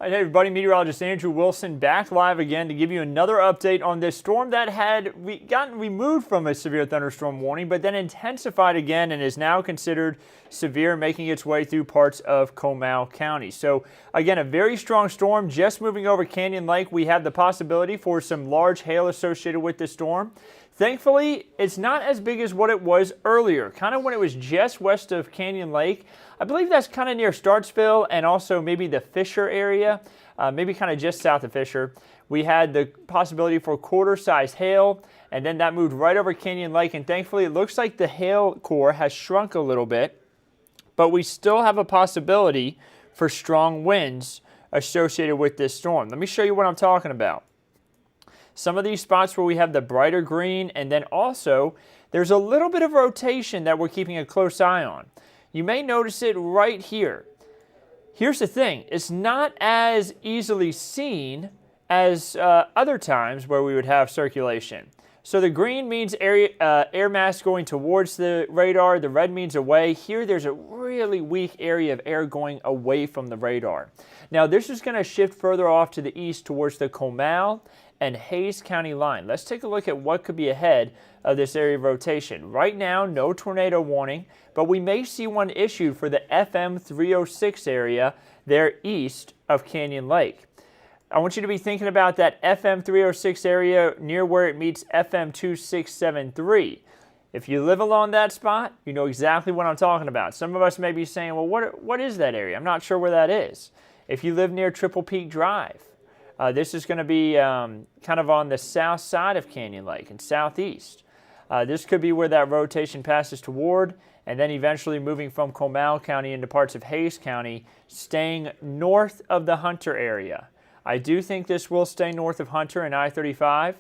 Hey everybody, Meteorologist Andrew Wilson back live again to give you another update on this storm that had gotten removed from a severe thunderstorm warning, but then intensified again and is now considered severe, making its way through parts of Comal County. So again, a very strong storm just moving over Canyon Lake. We have the possibility for some large hail associated with this storm. Thankfully, it's not as big as what it was earlier, kind of when it was just west of Canyon Lake. I believe that's kind of near Startsville and also maybe the Fisher area, maybe kind of just south of Fisher. We had the possibility for quarter-size hail, and then that moved right over Canyon Lake, and thankfully it looks like the hail core has shrunk a little bit, but we still have a possibility for strong winds associated with this storm. Let me show you what I'm talking about. Some of these spots where we have the brighter green, and then also there's a little bit of rotation that we're keeping a close eye on. You may notice it right here. Here's the thing, it's not as easily seen as other times where we would have circulation. So the green means air mass going towards the radar, the red means away. Here there's a really weak area of air going away from the radar. Now this is going to shift further off to the east towards the Comal and Hayes County line. Let's take a look at what could be ahead of this area of rotation. Right now, no tornado warning, but we may see one issued for the FM 306 area there east of Canyon Lake. I want you to be thinking about that FM 306 area near where it meets FM 2673. If you live along that spot, you know exactly what I'm talking about. Some of us may be saying, well, what is that area? I'm not sure where that is. If you live near Triple Peak Drive, this is going to be kind of on the south side of Canyon Lake and southeast. This could be where that rotation passes toward, and then eventually moving from Comal County into parts of Hayes County, staying north of the Hunter area. I do think this will stay north of Hunter and I-35.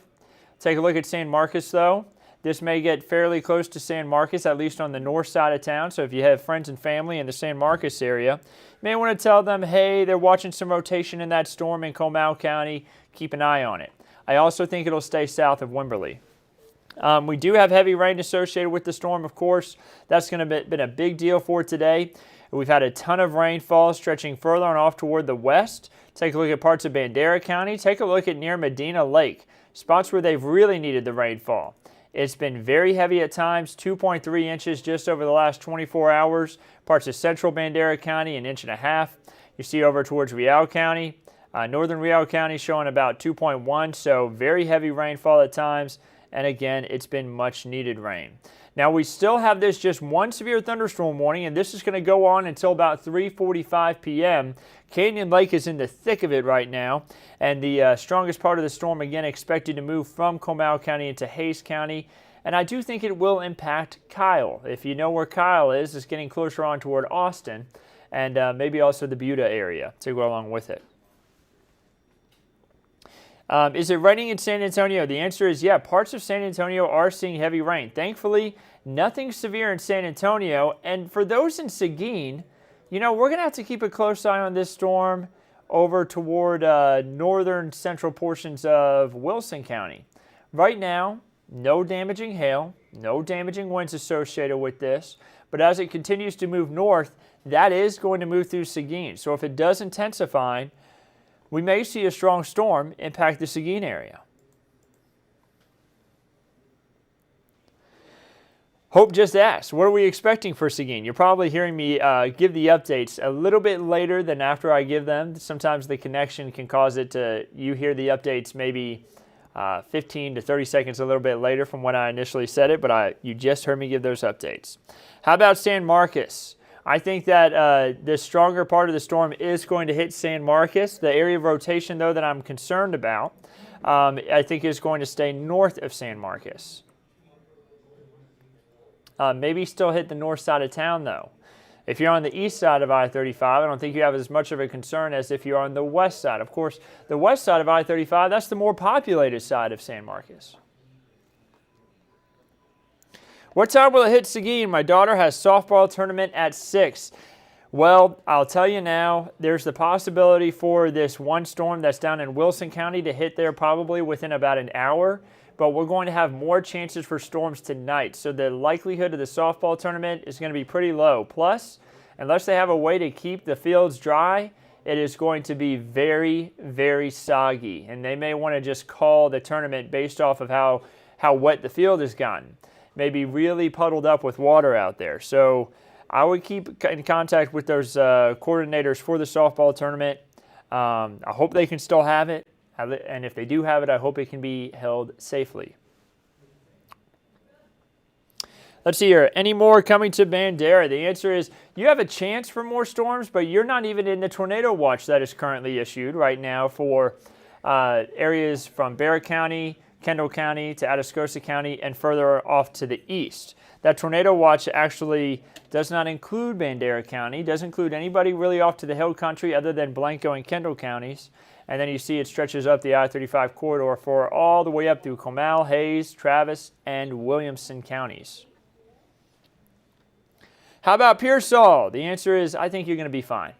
Take a look at San Marcos, though. This may get fairly close to San Marcos, at least on the north side of town. So if you have friends and family in the San Marcos area, you may want to tell them, hey, they're watching some rotation in that storm in Comal County. Keep an eye on it. I also think it'll stay south of Wimberley. We do have heavy rain associated with the storm, of course. That's going to be a big deal for today. We've had a ton of rainfall stretching further on off toward the west. Take a look at parts of Bandera County. Take a look at near Medina Lake, spots where they've really needed the rainfall. It's been very heavy at times, 2.3 inches just over the last 24 hours. Parts of central Bandera County, 1.5 inches. You see over towards Real County. Northern Real County showing about 2.1, so very heavy rainfall at times. And again, it's been much needed rain. Now we still have this just one severe thunderstorm warning, and this is going to go on until about 3:45 p.m. Canyon Lake is in the thick of it right now, and the strongest part of the storm again expected to move from Comal County into Hayes County, and I do think it will impact Kyle. If you know where Kyle is, it's getting closer on toward Austin, and maybe also the Buda area to go along with it. Is it raining in San Antonio? The answer is yeah. Parts of San Antonio are seeing heavy rain. Thankfully, nothing severe in San Antonio. And for those in Seguin, you know, we're going to have to keep a close eye on this storm over toward northern central portions of Wilson County. Right now, no damaging hail, no damaging winds associated with this. But as it continues to move north, that is going to move through Seguin. So if it does intensify, we may see a strong storm impact the Seguin area. Hope just asked, what are we expecting for Seguin? You're probably hearing me give the updates a little bit later than after I give them. Sometimes the connection can cause it to, you hear the updates maybe 15 to 30 seconds a little bit later from when I initially said it, but you just heard me give those updates. How about San Marcos? I think that the stronger part of the storm is going to hit San Marcos. The area of rotation, though, that I'm concerned about, I think is going to stay north of San Marcos. Maybe still hit the north side of town, though. If you're on the east side of I-35, I don't think you have as much of a concern as if you're on the west side. Of course, the west side of I-35, that's the more populated side of San Marcos. What time will it hit Seguin? My daughter has softball tournament at 6. Well, I'll tell you now, there's the possibility for this one storm that's down in Wilson County to hit there probably within about an hour. But we're going to have more chances for storms tonight. So the likelihood of the softball tournament is going to be pretty low. Plus, unless they have a way to keep the fields dry, it is going to be very, very soggy. And they may want to just call the tournament based off of how wet the field has gotten. Maybe really puddled up with water out there. So I would keep in contact with those coordinators for the softball tournament. I hope they can still have it. And if they do have it, I hope it can be held safely. Let's see here. Any more coming to Bandera? The answer is you have a chance for more storms, but you're not even in the tornado watch that is currently issued right now for areas from Bexar County, Kendall County to Atascosa County, and further off to the east. That tornado watch actually does not include Bandera County, doesn't include anybody really off to the hill country other than Blanco and Kendall counties. And then you see it stretches up the I-35 corridor for all the way up through Comal, Hayes, Travis, and Williamson counties. How about Pearsall? The answer is I think you're going to be fine.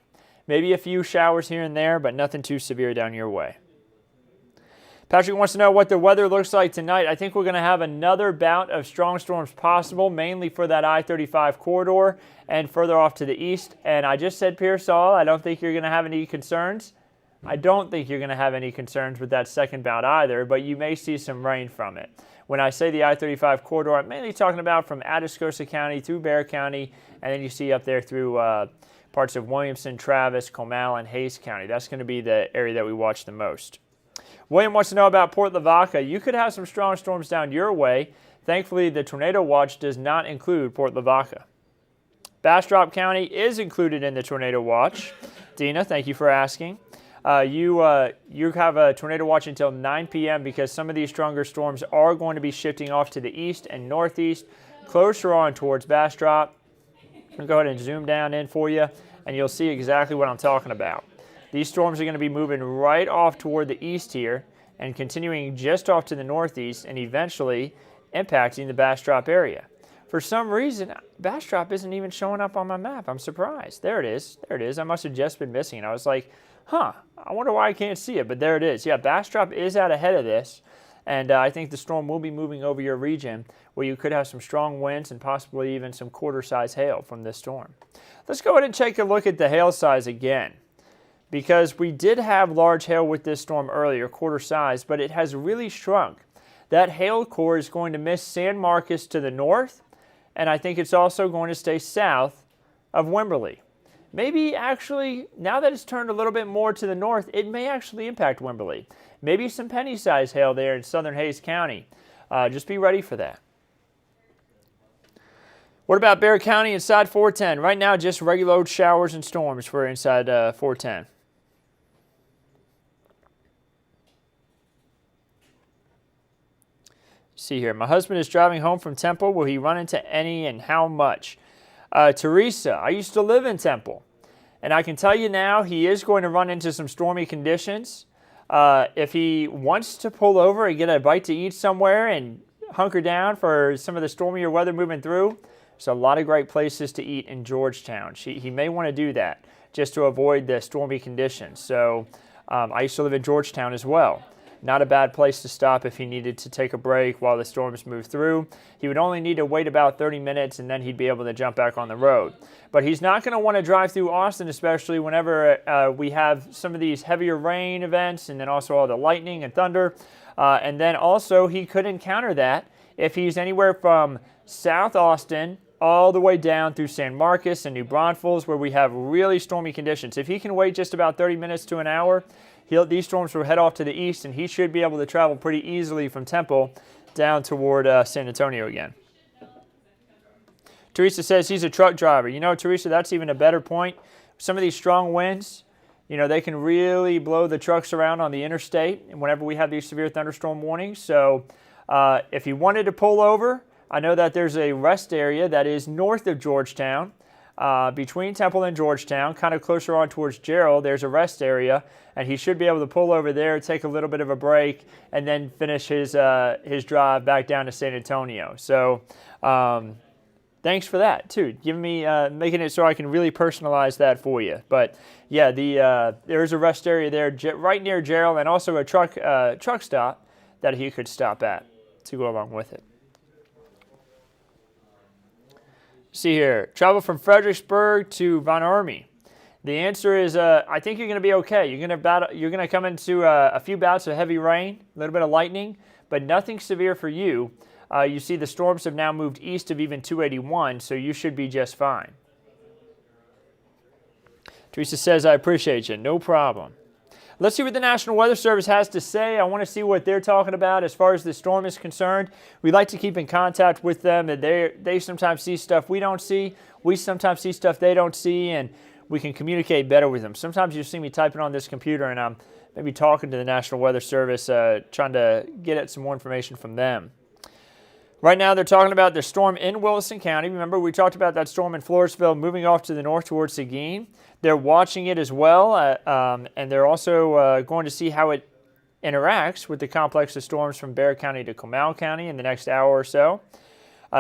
Maybe a few showers here and there, but nothing too severe down your way. Patrick wants to know what the weather looks like tonight. I think we're going to have another bout of strong storms possible, mainly for that I-35 corridor and further off to the east. And I just said Pearsall. I don't think you're going to have any concerns. I don't think you're going to have any concerns with that second bout either, but you may see some rain from it. When I say the I-35 corridor, I'm mainly talking about from Atascosa County through Bexar County, and then you see up there through parts of Williamson, Travis, Comal, and Hayes County. That's going to be the area that we watch the most. William wants to know about Port Lavaca. You could have some strong storms down your way. Thankfully, the tornado watch does not include Port Lavaca. Bastrop County is included in the tornado watch. Dina, thank you for asking. You have a tornado watch until 9 p.m. because some of these stronger storms are going to be shifting off to the east and northeast, closer on towards Bastrop. I'll go ahead and zoom down in for you, and you'll see exactly what I'm talking about. These storms are going to be moving right off toward the east here and continuing just off to the northeast and eventually impacting the Bastrop area. For some reason, Bastrop isn't even showing up on my map. I'm surprised. There it is. There it is. I must have just been missing it. I was like, I wonder why I can't see it, but there it is. Yeah, Bastrop is out ahead of this, and I think the storm will be moving over your region where you could have some strong winds and possibly even some quarter-size hail from this storm. Let's go ahead and take a look at the hail size again, because we did have large hail with this storm earlier, quarter size, but it has really shrunk. That hail core is going to miss San Marcos to the north, and I think it's also going to stay south of Wimberley. Maybe actually, now that it's turned a little bit more to the north, it may actually impact Wimberley. Maybe some penny-sized hail there in southern Hayes County. Just be ready for that. What about Bexar County inside 410? Right now, just regular old showers and storms for inside 410. See here. My husband is driving home from Temple. Will he run into any and how much? Teresa, I used to live in Temple, and I can tell you now he is going to run into some stormy conditions. If he wants to pull over and get a bite to eat somewhere and hunker down for some of the stormier weather moving through, there's a lot of great places to eat in Georgetown. He may want to do that just to avoid the stormy conditions. So I used to live in Georgetown as well. Not a bad place to stop if he needed to take a break while the storms move through. He would only need to wait about 30 minutes and then he'd be able to jump back on the road. But he's not going to want to drive through Austin, especially whenever we have some of these heavier rain events and then also all the lightning and thunder. And then also he could encounter that if he's anywhere from South Austin all the way down through San Marcos and New Braunfels where we have really stormy conditions. If he can wait just about 30 minutes to an hour, these storms will head off to the east, and he should be able to travel pretty easily from Temple down toward San Antonio again. Teresa says he's a truck driver. You know, Teresa, that's even a better point. Some of these strong winds, you know, they can really blow the trucks around on the interstate and whenever we have these severe thunderstorm warnings. So if you wanted to pull over, I know that there's a rest area that is north of Georgetown, between Temple and Georgetown, kind of closer on towards Gerald. There's a rest area, and he should be able to pull over there, take a little bit of a break, and then finish his drive back down to San Antonio. So thanks for that, too. Giving me, making it so I can really personalize that for you. But yeah, there's a rest area there right near Gerald, and also a truck stop that he could stop at to go along with it. See here, travel from Fredericksburg to Von Ormy. The answer is, I think you're going to be okay. You're going to come into a few bouts of heavy rain, a little bit of lightning, but nothing severe for you. You see the storms have now moved east of even 281, so you should be just fine. Teresa says, I appreciate you. No problem. Let's see what the National Weather Service has to say. I want to see what they're talking about as far as the storm is concerned. We like to keep in contact with them. They sometimes see stuff we don't see. We sometimes see stuff they don't see, and we can communicate better with them. Sometimes you see me typing on this computer, and I'm maybe talking to the National Weather Service, trying to get at some more information from them. Right now, they're talking about the storm in Wilson County. Remember, we talked about that storm in Floresville moving off to the north towards Seguin. They're watching it as well, and they're also going to see how it interacts with the complex of storms from Bexar County to Comal County in the next hour or so.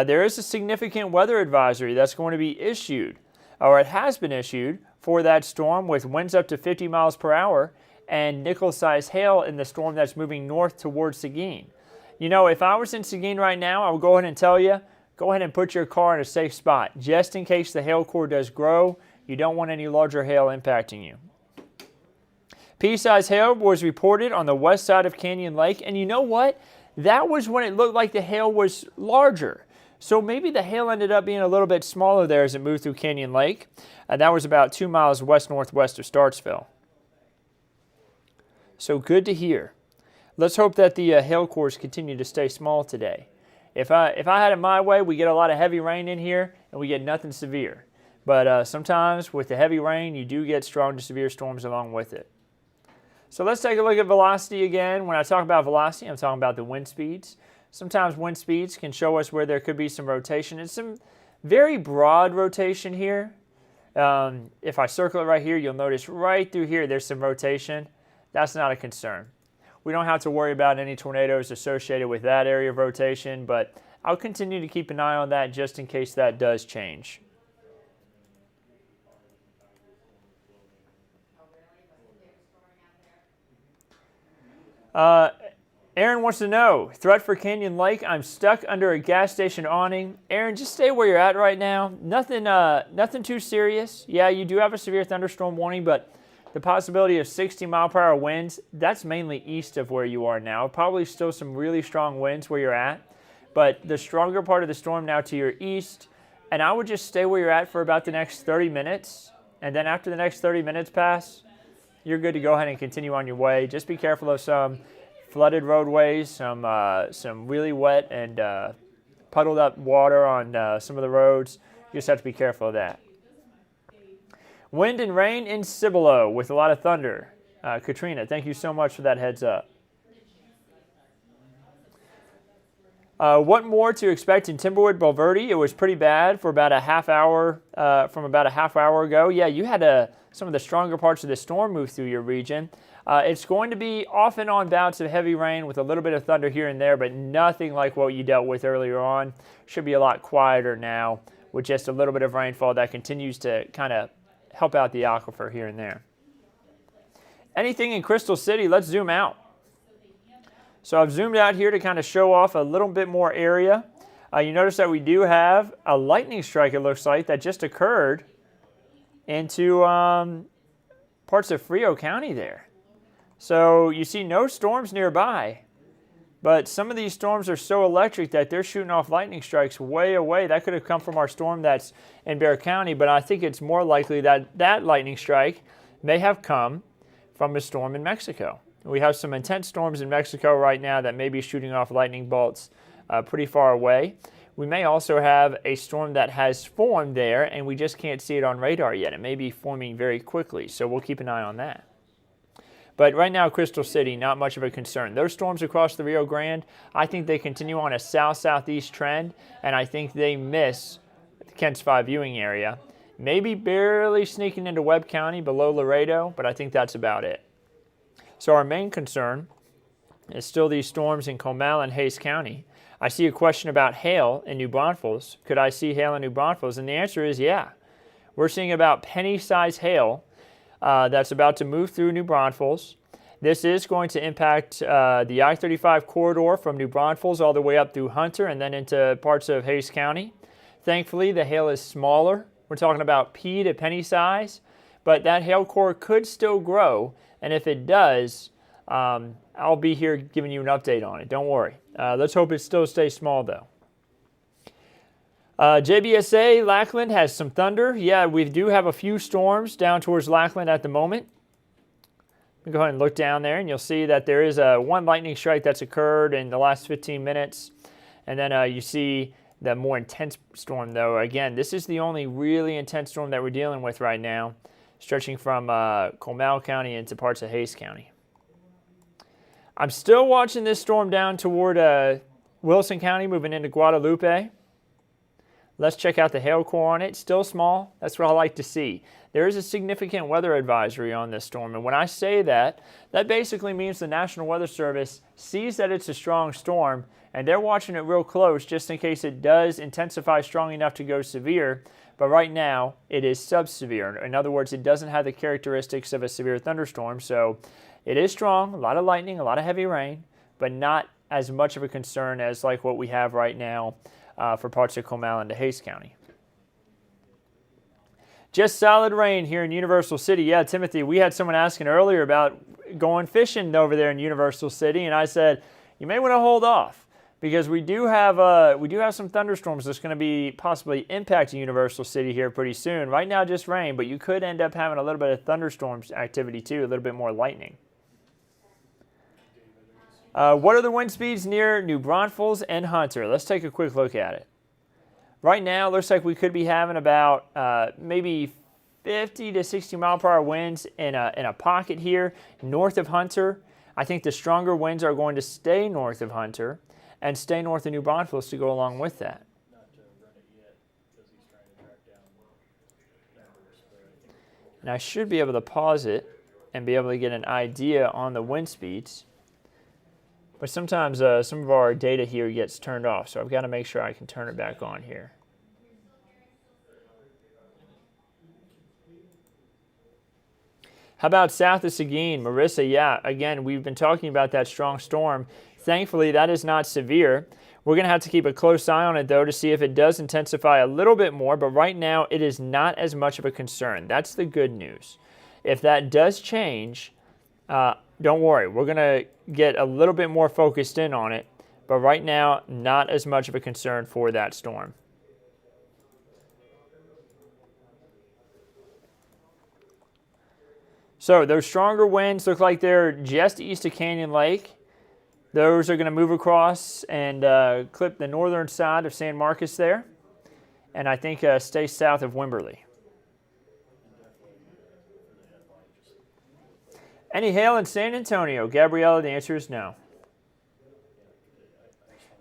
There is a significant weather advisory that's going to be issued, or it has been issued, for that storm with winds up to 50 miles per hour and nickel-sized hail in the storm that's moving north towards Seguin. You know, if I was in Seguin right now, I would go ahead and tell you, go ahead and put your car in a safe spot, just in case the hail core does grow. You don't want any larger hail impacting you. Pea-sized hail was reported on the west side of Canyon Lake, and you know what? That was when it looked like the hail was larger. So maybe the hail ended up being a little bit smaller there as it moved through Canyon Lake, and that was about 2 miles west-northwest of Startsville. So good to hear. Let's hope that the hail cores continue to stay small today. If I had it my way, we get a lot of heavy rain in here, and we get nothing severe. But sometimes with the heavy rain, you do get strong to severe storms along with it. So let's take a look at velocity again. When I talk about velocity, I'm talking about the wind speeds. Sometimes wind speeds can show us where there could be some rotation. It's some very broad rotation here. If I circle it right here, you'll notice right through here there's some rotation. That's not a concern. We don't have to worry about any tornadoes associated with that area of rotation, but I'll continue to keep an eye on that just in case that does change. Aaron wants to know, threat for Canyon Lake. I'm stuck under a gas station awning. Aaron, just stay where you're at right now. Nothing too serious. Yeah, you do have a severe thunderstorm warning, but the possibility of 60-mile-per-hour winds, that's mainly east of where you are now. Probably still some really strong winds where you're at, but the stronger part of the storm now to your east, and I would just stay where you're at for about the next 30 minutes, and then after the next 30 minutes pass, you're good to go ahead and continue on your way. Just be careful of some flooded roadways, some really wet and puddled up water on some of the roads. You just have to be careful of that. Wind and rain in Cibolo with a lot of thunder. Katrina, thank you so much for that heads up. What more to expect in Timberwood, Bulverde? It was pretty bad for about a half hour, from about a half hour ago. Yeah, you had some of the stronger parts of the storm move through your region. It's going to be off and on bouts of heavy rain with a little bit of thunder here and there, but nothing like what you dealt with earlier on. Should be a lot quieter now with just a little bit of rainfall that continues to kind of help out the aquifer here and there. Anything in Crystal City, let's zoom out. So I've zoomed out here to kind of show off a little bit more area. You notice that we do have a lightning strike, it looks like, that just occurred into parts of Frio County there. So you see no storms nearby, but some of these storms are so electric that they're shooting off lightning strikes way away. That could have come from our storm that's in Bexar County, but I think it's more likely that that lightning strike may have come from a storm in Mexico. We have some intense storms in Mexico right now that may be shooting off lightning bolts pretty far away. We may also have a storm that has formed there, and we just can't see it on radar yet. It may be forming very quickly, so we'll keep an eye on that. But right now, Crystal City, not much of a concern. Those storms across the Rio Grande, I think they continue on a south-southeast trend, and I think they miss the Kent Spy viewing area. Maybe barely sneaking into Webb County below Laredo, but I think that's about it. So our main concern is still these storms in Comal and Hays County. I see a question about hail in New Braunfels. Could I see hail in New Braunfels? And the answer is yeah. We're seeing about penny-sized hail that's about to move through New Braunfels. This is going to impact the I-35 corridor from New Braunfels all the way up through Hunter and then into parts of Hays County. Thankfully, the hail is smaller. We're talking about pea to penny size, but that hail core could still grow, and if it does, I'll be here giving you an update on it. Don't worry. Let's hope it still stays small, though. JBSA, Lackland has some thunder. Yeah, we do have a few storms down towards Lackland at the moment. Go ahead and look down there, and you'll see that there is one lightning strike that's occurred in the last 15 minutes. And then you see the more intense storm, though. Again, this is the only really intense storm that we're dealing with right now, stretching from Comal County into parts of Hays County. I'm still watching this storm down toward Wilson County, moving into Guadalupe. Let's check out the hail core on it. Still small. That's what I like to see. There is a significant weather advisory on this storm. And when I say that, that basically means the National Weather Service sees that it's a strong storm, and they're watching it real close just in case it does intensify strong enough to go severe. But right now, it is sub-severe. In other words, it doesn't have the characteristics of a severe thunderstorm. So it is strong, a lot of lightning, a lot of heavy rain, but not as much of a concern as like what we have right now for parts of Comal into Hays County. Just solid rain here in Universal City. Yeah, Timothy, we had someone asking earlier about going fishing over there in Universal City, and I said, you may want to hold off because we do have some thunderstorms that's going to be possibly impacting Universal City here pretty soon. Right now, just rain, but you could end up having a little bit of thunderstorms activity too, a little bit more lightning. What are the wind speeds near New Braunfels and Hunter? Let's take a quick look at it. Right now, it looks like we could be having about maybe 50 to 60 mile per hour winds in a pocket here north of Hunter. I think the stronger winds are going to stay north of Hunter and stay north of New Braunfels to go along with that. Not to run it yet because he's trying to track down numbers. And I should be able to pause it and be able to get an idea on the wind speeds. But sometimes some of our data here gets turned off, so I've got to make sure I can turn it back on here. How about south of Seguin? Marissa, yeah, again, we've been talking about that strong storm. Thankfully, that is not severe. We're going to have to keep a close eye on it, though, to see if it does intensify a little bit more, but right now it is not as much of a concern. That's the good news. If that does change, don't worry. We're going to get a little bit more focused in on it, but right now, not as much of a concern for that storm. So those stronger winds look like they're just east of Canyon Lake. Those are going to move across and clip the northern side of San Marcos there, and I think stay south of Wimberley. Any hail in San Antonio? Gabriella, the answer is no.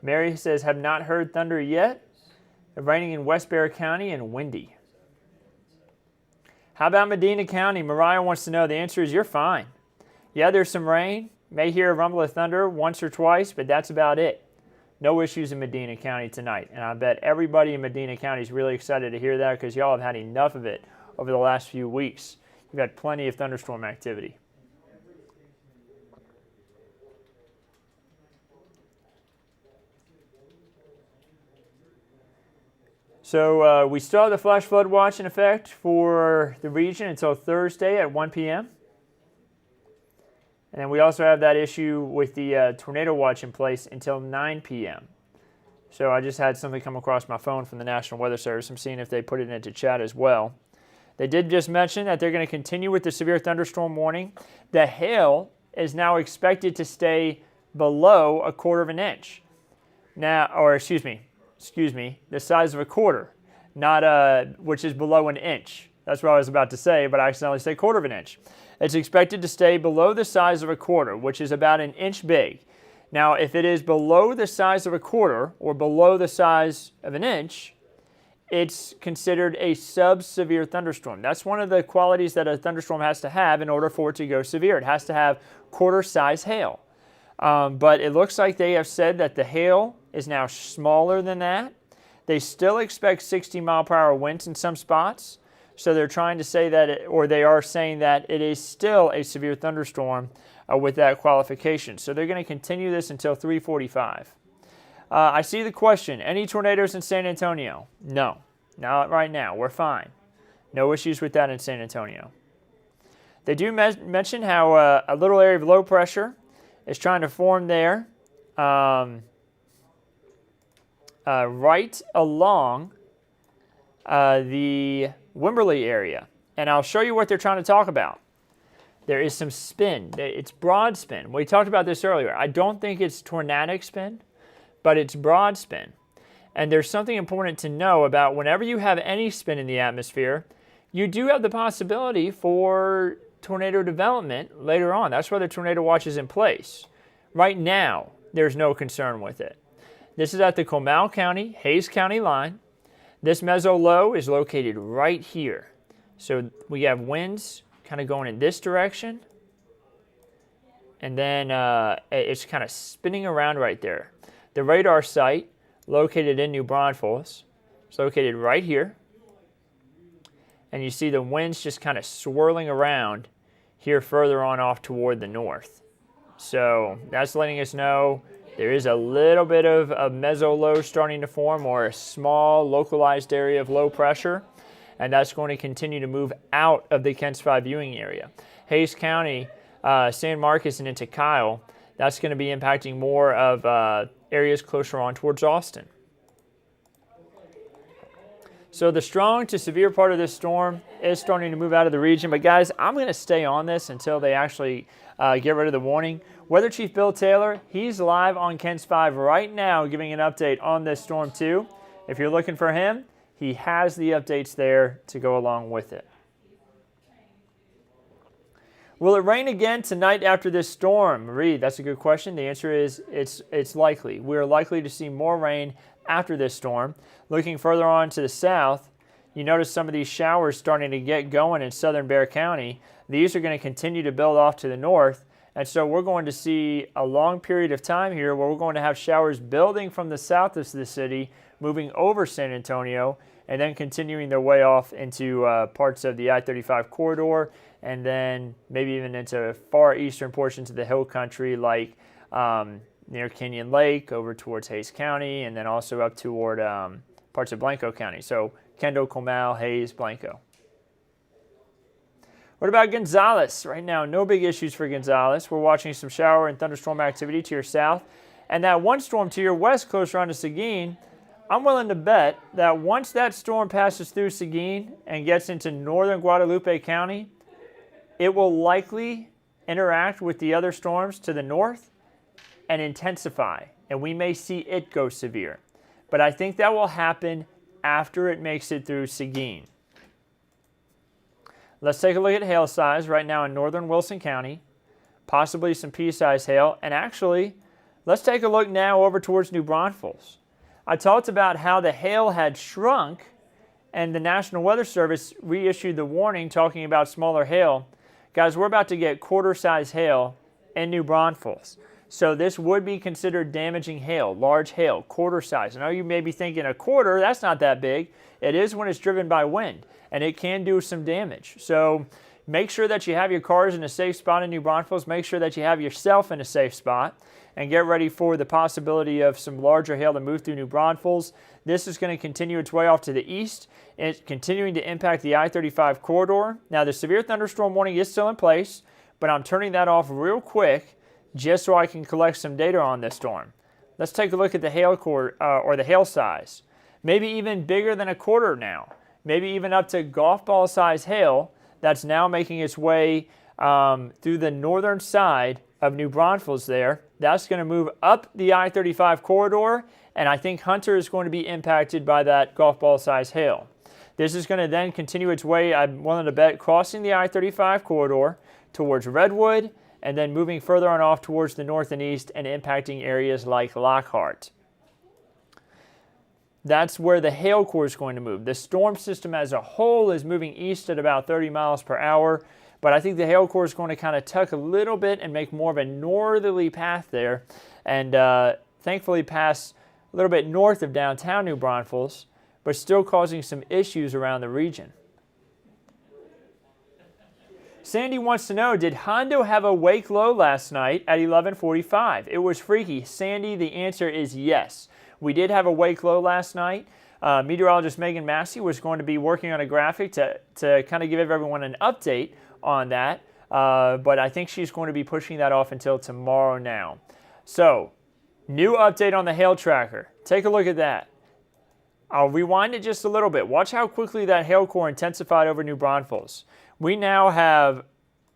Mary says, have not heard thunder yet. Raining in West Bexar County and windy. How about Medina County? Mariah wants to know. The answer is you're fine. Yeah, there's some rain. May hear a rumble of thunder once or twice, but that's about it. No issues in Medina County tonight. And I bet everybody in Medina County is really excited to hear that because y'all have had enough of it over the last few weeks. You've had plenty of thunderstorm activity. So we still have the flash flood watch in effect for the region until Thursday at 1 p.m. And then we also have that issue with the tornado watch in place until 9 p.m. So I just had something come across my phone from the National Weather Service. I'm seeing if they put it into chat as well. They did just mention that they're going to continue with the severe thunderstorm warning. The hail is now expected to stay below a quarter of an inch. Now, or excuse me, the size of a quarter, not which is below an inch. That's what I was about to say, but I accidentally said quarter of an inch. It's expected to stay below the size of a quarter, which is about an inch big. Now, if it is below the size of a quarter or below the size of an inch, it's considered a sub-severe thunderstorm. That's one of the qualities that a thunderstorm has to have in order for it to go severe. It has to have quarter-size hail. But it looks like they have said that the hail is now smaller than that. They still expect 60-mile-per-hour winds in some spots. So they're trying to say that, they are saying that it is still a severe thunderstorm with that qualification. So they're going to continue this until 3:45. I see the question, any tornadoes in San Antonio? No, not right now. We're fine. No issues with that in San Antonio. They do mention how a little area of low pressure is trying to form there right along the Wimberley area. And I'll show you what they're trying to talk about. There is some spin. It's broad spin. We talked about this earlier. I don't think it's tornadic spin, but it's broad spin. And there's something important to know about whenever you have any spin in the atmosphere, you do have the possibility for tornado development later on. That's why the tornado watch is in place. Right now, there's no concern with it. This is at the Comal County, Hayes County line. This meso low is located right here. So we have winds kind of going in this direction. And then it's kind of spinning around right there. The radar site, located in New Braunfels, is located right here. And you see the winds just kind of swirling around here further on off toward the north. So that's letting us know there is a little bit of a meso low starting to form, or a small localized area of low pressure. And that's going to continue to move out of the KENS 5 viewing area. Hayes County, San Marcos, and into Kyle, that's going to be impacting more of areas closer on towards Austin. So the strong to severe part of this storm is starting to move out of the region. But guys, I'm going to stay on this until they actually get rid of the warning. Weather Chief Bill Taylor, he's live on KENS 5 right now giving an update on this storm too. If you're looking for him, he has the updates there to go along with it. Will it rain again tonight after this storm? Marie, that's a good question. The answer is it's likely. We're likely to see more rain after this storm. Looking further on to the south, you notice some of these showers starting to get going in southern Bexar County. These are going to continue to build off to the north. And so we're going to see a long period of time here where we're going to have showers building from the south of the city, moving over San Antonio, and then continuing their way off into parts of the I-35 corridor, and then maybe even into far eastern portions of the hill country like near Canyon Lake, over towards Hayes County, and then also up toward parts of Blanco County. So Kendall, Comal, Hayes, Blanco. What about Gonzales? Right now, no big issues for Gonzales. We're watching some shower and thunderstorm activity to your south. And that one storm to your west, closer on to Seguin, I'm willing to bet that once that storm passes through Seguin and gets into northern Guadalupe County, it will likely interact with the other storms to the north and intensify. And we may see it go severe. But I think that will happen after it makes it through Seguin. Let's take a look at hail size right now in northern Wilson County, possibly some pea-sized hail. And actually, let's take a look now over towards New Braunfels. I talked about how the hail had shrunk and the National Weather Service reissued the warning talking about smaller hail. Guys, we're about to get quarter-size hail in New Braunfels. So this would be considered damaging hail, large hail, quarter size. I know you may be thinking a quarter, that's not that big. It is when it's driven by wind, and it can do some damage. So make sure that you have your cars in a safe spot in New Braunfels. Make sure that you have yourself in a safe spot, and get ready for the possibility of some larger hail to move through New Braunfels. This is going to continue its way off to the east. It's continuing to impact the I-35 corridor. Now, the severe thunderstorm warning is still in place, but I'm turning that off real quick just so I can collect some data on this storm. Let's take a look at the hail or the hail size. Maybe even bigger than a quarter now. maybe even up to golf ball size hail that's now making its way through the northern side of New Braunfels there. That's going to move up the I-35 corridor, and I think Hunter is going to be impacted by that golf ball size hail. This is going to then continue its way, I'm willing to bet, crossing the I-35 corridor towards Redwood, and then moving further on off towards the north and east and impacting areas like Lockhart. That's where the hail core is going to move. The storm system as a whole is moving east at about 30 miles per hour, but I think the hail core is going to kind of tuck a little bit and make more of a northerly path there, and thankfully pass a little bit north of downtown New Braunfels, but still causing some issues around the region. Sandy wants to know, did Hondo have a wake low last night at 11:45? It was freaky. Sandy, the answer is yes. We did have a wake low last night. Meteorologist Megan Massey was going to be working on a graphic to kind of give everyone an update on that, but I think she's going to be pushing that off until tomorrow now. So, new update on the hail tracker. Take a look at that. I'll rewind it just a little bit. Watch how quickly that hail core intensified over New Braunfels. We now have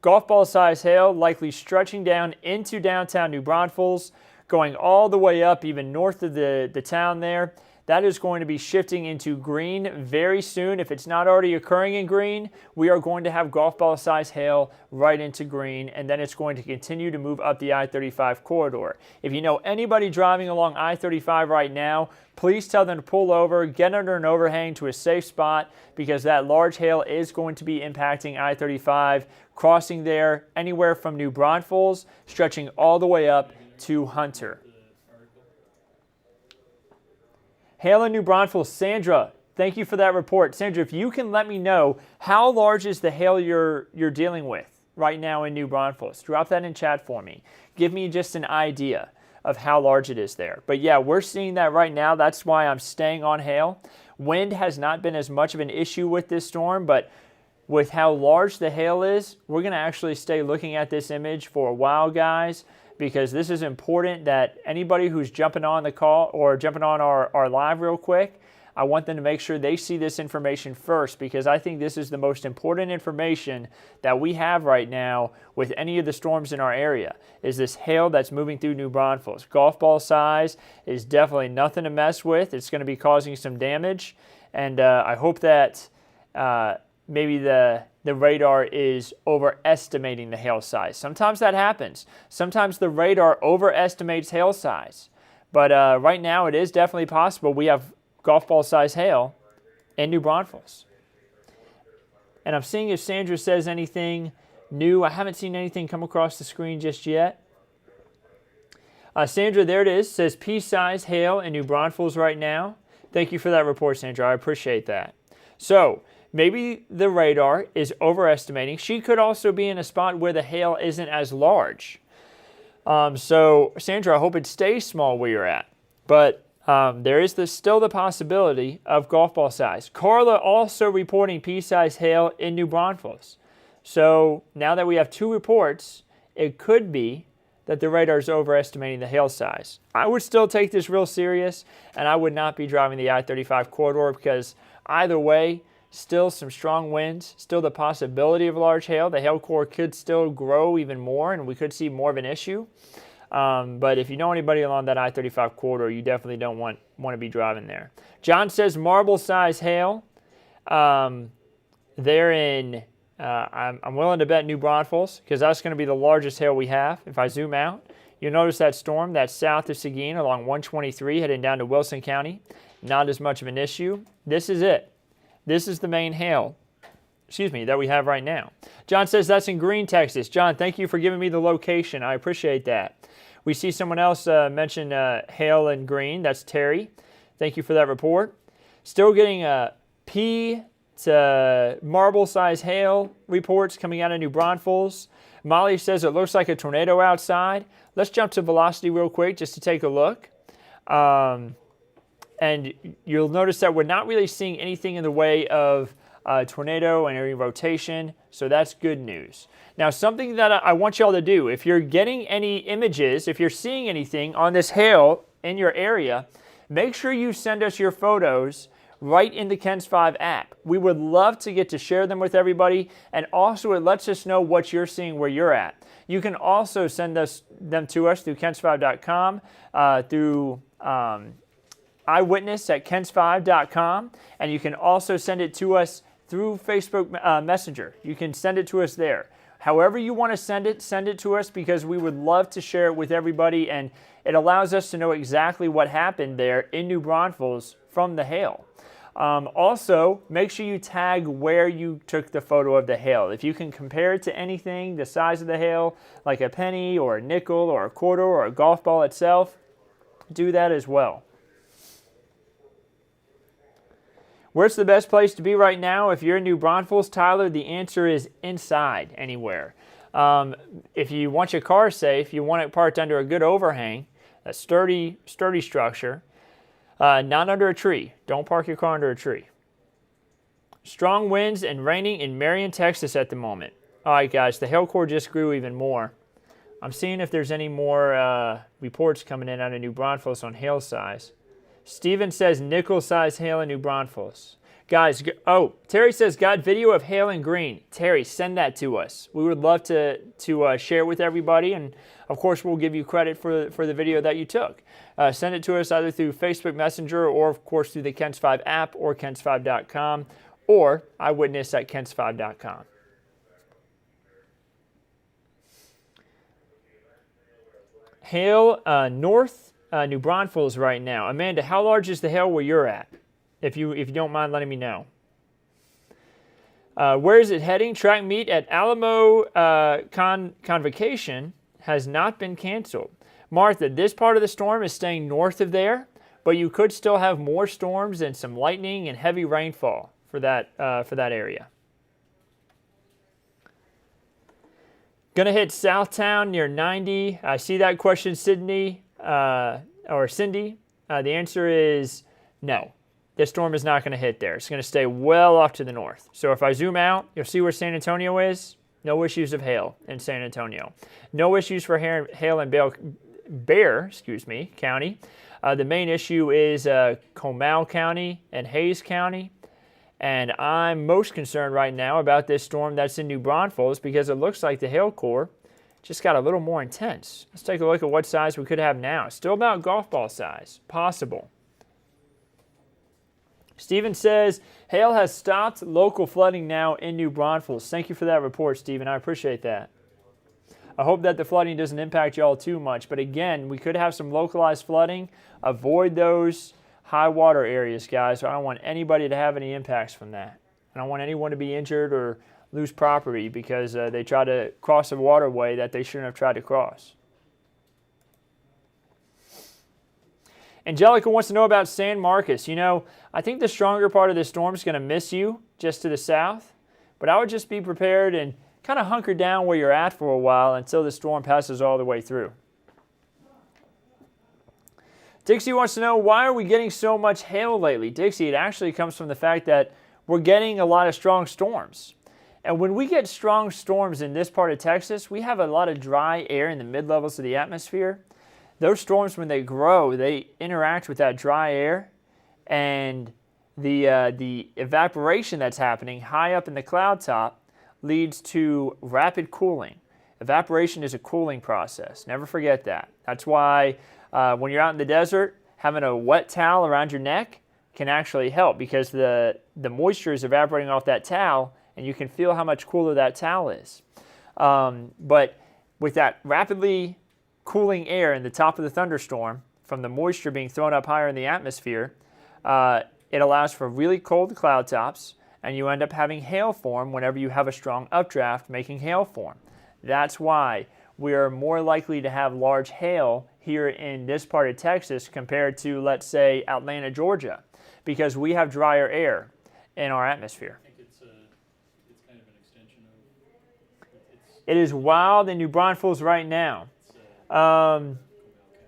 golf ball size hail likely stretching down into downtown New Braunfels, going all the way up even north of the town there. That is going to be shifting into green very soon. If it's not already occurring in green, we are going to have golf ball size hail right into green, and then it's going to continue to move up the I-35 corridor. If you know anybody driving along I-35 right now, please tell them to pull over, get under an overhang to a safe spot, because that large hail is going to be impacting I-35, crossing there anywhere from New Braunfels, stretching all the way up to Hunter. Hail in New Braunfels. Sandra, thank you for that report. Sandra, if you can let me know, how large is the hail you're dealing with right now in New Braunfels? Drop that in chat for me. Give me just an idea of how large it is there. But yeah, we're seeing that right now. That's why I'm staying on hail. Wind has not been as much of an issue with this storm, but with how large the hail is, we're going to actually stay looking at this image for a while, guys, because this is important that anybody who's jumping on the call or jumping on our live real quick, I want them to make sure they see this information first, because I think this is the most important information that we have right now with any of the storms in our area, is this hail that's moving through New Braunfels. Golf ball size is definitely nothing to mess with. It's going to be causing some damage, and I hope that maybe the radar is overestimating the hail size. Sometimes that happens. Sometimes the radar overestimates hail size. But right now it is definitely possible. We have golf ball size hail in New Braunfels. And I'm seeing if Sandra says anything new. I haven't seen anything come across the screen just yet. Sandra, there it is. Says pea-size hail in New Braunfels right now. Thank you for that report, Sandra. I appreciate that. So, maybe the radar is overestimating. She could also be in a spot where the hail isn't as large. So, Sandra, I hope it stays small where you're at. But there is still the possibility of golf ball size. Carla also reporting pea-size hail in New Braunfels. So, now that we have two reports, it could be that the radar is overestimating the hail size. I would still take this real serious, and I would not be driving the I-35 corridor, because either way, still some strong winds, still the possibility of large hail. The hail core could still grow even more, and we could see more of an issue. But if you know anybody along that I-35 corridor, you definitely don't want to be driving there. John says marble size hail. They're in, I'm willing to bet New Braunfels, because that's going to be the largest hail we have. If I zoom out, you'll notice that storm that's south of Seguin along 123 heading down to Wilson County. Not as much of an issue. This is it. This is the main hail, that we have right now. John says that's in Green, Texas. John, thank you for giving me the location. I appreciate that. We see someone else mention hail in Green. That's Terry. Thank you for that report. Still getting pea to marble-size hail reports coming out of New Braunfels. Molly says it looks like a tornado outside. Let's jump to velocity real quick just to take a look. And you'll notice that we're not really seeing anything in the way of tornado and any rotation, so that's good news. Now, something that I want y'all to do, if you're getting any images, if you're seeing anything on this hail in your area, make sure you send us your photos right in the KENS 5 app. We would love to get to share them with everybody, and also it lets us know what you're seeing where you're at. You can also send them to us through kens5.com, through eyewitness at kens5.com, and you can also send it to us through Facebook Messenger. You can send it to us there. However you want to send it to us, because we would love to share it with everybody, and it allows us to know exactly what happened there in New Braunfels from the hail. Also, make sure you tag where you took the photo of the hail. If you can compare it to anything, the size of the hail, like a penny or a nickel or a quarter or a golf ball itself, do that as well. Where's the best place to be right now if you're in New Braunfels, Tyler? The answer is inside, anywhere. If you want your car safe, you want it parked under a good overhang, a sturdy structure, not under a tree. Don't park your car under a tree. Strong winds and raining in Marion, Texas at the moment. All right, guys, the hail core just grew even more. I'm seeing if there's any more reports coming in out of New Braunfels on hail size. Steven says nickel size hail in New Braunfels. Guys, Terry says got video of hail in green. Terry, send that to us. We would love to share with everybody, and of course we'll give you credit for the video that you took. Send it to us either through Facebook Messenger or of course through the KENS 5 app or kens5.com or eyewitness at kens5.com. Hail north New Braunfels right now. Amanda, how large is the hail where you're at? If you don't mind letting me know. Where is it heading? Track meet at Alamo Convocation has not been canceled. Martha, this part of the storm is staying north of there, but you could still have more storms and some lightning and heavy rainfall for that area. Gonna hit Southtown near 90. I see that question, Cindy. The answer is no. This storm is not going to hit there. It's going to stay well off to the north. So if I zoom out, you'll see where San Antonio is. No issues of hail in San Antonio. No issues for hail in Bexar County. The main issue is Comal County and Hayes County. And I'm most concerned right now about this storm that's in New Braunfels because it looks like the hail core just got a little more intense. Let's take a look at what size we could have now. Still about golf ball size, possible. Steven says, hail has stopped local flooding now in New Braunfels. Thank you for that report, Steven. I appreciate that. I hope that the flooding doesn't impact y'all too much. But again, we could have some localized flooding. Avoid those high water areas, guys. I don't want anybody to have any impacts from that. I don't want anyone to be injured or lose property because they try to cross a waterway that they shouldn't have tried to cross. Angelica wants to know about San Marcos. You know, I think the stronger part of the storm is going to miss you just to the south, but I would just be prepared and kind of hunker down where you're at for a while until the storm passes all the way through. Dixie wants to know, why are we getting so much hail lately? Dixie, it actually comes from the fact that we're getting a lot of strong storms. And when we get strong storms in this part of Texas, we have a lot of dry air in the mid-levels of the atmosphere. Those storms, when they grow, they interact with that dry air, and the evaporation that's happening high up in the cloud top leads to rapid cooling. Evaporation is a cooling process. Never forget that. That's why when you're out in the desert, having a wet towel around your neck can actually help because the moisture is evaporating off that towel, and you can feel how much cooler that towel is. But with that rapidly cooling air in the top of the thunderstorm from the moisture being thrown up higher in the atmosphere, it allows for really cold cloud tops, and you end up having hail form whenever you have a strong updraft making hail form. That's why we are more likely to have large hail here in this part of Texas compared to, let's say, Atlanta, Georgia, because we have drier air in our atmosphere. I think it's kind of an extension of... It is wild in New Braunfels right now.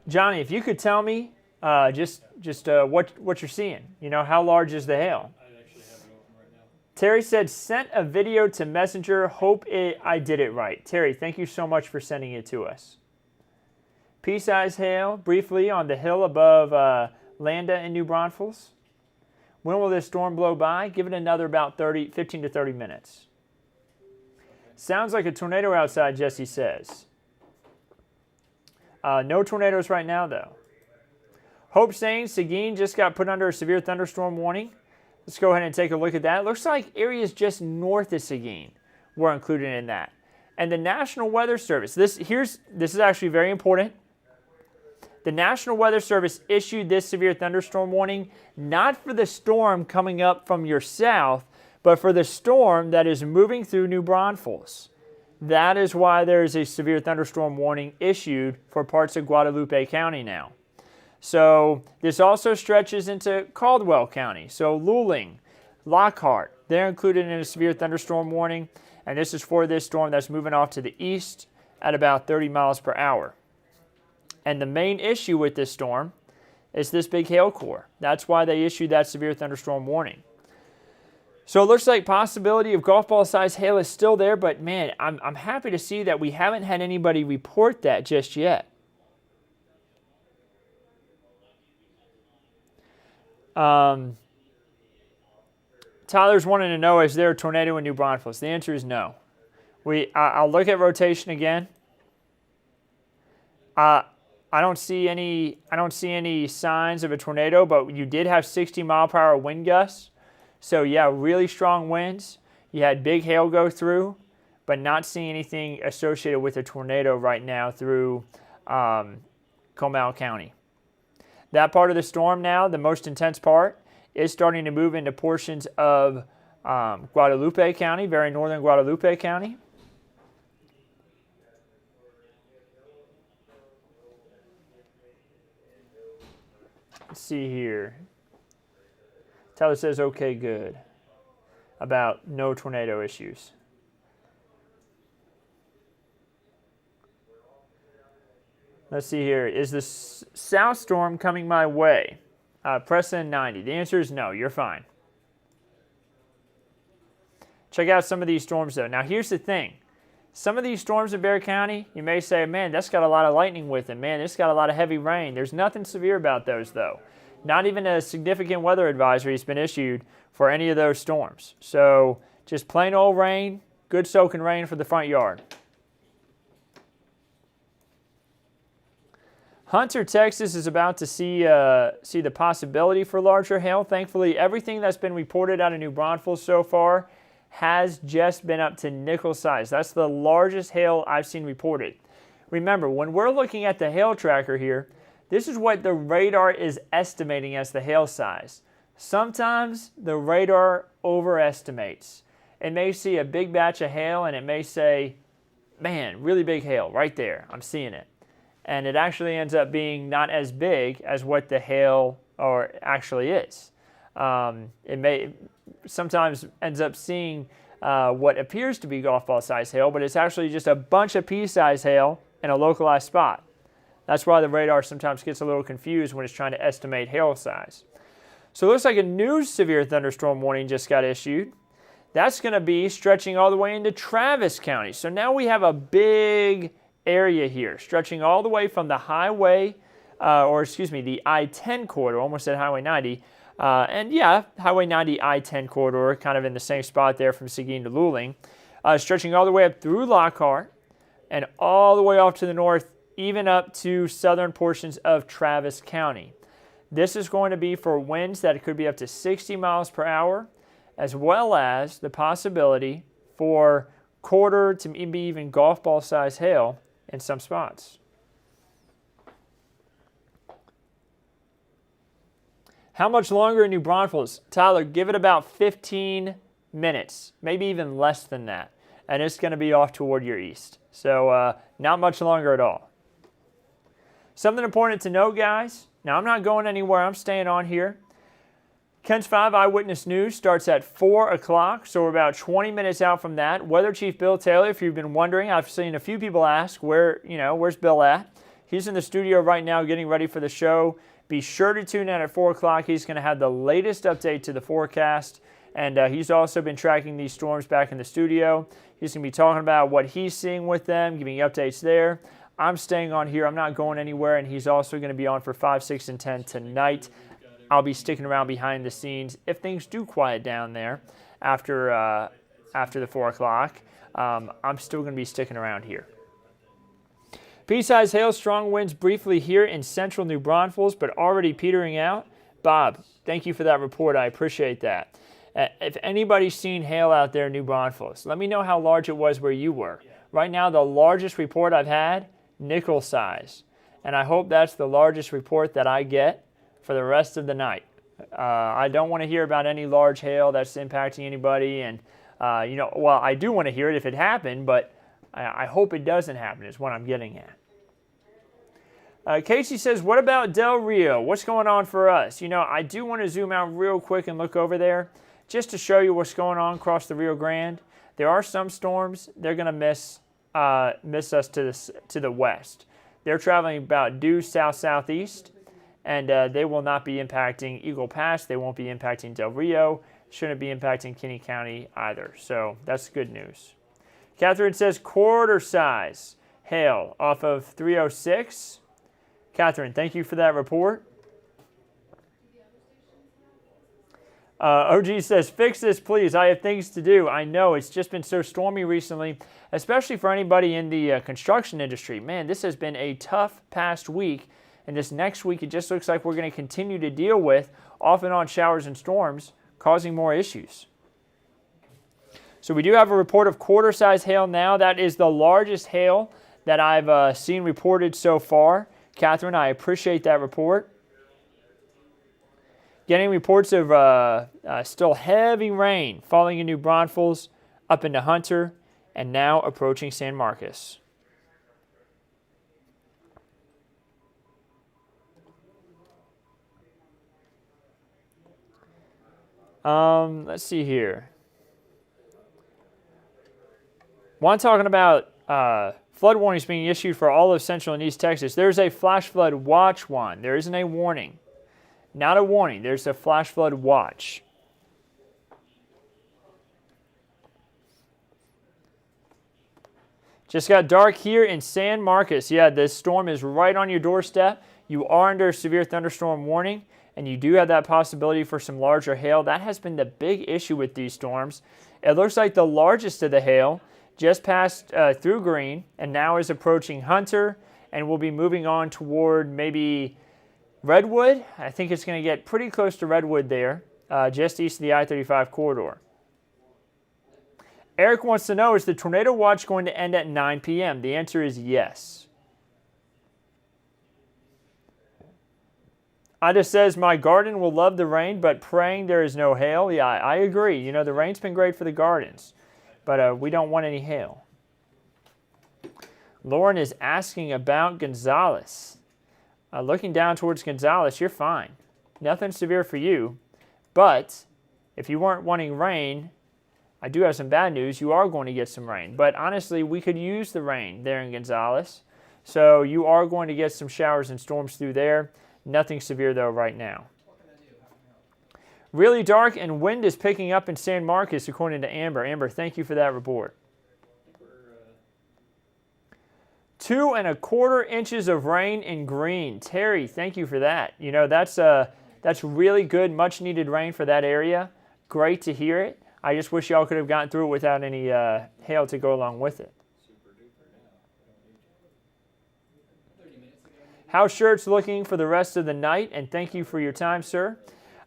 Johnny, if you could tell me just what you're seeing. You know, how large is the hail? I actually have it open right now. Terry said, sent a video to Messenger. Hope I did it right. Terry, thank you so much for sending it to us. Pea-sized hail, briefly, on the hill above Landa in New Braunfels. When will this storm blow by? Give it another about 15 to 30 minutes. Sounds like a tornado outside, Jesse says. No tornadoes right now, though. Hope saying Seguin just got put under a severe thunderstorm warning. Let's go ahead and take a look at that. Looks like areas just north of Seguin were included in that. And the National Weather Service, this is actually very important. The National Weather Service issued this severe thunderstorm warning not for the storm coming up from your south, but for the storm that is moving through New Braunfels. That is why there is a severe thunderstorm warning issued for parts of Guadalupe County now. So this also stretches into Caldwell County. So Luling, Lockhart, they're included in a severe thunderstorm warning. And this is for this storm that's moving off to the east at about 30 miles per hour. And the main issue with this storm is this big hail core. That's why they issued that severe thunderstorm warning. So it looks like possibility of golf ball size hail is still there, but man, I'm happy to see that we haven't had anybody report that just yet. Tyler's wanting to know, is there a tornado in New Braunfels? The answer is no. I'll look at rotation again. I don't see any signs of a tornado, but you did have 60-mile-per-hour wind gusts. So yeah, really strong winds. You had big hail go through, but not seeing anything associated with a tornado right now through Comal County. That part of the storm now, the most intense part, is starting to move into portions of Guadalupe County, very northern Guadalupe County. Let's see here. Tyler says, okay, good, about no tornado issues. Let's see here. Is the south storm coming my way? Preston 90. The answer is no. You're fine. Check out some of these storms, though. Now, here's the thing. Some of these storms in Bexar County, you may say, man, that's got a lot of lightning with it. Man, it's got a lot of heavy rain. There's nothing severe about those, though. Not even a significant weather advisory has been issued for any of those storms. So just plain old rain, good soaking rain for the front yard. Hunter, Texas is about to see the possibility for larger hail. Thankfully, everything that's been reported out of New Braunfels so far has just been up to nickel size. That's the largest hail I've seen reported. Remember, when we're looking at the hail tracker here, this is what the radar is estimating as the hail size. Sometimes the radar overestimates. It may see a big batch of hail and it may say, man, really big hail right there. I'm seeing it. And it actually ends up being not as big as what the hail actually is. It may sometimes ends up seeing what appears to be golf ball size hail, but it's actually just a bunch of pea-size hail in a localized spot. That's why the radar sometimes gets a little confused when it's trying to estimate hail size. So it looks like a new severe thunderstorm warning just got issued. That's going to be stretching all the way into Travis County. So now we have a big area here, stretching all the way from the highway, the I-10 corridor, almost said Highway 90, and yeah, Highway 90, I-10 corridor, kind of in the same spot there from Seguin to Luling, stretching all the way up through Lockhart and all the way off to the north, even up to southern portions of Travis County. This is going to be for winds that could be up to 60 miles per hour, as well as the possibility for quarter to maybe even golf ball size hail in some spots. How much longer in New Braunfels? Tyler, give it about 15 minutes, maybe even less than that, and it's going to be off toward your east. So not much longer at all. Something important to know, guys. Now, I'm not going anywhere. I'm staying on here. Ken's 5 Eyewitness News starts at 4 o'clock, so we're about 20 minutes out from that. Weather Chief Bill Taylor, if you've been wondering, I've seen a few people ask, where's Bill at? He's in the studio right now getting ready for the show. Be sure to tune in at 4 o'clock. He's going to have the latest update to the forecast, and he's also been tracking these storms back in the studio. He's going to be talking about what he's seeing with them, giving you updates there. I'm staying on here. I'm not going anywhere, and he's also going to be on for 5, 6, and 10 tonight. I'll be sticking around behind the scenes if things do quiet down there after the 4 o'clock. I'm still going to be sticking around here. Pea-sized hail, strong winds briefly here in central New Braunfels, but already petering out. Bob, thank you for that report. I appreciate that. If anybody's seen hail out there in New Braunfels, let me know how large it was where you were. Right now, the largest report I've had, nickel size. And I hope that's the largest report that I get for the rest of the night. I don't want to hear about any large hail that's impacting anybody. And, well, I do want to hear it if it happened, but I hope it doesn't happen is what I'm getting at. Casey says, what about Del Rio? What's going on for us? I do want to zoom out real quick and look over there just to show you what's going on across the Rio Grande. There are some storms. They're going to miss us to the west. They're traveling about due south-southeast, and they will not be impacting Eagle Pass. They won't be impacting Del Rio. Shouldn't be impacting Kinney County either. So that's good news. Catherine says quarter size hail off of 306. Catherine, thank you for that report. OG says, fix this, please. I have things to do. I know. It's just been so stormy recently, especially for anybody in the construction industry. Man, this has been a tough past week. And this next week, it just looks like we're going to continue to deal with off and on showers and storms, causing more issues. So we do have a report of quarter-size hail now. That is the largest hail that I've seen reported so far. Catherine, I appreciate that report. Getting reports of still heavy rain falling in New Braunfels, up into Hunter, and now approaching San Marcos. Let's see here. One talking about flood warnings being issued for all of Central and East Texas. There's a flash flood watch one. There isn't a warning. Not a warning. There's a flash flood watch. Just got dark here in San Marcos. Yeah, this storm is right on your doorstep. You are under a severe thunderstorm warning, and you do have that possibility for some larger hail. That has been the big issue with these storms. It looks like the largest of the hail just passed through Green and now is approaching Hunter and will be moving on toward maybe Redwood. I think it's going to get pretty close to Redwood there, just east of the I-35 corridor. Eric wants to know, is the tornado watch going to end at 9 p.m.? The answer is yes. Ida says, my garden will love the rain, but praying there is no hail. Yeah, I agree. The rain's been great for the gardens, but we don't want any hail. Lauren is asking about Gonzales. Looking down towards Gonzales, you're fine. Nothing severe for you, but if you weren't wanting rain, I do have some bad news. You are going to get some rain, but honestly, we could use the rain there in Gonzales, so you are going to get some showers and storms through there. Nothing severe, though, right now. Really dark and wind is picking up in San Marcos, according to Amber. Amber, thank you for that report. 2 1/4 inches of rain in Green. Terry, thank you for that. That's really good, much-needed rain for that area. Great to hear it. I just wish y'all could have gotten through it without any hail to go along with it. How's shirts looking for the rest of the night? And thank you for your time, sir.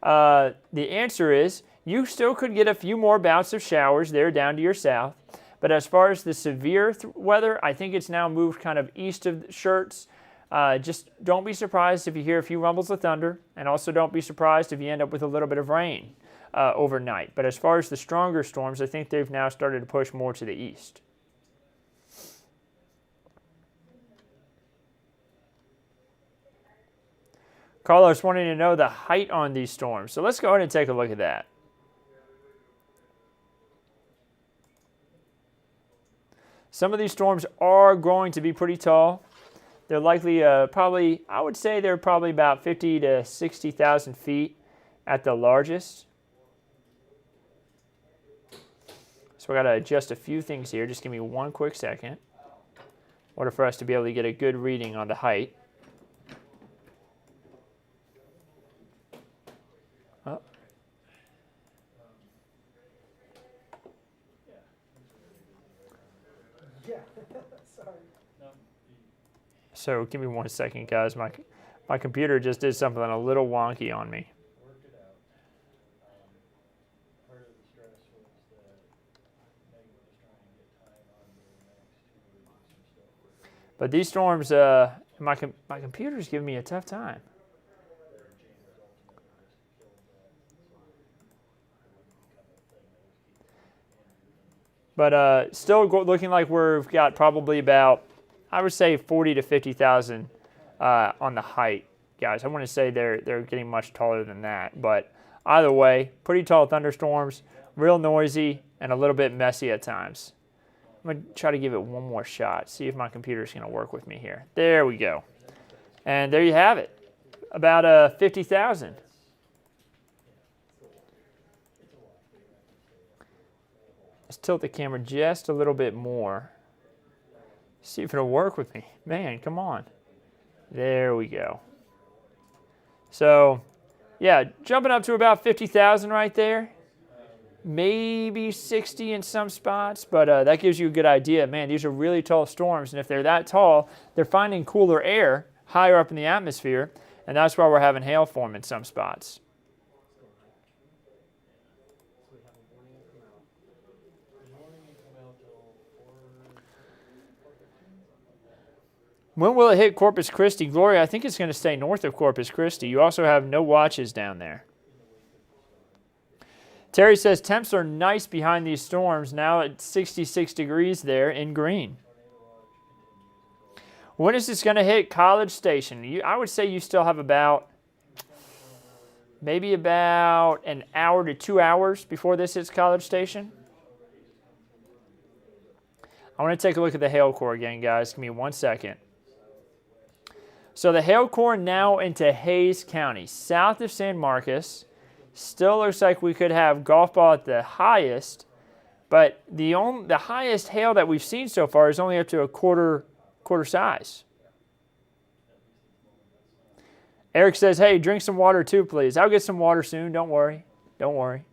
The answer is you still could get a few more bouts of showers there down to your south. But as far as the severe weather, I think it's now moved kind of east of shirts. Just don't be surprised if you hear a few rumbles of thunder. And also don't be surprised if you end up with a little bit of rain overnight. But as far as the stronger storms, I think they've now started to push more to the east. Carlos wanting to know the height on these storms. So let's go ahead and take a look at that. Some of these storms are going to be pretty tall. They're likely I would say they're probably about 50 to 60,000 feet at the largest. So I got to adjust a few things here. Just give me one quick second in order for us to be able to get a good reading on the height. Oh. Yeah. Sorry. No. So give me 1 second, guys. My computer just did something a little wonky on me. Worked it out. Part of the stress was that Megan was trying to get time on the next 2 weeks or so. But these storms, my computer's giving me a tough time. Their chain was ultimately just killed that, so it wouldn't become a thing that was keeping But still looking like we've got probably about, I would say, 40 to 50,000 on the height, guys. I want to say they're getting much taller than that. But either way, pretty tall thunderstorms, real noisy, and a little bit messy at times. I'm going to try to give it one more shot, see if my computer's going to work with me here. There we go. And there you have it, about 50,000. Let's tilt the camera just a little bit more. See if it'll work with me. Man, come on. There we go. So, yeah, jumping up to about 50,000 right there. Maybe 60 in some spots, but that gives you a good idea. Man, these are really tall storms, and if they're that tall, they're finding cooler air higher up in the atmosphere, and that's why we're having hail form in some spots. When will it hit Corpus Christi? Gloria, I think it's going to stay north of Corpus Christi. You also have no watches down there. Terry says temps are nice behind these storms, now at 66 degrees there in green. When is this going to hit College Station? I would say you still have maybe about an hour to 2 hours before this hits College Station. I want to take a look at the hail core again, guys. Give me 1 second. So the hail core now into Hays County, south of San Marcos. Still looks like we could have golf ball at the highest, but the highest hail that we've seen so far is only up to a quarter size. Eric says, hey, drink some water too, please. I'll get some water soon. Don't worry. Don't worry.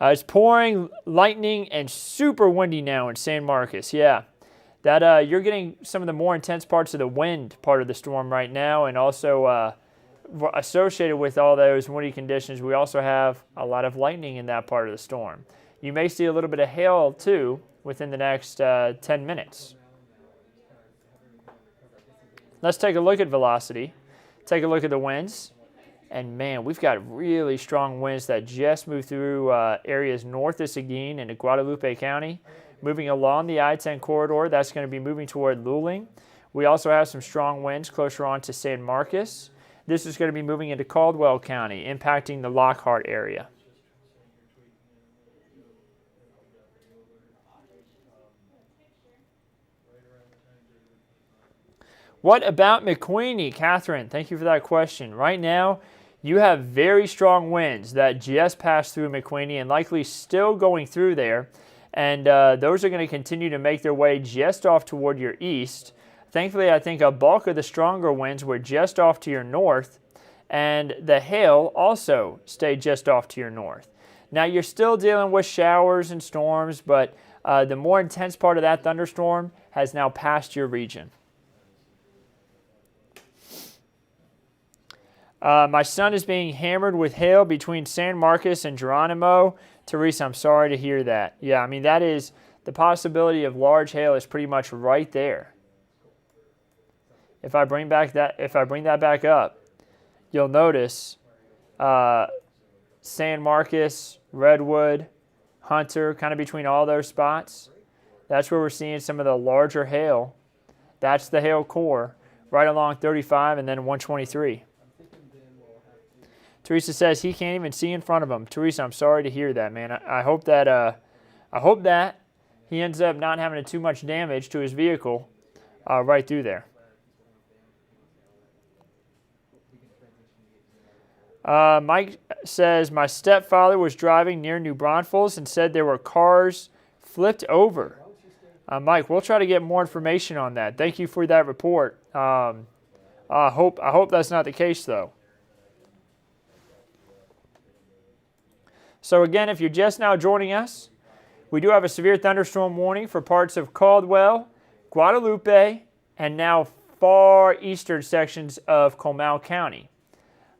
It's pouring, lightning, and super windy now in San Marcos. Yeah. That you're getting some of the more intense parts of the wind part of the storm right now, and also associated with all those windy conditions, we also have a lot of lightning in that part of the storm. You may see a little bit of hail too within the next 10 minutes. Let's take a look at velocity. Take a look at the winds. And man, we've got really strong winds that just moved through areas north of Seguin into Guadalupe County. Moving along the I-10 corridor, that's going to be moving toward Luling. We also have some strong winds closer on to San Marcos. This is going to be moving into Caldwell County, impacting the Lockhart area. What about McQueenie? Catherine, thank you for that question. Right now, you have very strong winds that just passed through McQueenie and likely still going through there. And those are going to continue to make their way just off toward your east. Thankfully, I think a bulk of the stronger winds were just off to your north, and the hail also stayed just off to your north. Now, you're still dealing with showers and storms, but the more intense part of that thunderstorm has now passed your region. My son is being hammered with hail between San Marcos and Geronimo. Teresa, I'm sorry to hear that. Yeah, I mean, that is the possibility of large hail is pretty much right there. If I bring that back up, you'll notice San Marcos, Redwood, Hunter, kind of between all those spots. That's where we're seeing some of the larger hail. That's the hail core right along 35 and then 123. Teresa says he can't even see in front of him. Teresa, I'm sorry to hear that, man. I hope that he ends up not having too much damage to his vehicle right through there. Mike says, my stepfather was driving near New Braunfels and said there were cars flipped over. Mike, we'll try to get more information on that. Thank you for that report. I hope that's not the case, though. So again, if you're just now joining us, we do have a severe thunderstorm warning for parts of Caldwell, Guadalupe, and now far eastern sections of Comal County.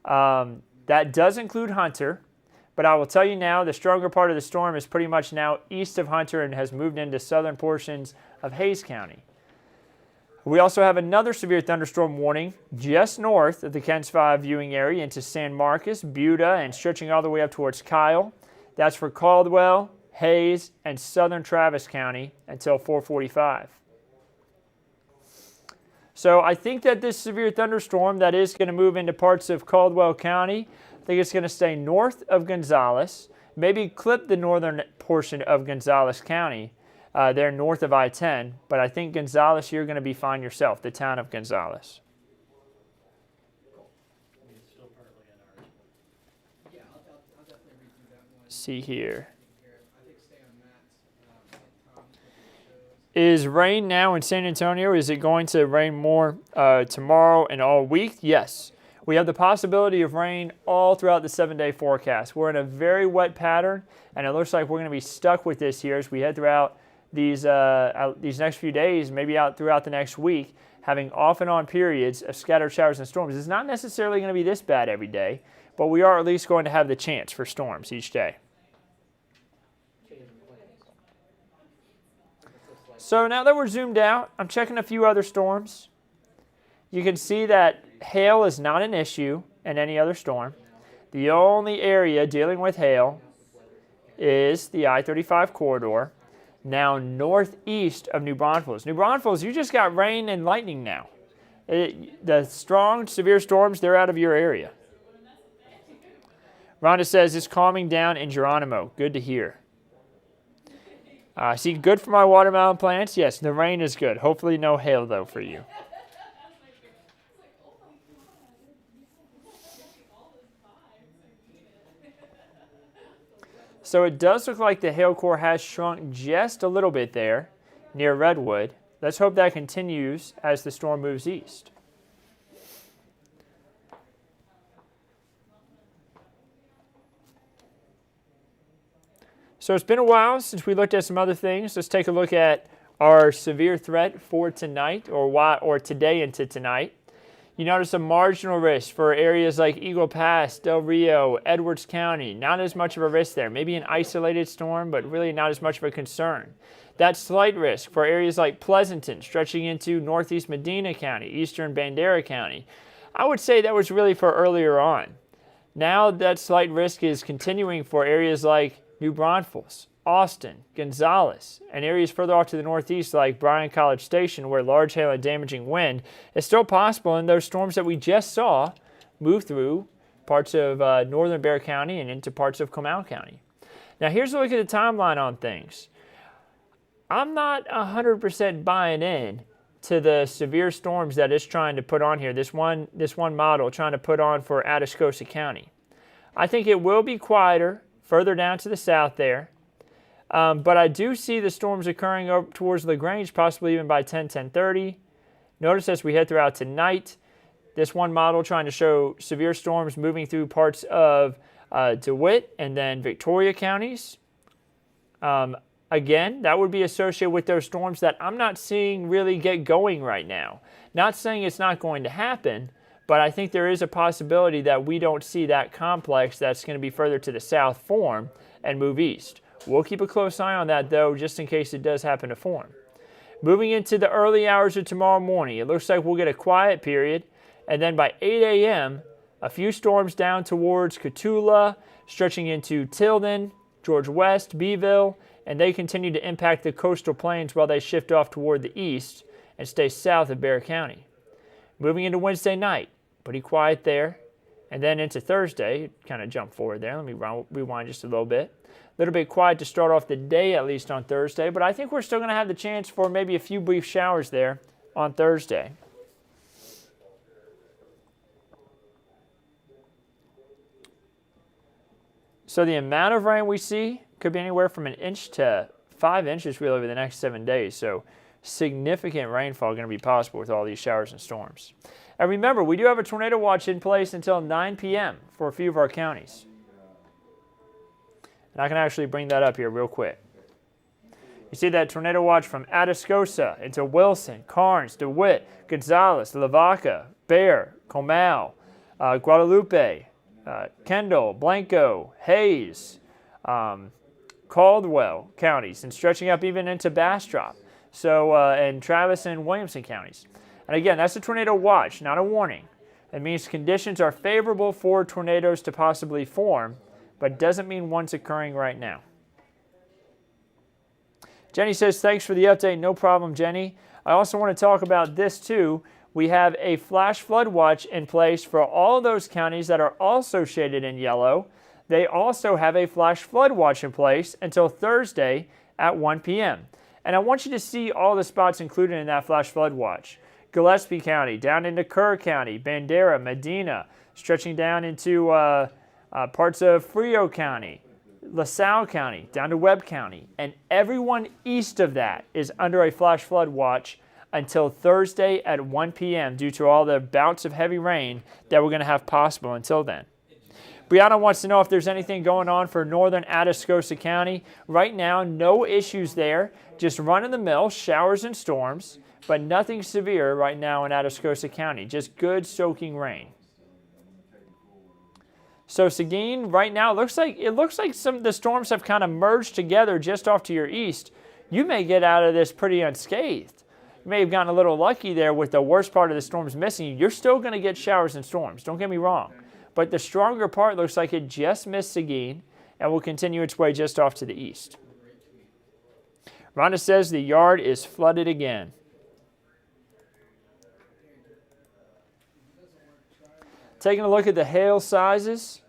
That does include Hunter, but I will tell you now the stronger part of the storm is pretty much now east of Hunter and has moved into southern portions of Hays County. We also have another severe thunderstorm warning just north of the KENS 5 viewing area into San Marcos, Buda, and stretching all the way up towards Kyle. That's for Caldwell, Hays, and southern Travis County until 4:45. So I think that this severe thunderstorm that is going to move into parts of Caldwell County, I think it's going to stay north of Gonzales, maybe clip the northern portion of Gonzales County, there north of I-10, but I think Gonzales, you're going to be fine yourself, the town of Gonzales. It's still partly in ours. Yeah, I'll definitely read through that one. See here. I think stay on Matt's and Tom's shows. Is rain now in San Antonio? Is it going to rain more tomorrow and all week? Yes. We have the possibility of rain all throughout the 7-day forecast. We're in a very wet pattern, and it looks like we're going to be stuck with this here as we head throughout these next few days, maybe out throughout the next week, having off and on periods of scattered showers and storms. It's not necessarily going to be this bad every day, but we are at least going to have the chance for storms each day. So now that we're zoomed out, I'm checking a few other storms. You can see that hail is not an issue in any other storm. The only area dealing with hail is the I-35 corridor, now northeast of New Braunfels. New Braunfels, you just got rain and lightning now. The strong, severe storms, they're out of your area. Rhonda says it's calming down in Geronimo. Good to hear. See, good for my watermelon plants? Yes, the rain is good. Hopefully no hail, though, for you. So it does look like the hail core has shrunk just a little bit there near Redwood. Let's hope that continues as the storm moves east. So it's been a while since we looked at some other things. Let's take a look at our severe threat for tonight or today into tonight. You notice a marginal risk for areas like Eagle Pass, Del Rio, Edwards County. Not as much of a risk there. Maybe an isolated storm, but really not as much of a concern. That slight risk for areas like Pleasanton, stretching into northeast Medina County, eastern Bandera County. I would say that was really for earlier on. Now that slight risk is continuing for areas like New Braunfels, Austin, Gonzales, and areas further off to the northeast like Bryan College Station where large hail and damaging wind is still possible, and those storms that we just saw move through parts of northern Bexar County and into parts of Comal County. Now here's a look at the timeline on things. I'm not 100% buying in to the severe storms that it's trying to put on here, this one model trying to put on for Atascosa County. I think it will be quieter further down to the south there. But I do see the storms occurring over towards LaGrange, possibly even by 10:30. Notice as we head throughout tonight, this one model trying to show severe storms moving through parts of DeWitt and then Victoria counties. Again, that would be associated with those storms that I'm not seeing really get going right now. Not saying it's not going to happen, but I think there is a possibility that we don't see that complex that's going to be further to the south form and move east. We'll keep a close eye on that, though, just in case it does happen to form. Moving into the early hours of tomorrow morning, it looks like we'll get a quiet period, and then by 8 a.m., a few storms down towards Cotulla, stretching into Tilden, George West, Beeville, and they continue to impact the coastal plains while they shift off toward the east and stay south of Bexar County. Moving into Wednesday night, pretty quiet there, and then into Thursday, kind of jump forward there. Let me rewind just a little bit. A little bit quiet to start off the day, at least on Thursday, but I think we're still going to have the chance for maybe a few brief showers there on Thursday. So the amount of rain we see could be anywhere from 1 inch to 5 inches really over the next 7 days. So significant rainfall going to be possible with all these showers and storms. And remember, we do have a tornado watch in place until 9 p.m. for a few of our counties. And I can actually bring that up here real quick. You see that tornado watch from Atascosa into Wilson, Carnes, DeWitt, Gonzales, Lavaca, Bear, Comal, Guadalupe, Kendall, Blanco, Hayes, Caldwell counties, and stretching up even into Bastrop, and Travis and Williamson counties. And again, that's a tornado watch, not a warning. It means conditions are favorable for tornadoes to possibly form, but doesn't mean one's occurring right now. Jenny says, thanks for the update. No problem, Jenny. I also want to talk about this too. We have a flash flood watch in place for all those counties that are also shaded in yellow. They also have a flash flood watch in place until Thursday at 1 p.m. And I want you to see all the spots included in that flash flood watch. Gillespie County, down into Kerr County, Bandera, Medina, stretching down into parts of Frio County, LaSalle County, down to Webb County. And everyone east of that is under a flash flood watch until Thursday at 1 p.m. due to all the bouts of heavy rain that we're going to have possible until then. Brianna wants to know if there's anything going on for northern Atascosa County. Right now, no issues there. Just run-of-the-mill showers and storms, but nothing severe right now in Atascosa County. Just good soaking rain. So Seguin, right now, it looks like some of the storms have kind of merged together just off to your east. You may get out of this pretty unscathed. You may have gotten a little lucky there with the worst part of the storms missing. You're still going to get showers and storms. Don't get me wrong. But the stronger part looks like it just missed Seguin and will continue its way just off to the east. Rhonda says the yard is flooded again. Taking a look at the hail sizes,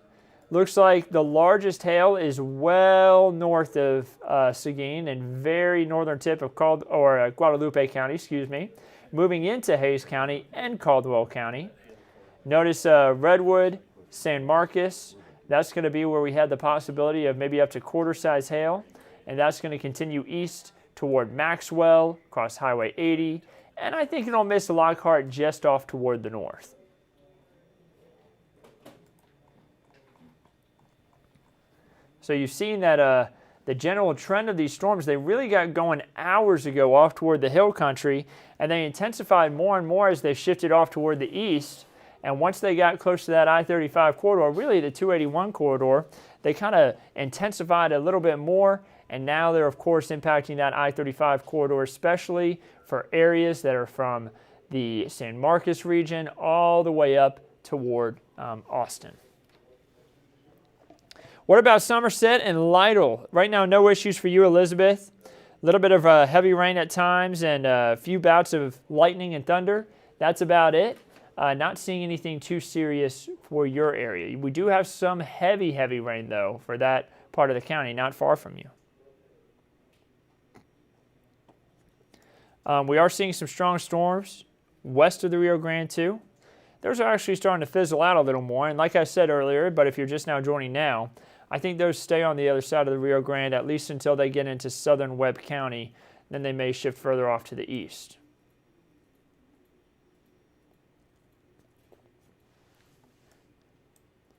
looks like the largest hail is well north of Seguin and very northern tip of Guadalupe County, moving into Hayes County and Caldwell County. Notice Redwood, San Marcos, that's going to be where we had the possibility of maybe up to quarter-size hail, and that's going to continue east toward Maxwell, across Highway 80, and I think it'll miss Lockhart just off toward the north. So you've seen that the general trend of these storms, they really got going hours ago off toward the hill country, and they intensified more and more as they shifted off toward the east. And once they got close to that I-35 corridor, really the 281 corridor, they kind of intensified a little bit more. And now they're, of course, impacting that I-35 corridor, especially for areas that are from the San Marcos region all the way up toward Austin. What about Somerset and Lytle? Right now, no issues for you, Elizabeth. A little bit of heavy rain at times and a few bouts of lightning and thunder. That's about it. Not seeing anything too serious for your area. We do have some heavy rain, though, for that part of the county, not far from you. We are seeing some strong storms west of the Rio Grande, too. Those are actually starting to fizzle out a little more. And like I said earlier, but if you're just now joining now, I think those stay on the other side of the Rio Grande at least until they get into southern Webb County. Then they may shift further off to the east.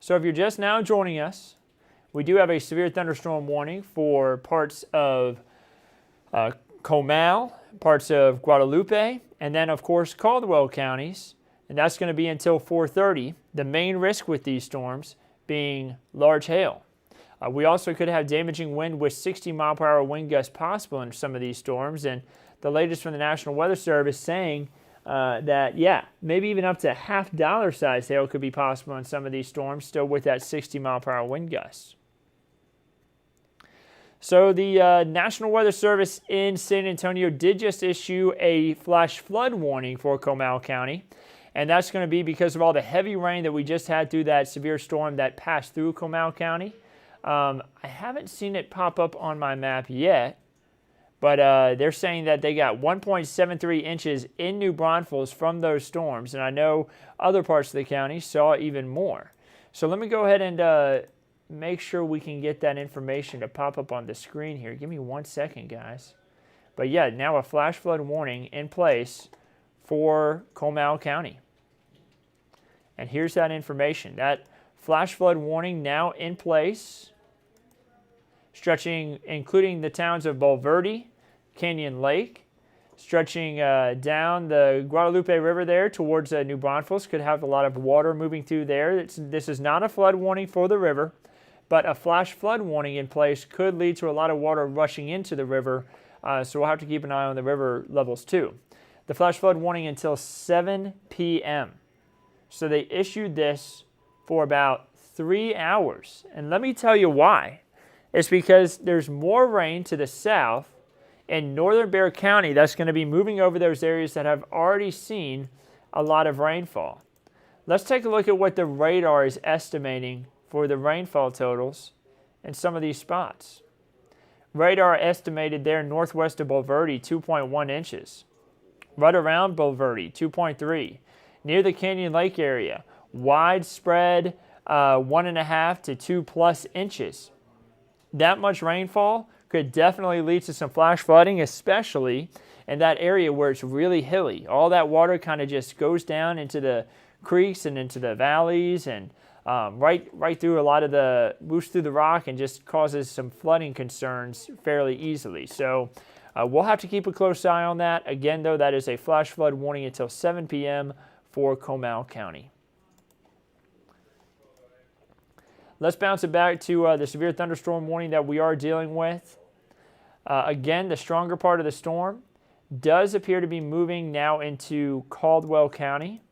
So if you're just now joining us, we do have a severe thunderstorm warning for parts of Comal, parts of Guadalupe, and then, of course, Caldwell counties. And that's going to be until 4:30. The main risk with these storms being large hail. We also could have damaging wind with 60-mile-per-hour wind gusts possible in some of these storms. And the latest from the National Weather Service saying that, maybe even up to half-dollar size hail could be possible in some of these storms, still with that 60-mile-per-hour wind gusts. So the National Weather Service in San Antonio did just issue a flash flood warning for Comal County, and that's going to be because of all the heavy rain that we just had through that severe storm that passed through Comal County. I haven't seen it pop up on my map yet, but they're saying that they got 1.73 inches in New Braunfels from those storms, and I know other parts of the county saw even more. So let me go ahead and make sure we can get that information to pop up on the screen here. Give me 1 second, guys. But yeah, now a flash flood warning in place for Comal County. And here's that information. That flash flood warning now in place stretching, including the towns of Bulverde, Canyon Lake, stretching down the Guadalupe River there towards New Braunfels. Could have a lot of water moving through there. This is not a flood warning for the river, but a flash flood warning in place could lead to a lot of water rushing into the river, so we'll have to keep an eye on the river levels too. The flash flood warning until 7 p.m. So they issued this for about 3 hours. And let me tell you why. It's because there's more rain to the south in northern Bexar County that's going to be moving over those areas that have already seen a lot of rainfall. Let's take a look at what the radar is estimating for the rainfall totals in some of these spots. Radar estimated there northwest of Bulverde 2.1 inches. Right around Bulverde 2.3. Near the Canyon Lake area, widespread 1.5 to 2+ inches. That much rainfall could definitely lead to some flash flooding, especially in that area where it's really hilly. All that water kind of just goes down into the creeks and into the valleys and right through a lot of the, moves through the rock and just causes some flooding concerns fairly easily. So we'll have to keep a close eye on that. Again, though, that is a flash flood warning until 7 p.m. for Comal County. Let's bounce it back to the severe thunderstorm warning that we are dealing with. Again, the stronger part of the storm does appear to be moving now into Caldwell County.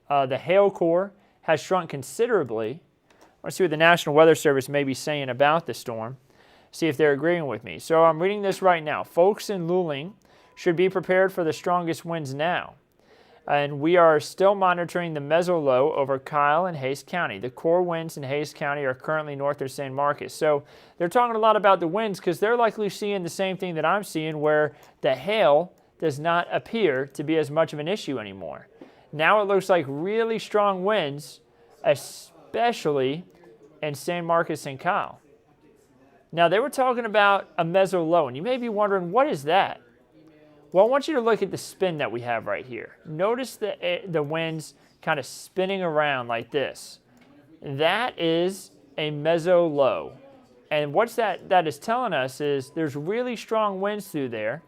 The hail core has shrunk considerably. I want to see what the National Weather Service may be saying about the storm, see if they're agreeing with me. So I'm reading this right now. Folks in Luling should be prepared for the strongest winds now. And we are still monitoring the meso-low over Kyle and Hays County. The core winds in Hays County are currently north of San Marcos. So they're talking a lot about the winds because they're likely seeing the same thing that I'm seeing, where the hail does not appear to be as much of an issue anymore. Now it looks like really strong winds, especially in San Marcos and Kyle. Now they were talking about a meso-low, and you may be wondering, what is that? Well, I want you to look at the spin that we have right here. Notice the winds kind of spinning around like this. That is a meso-low. And what that is telling us is there's really strong winds through there.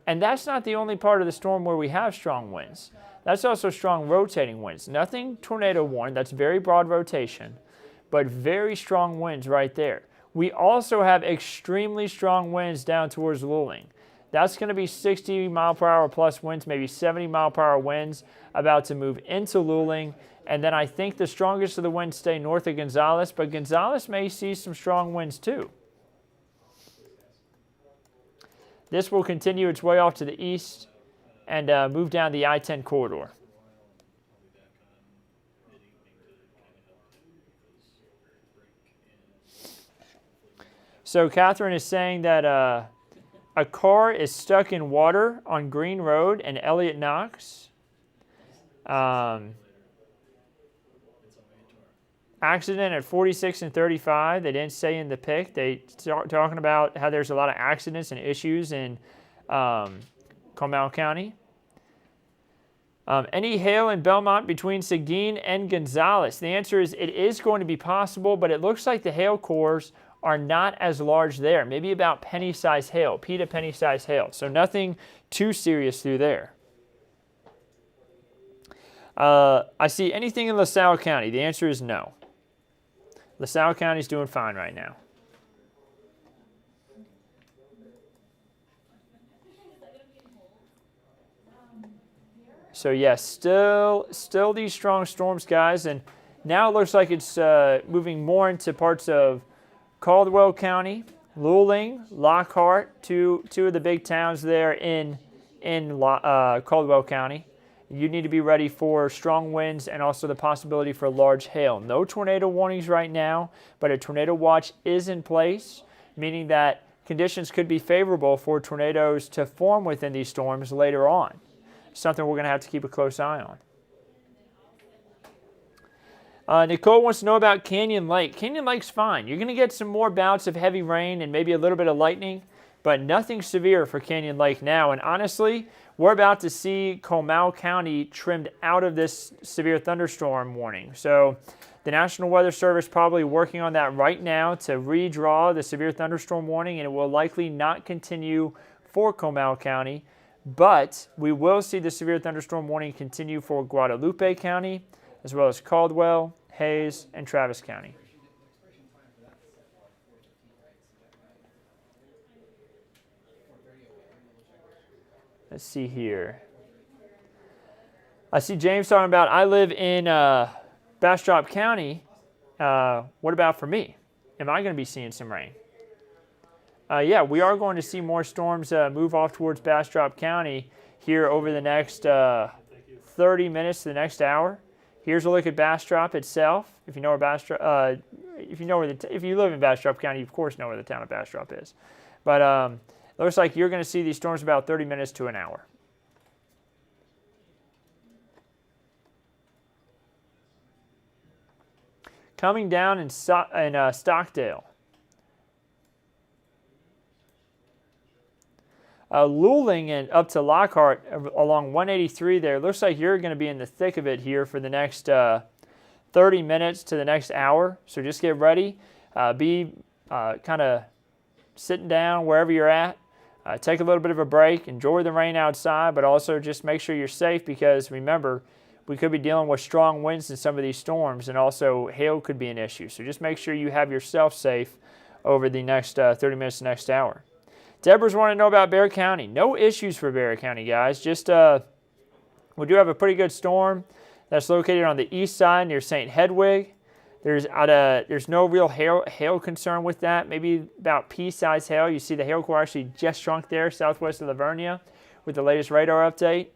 And that's not the only part of the storm where we have strong winds. That's also strong rotating winds. Nothing tornado warned. That's very broad rotation, but very strong winds right there. We also have extremely strong winds down towards Luling. That's going to be 60 mile per hour plus winds, maybe 70 mile per hour winds about to move into Luling. And then I think the strongest of the winds stay north of Gonzales, but Gonzales may see some strong winds too. This will continue its way off to the east and move down the I-10 corridor. So Catherine is saying that a car is stuck in water on Green Road and Elliott Knox. Accident at 46 and 35. They didn't say in the pic. They talking about how there's a lot of accidents and issues in Comal County. Any hail in Belmont between Seguin and Gonzales? The answer is it is going to be possible, but it looks like the hail cores are not as large there. Maybe about penny-sized hail, pea to penny-sized hail. So nothing too serious through there. I see anything in LaSalle County? The answer is no. LaSalle County is doing fine right now. So yes, still these strong storms, guys, and now it looks like it's moving more into parts of Caldwell County, Luling, Lockhart, two of the big towns there in Caldwell County. You need to be ready for strong winds and also the possibility for large hail. No tornado warnings right now, but a tornado watch is in place, meaning that conditions could be favorable for tornadoes to form within these storms later on. Something we're going to have to keep a close eye on. Nicole wants to know about Canyon Lake. Canyon Lake's fine. You're going to get some more bouts of heavy rain and maybe a little bit of lightning, but nothing severe for Canyon Lake now. And honestly, we're about to see Comal County trimmed out of this severe thunderstorm warning. So the National Weather Service probably working on that right now to redraw the severe thunderstorm warning, and it will likely not continue for Comal County, but we will see the severe thunderstorm warning continue for Guadalupe County, as well as Caldwell, Hayes, and Travis County. Let's see here. I see James talking about, I live in Bastrop County. What about for me? Am I going to be seeing some rain? Yeah, we are going to see more storms move off towards Bastrop County here over the next 30 minutes to the next hour. Here's a look at Bastrop itself. If you know where Bastrop, if you live in Bastrop County, you of course know where the town of Bastrop is. But it looks like you're going to see these storms about 30 minutes to an hour. Coming down in Stockdale. Luling and up to Lockhart along 183 there. Looks like you're going to be in the thick of it here for the next 30 minutes to the next hour. So just get ready. Be kind of sitting down wherever you're at. Take a little bit of a break. Enjoy the rain outside, but also just make sure you're safe because remember, we could be dealing with strong winds in some of these storms, and also hail could be an issue. So just make sure you have yourself safe over the next 30 minutes to next hour. Deborah's wanting to know about Bexar County. No issues for Bexar County, guys. Just we do have a pretty good storm that's located on the east side near St. Hedwig. There's no real hail concern with that. Maybe about pea-sized hail. You see the hail core actually just shrunk there southwest of Livernia with the latest radar update.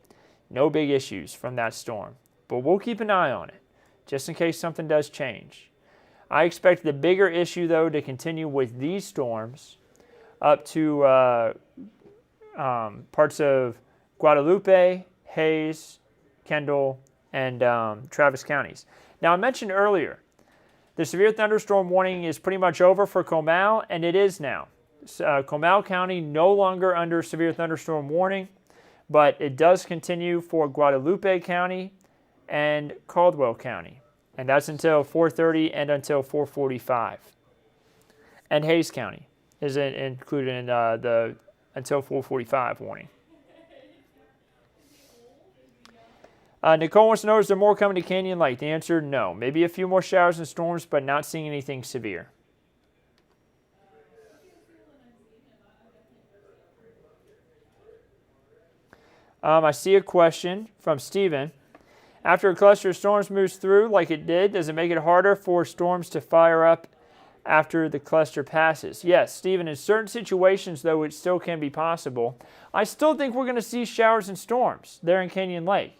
No big issues from that storm. But we'll keep an eye on it just in case something does change. I expect the bigger issue, though, to continue with these storms up to parts of Guadalupe, Hayes, Kendall, and Travis counties. Now, I mentioned earlier, the severe thunderstorm warning is pretty much over for Comal, and it is now. Comal County no longer under severe thunderstorm warning, but it does continue for Guadalupe County and Caldwell County, and that's until 4:30 and until 4:45. And Hayes County is included in the until 4:45 warning. Nicole wants to know, is there more coming to Canyon Lake? The answer, no. Maybe a few more showers and storms, but not seeing anything severe. I see a question from Steven. After a cluster of storms moves through like it did, does it make it harder for storms to fire up after the cluster passes? Yes, Stephen, in certain situations, though, it still can be possible. I still think we're going to see showers and storms there in Canyon Lake,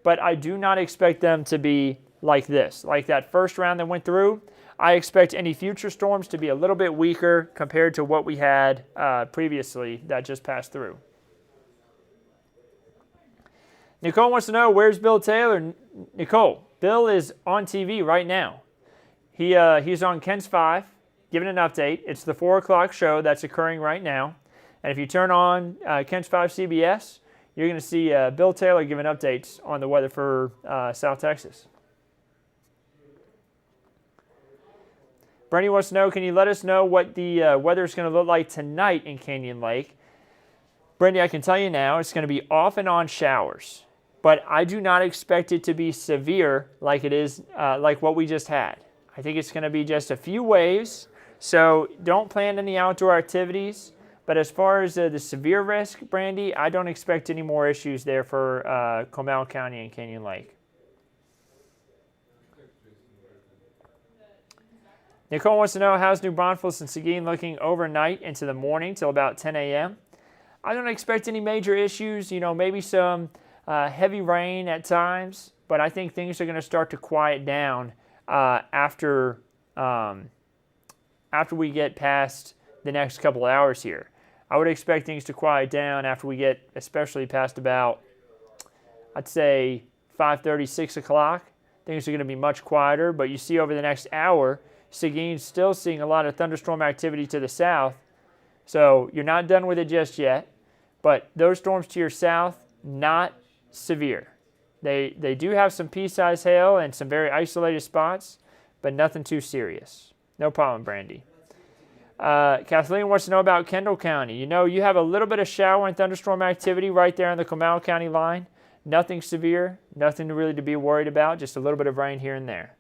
but I do not expect them to be like this, like that first round that went through. I expect any future storms to be a little bit weaker compared to what we had previously that just passed through. Nicole wants to know, where's Bill Taylor? Nicole, Bill is on TV right now. He's on Ken's 5, giving an update. It's the 4 o'clock show that's occurring right now. And if you turn on Ken's 5 CBS, you're going to see Bill Taylor giving updates on the weather for South Texas. Bernie wants to know, can you let us know what the weather is going to look like tonight in Canyon Lake? Brandy, I can tell you now, it's going to be off and on showers. But I do not expect it to be severe like it is, like what we just had. I think it's going to be just a few waves, so don't plan any outdoor activities. But as far as the severe risk, Brandy, I don't expect any more issues there for Comal County and Canyon Lake. Nicole wants to know, how's New Braunfels and Seguin looking overnight into the morning till about 10 a.m.? I don't expect any major issues, maybe some heavy rain at times, but I think things are going to start to quiet down after we get past the next couple of hours here. I would expect things to quiet down after we get especially past about, I'd say, 5:30, 6 o'clock. Things are going to be much quieter, but you see over the next hour, Seguin's still seeing a lot of thunderstorm activity to the south. So you're not done with it just yet, but those storms to your south not severe. They do have some pea-sized hail and some very isolated spots, but nothing too serious. No problem, Brandy. Kathleen wants to know about Kendall County. You know, you have a little bit of shower and thunderstorm activity right there on the Comal County line. Nothing severe, nothing really to be worried about, just a little bit of rain here and there.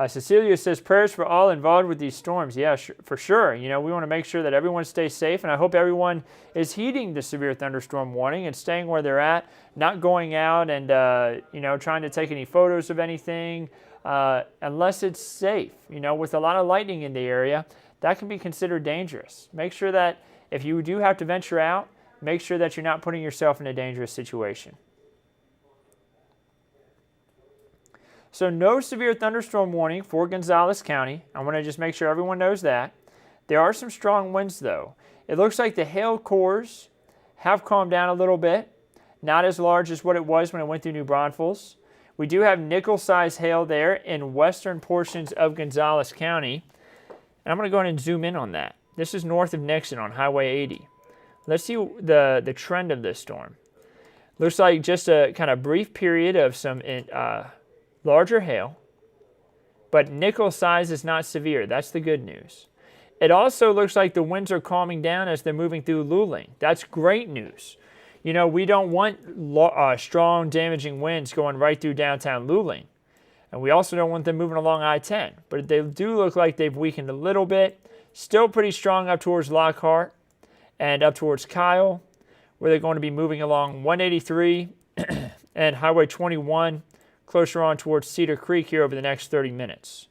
Cecilia says, prayers for all involved with these storms. Yeah, for sure. You know, we want to make sure that everyone stays safe, and I hope everyone is heeding the severe thunderstorm warning and staying where they're at, not going out and, you know, trying to take any photos of anything unless it's safe. You know, with a lot of lightning in the area, that can be considered dangerous. Make sure that if you do have to venture out, make sure that you're not putting yourself in a dangerous situation. So no severe thunderstorm warning for Gonzales County. I want to just make sure everyone knows that. There are some strong winds, though. It looks like the hail cores have calmed down a little bit. Not as large as what it was when it went through New Braunfels. We do have nickel-sized hail there in western portions of Gonzales County. And I'm going to go ahead and zoom in on that. This is north of Nixon on Highway 80. Let's see the trend of this storm. Looks like just a kind of brief period of some larger hail, but nickel size is not severe. That's the good news. It also looks like the winds are calming down as they're moving through Luling. That's great news. You know, we don't want strong, damaging winds going right through downtown Luling. And we also don't want them moving along I-10. But they do look like they've weakened a little bit. Still pretty strong up towards Lockhart and up towards Kyle, where they're going to be moving along 183 and Highway 21, closer on towards Cedar Creek here over the next 30 minutes.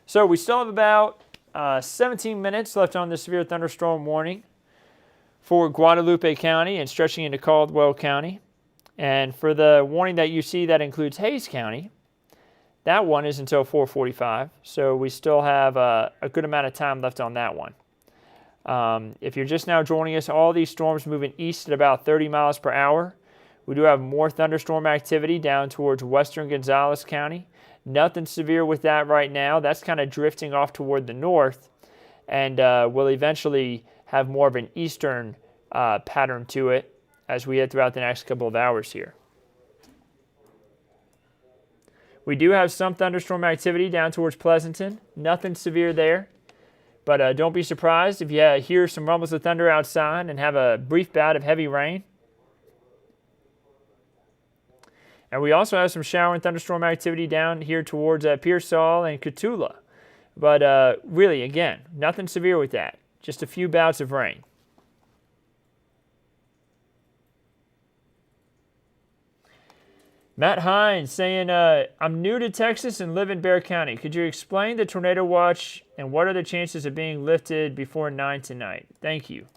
So we still have about 17 minutes left on the severe thunderstorm warning for Guadalupe County and stretching into Caldwell County. And for the warning that you see that includes Hayes County, that one is until 4:45. So we still have a good amount of time left on that one. If you're just now joining us, all these storms moving east at about 30 miles per hour. We do have more thunderstorm activity down towards western Gonzales County. Nothing severe with that right now. That's kind of drifting off toward the north, and we'll eventually have more of an eastern pattern to it as we head throughout the next couple of hours here. We do have some thunderstorm activity down towards Pleasanton. Nothing severe there. But don't be surprised if you hear some rumbles of thunder outside and have a brief bout of heavy rain. And we also have some shower and thunderstorm activity down here towards Pearsall and Cotulla. But really, again, nothing severe with that. Just a few bouts of rain. Matt Hines saying, I'm new to Texas and live in Bexar County. Could you explain the tornado watch and what are the chances of being lifted before 9 tonight? Thank you.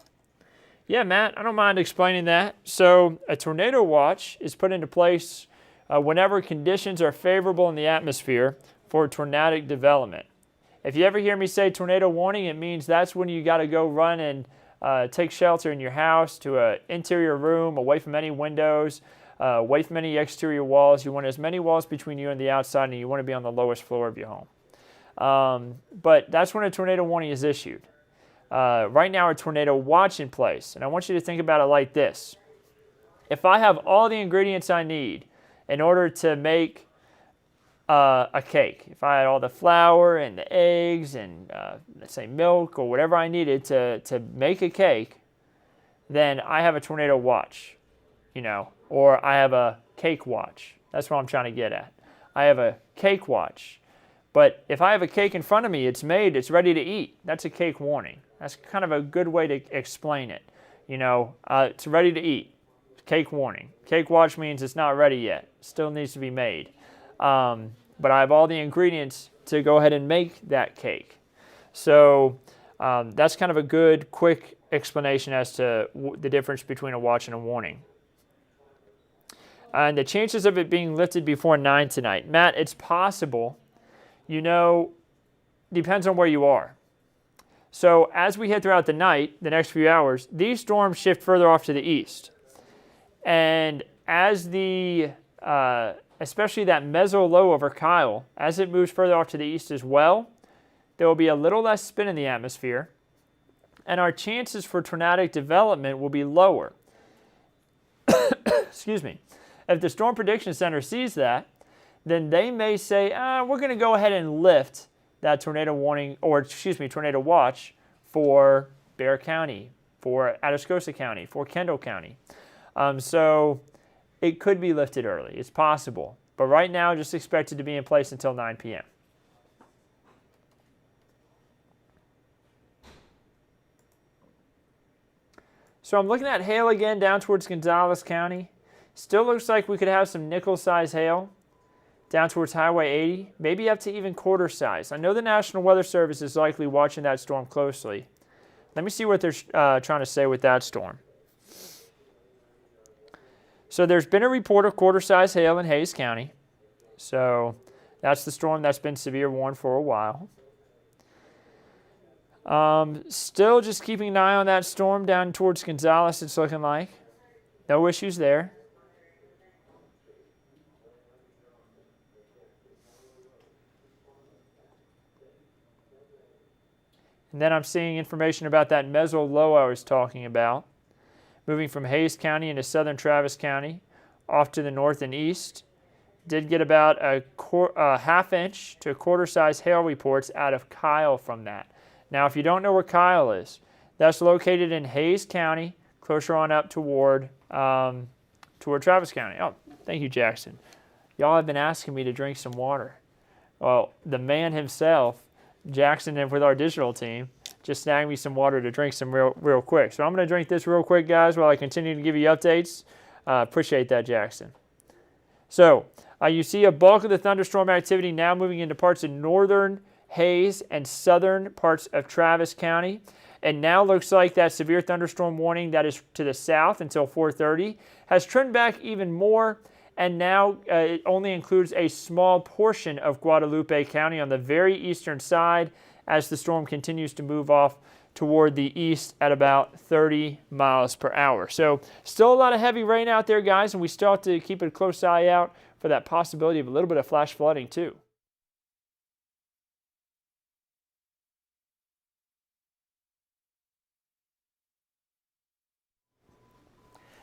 Yeah, Matt, I don't mind explaining that. So a tornado watch is put into place whenever conditions are favorable in the atmosphere for tornadic development. If you ever hear me say tornado warning, it means that's when you got to go run and take shelter in your house to an interior room, away from any windows, away from any exterior walls. You want as many walls between you and the outside, and you want to be on the lowest floor of your home. But that's when a tornado warning is issued. Right now, a tornado watch in place, and I want you to think about it like this. If I have all the ingredients I need in order to make a cake, if I had all the flour and the eggs and, let's say, milk or whatever I needed to make a cake, then I have a tornado watch, you know, or I have a cake watch. That's what I'm trying to get at. I have a cake watch. But if I have a cake in front of me, it's made, it's ready to eat. That's a cake warning. That's kind of a good way to explain it. You know, it's ready to eat. Cake warning. Cake watch means it's not ready yet. Still needs to be made. But I have all the ingredients to go ahead and make that cake. So that's kind of a good, quick explanation as to the difference between a watch and a warning. And the chances of it being lifted before 9 tonight. Matt, it's possible. You know, depends on where you are. So as we head throughout the night, the next few hours, these storms shift further off to the east. And as the especially that meso low over Kyle, as it moves further off to the east as well, there will be a little less spin in the atmosphere, and our chances for tornadic development will be lower. Excuse me. If the Storm Prediction Center sees that, then they may say, we're going to go ahead and lift that tornado warning, or tornado watch for Bexar County, for Atascosa County, for Kendall County. So it could be lifted early. It's possible. But right now, just expect it to be in place until 9 p.m. So I'm looking at hail again down towards Gonzales County. Still looks like we could have some nickel-size hail down towards Highway 80, maybe up to even quarter size. I know the National Weather Service is likely watching that storm closely. Let me see what they're trying to say with that storm. So there's been a report of quarter-size hail in Hays County. So that's the storm that's been severe warned for a while. Still just keeping an eye on that storm down towards Gonzales, it's looking like. No issues there. And then I'm seeing information about that meso low I was talking about, moving from Hays County into southern Travis County, off to the north and east. Did get about a half inch to a quarter size hail reports out of Kyle from that. Now, if you don't know where Kyle is, that's located in Hays County, closer on up toward Travis County. Oh, thank you, Jackson. Y'all have been asking me to drink some water. Well, the man himself, Jackson, and with our digital team, just snagged me some water to drink some real quick. So I'm going to drink this real quick, guys, while I continue to give you updates. Appreciate that, Jackson. So you see a bulk of the thunderstorm activity now moving into parts of northern Hays and southern parts of Travis County. And now looks like that severe thunderstorm warning that is to the south until 4:30 has trimmed back even more, and now it only includes a small portion of Guadalupe County on the very eastern side as the storm continues to move off toward the east at about 30 miles per hour. So still a lot of heavy rain out there, guys, and we still have to keep a close eye out for that possibility of a little bit of flash flooding too.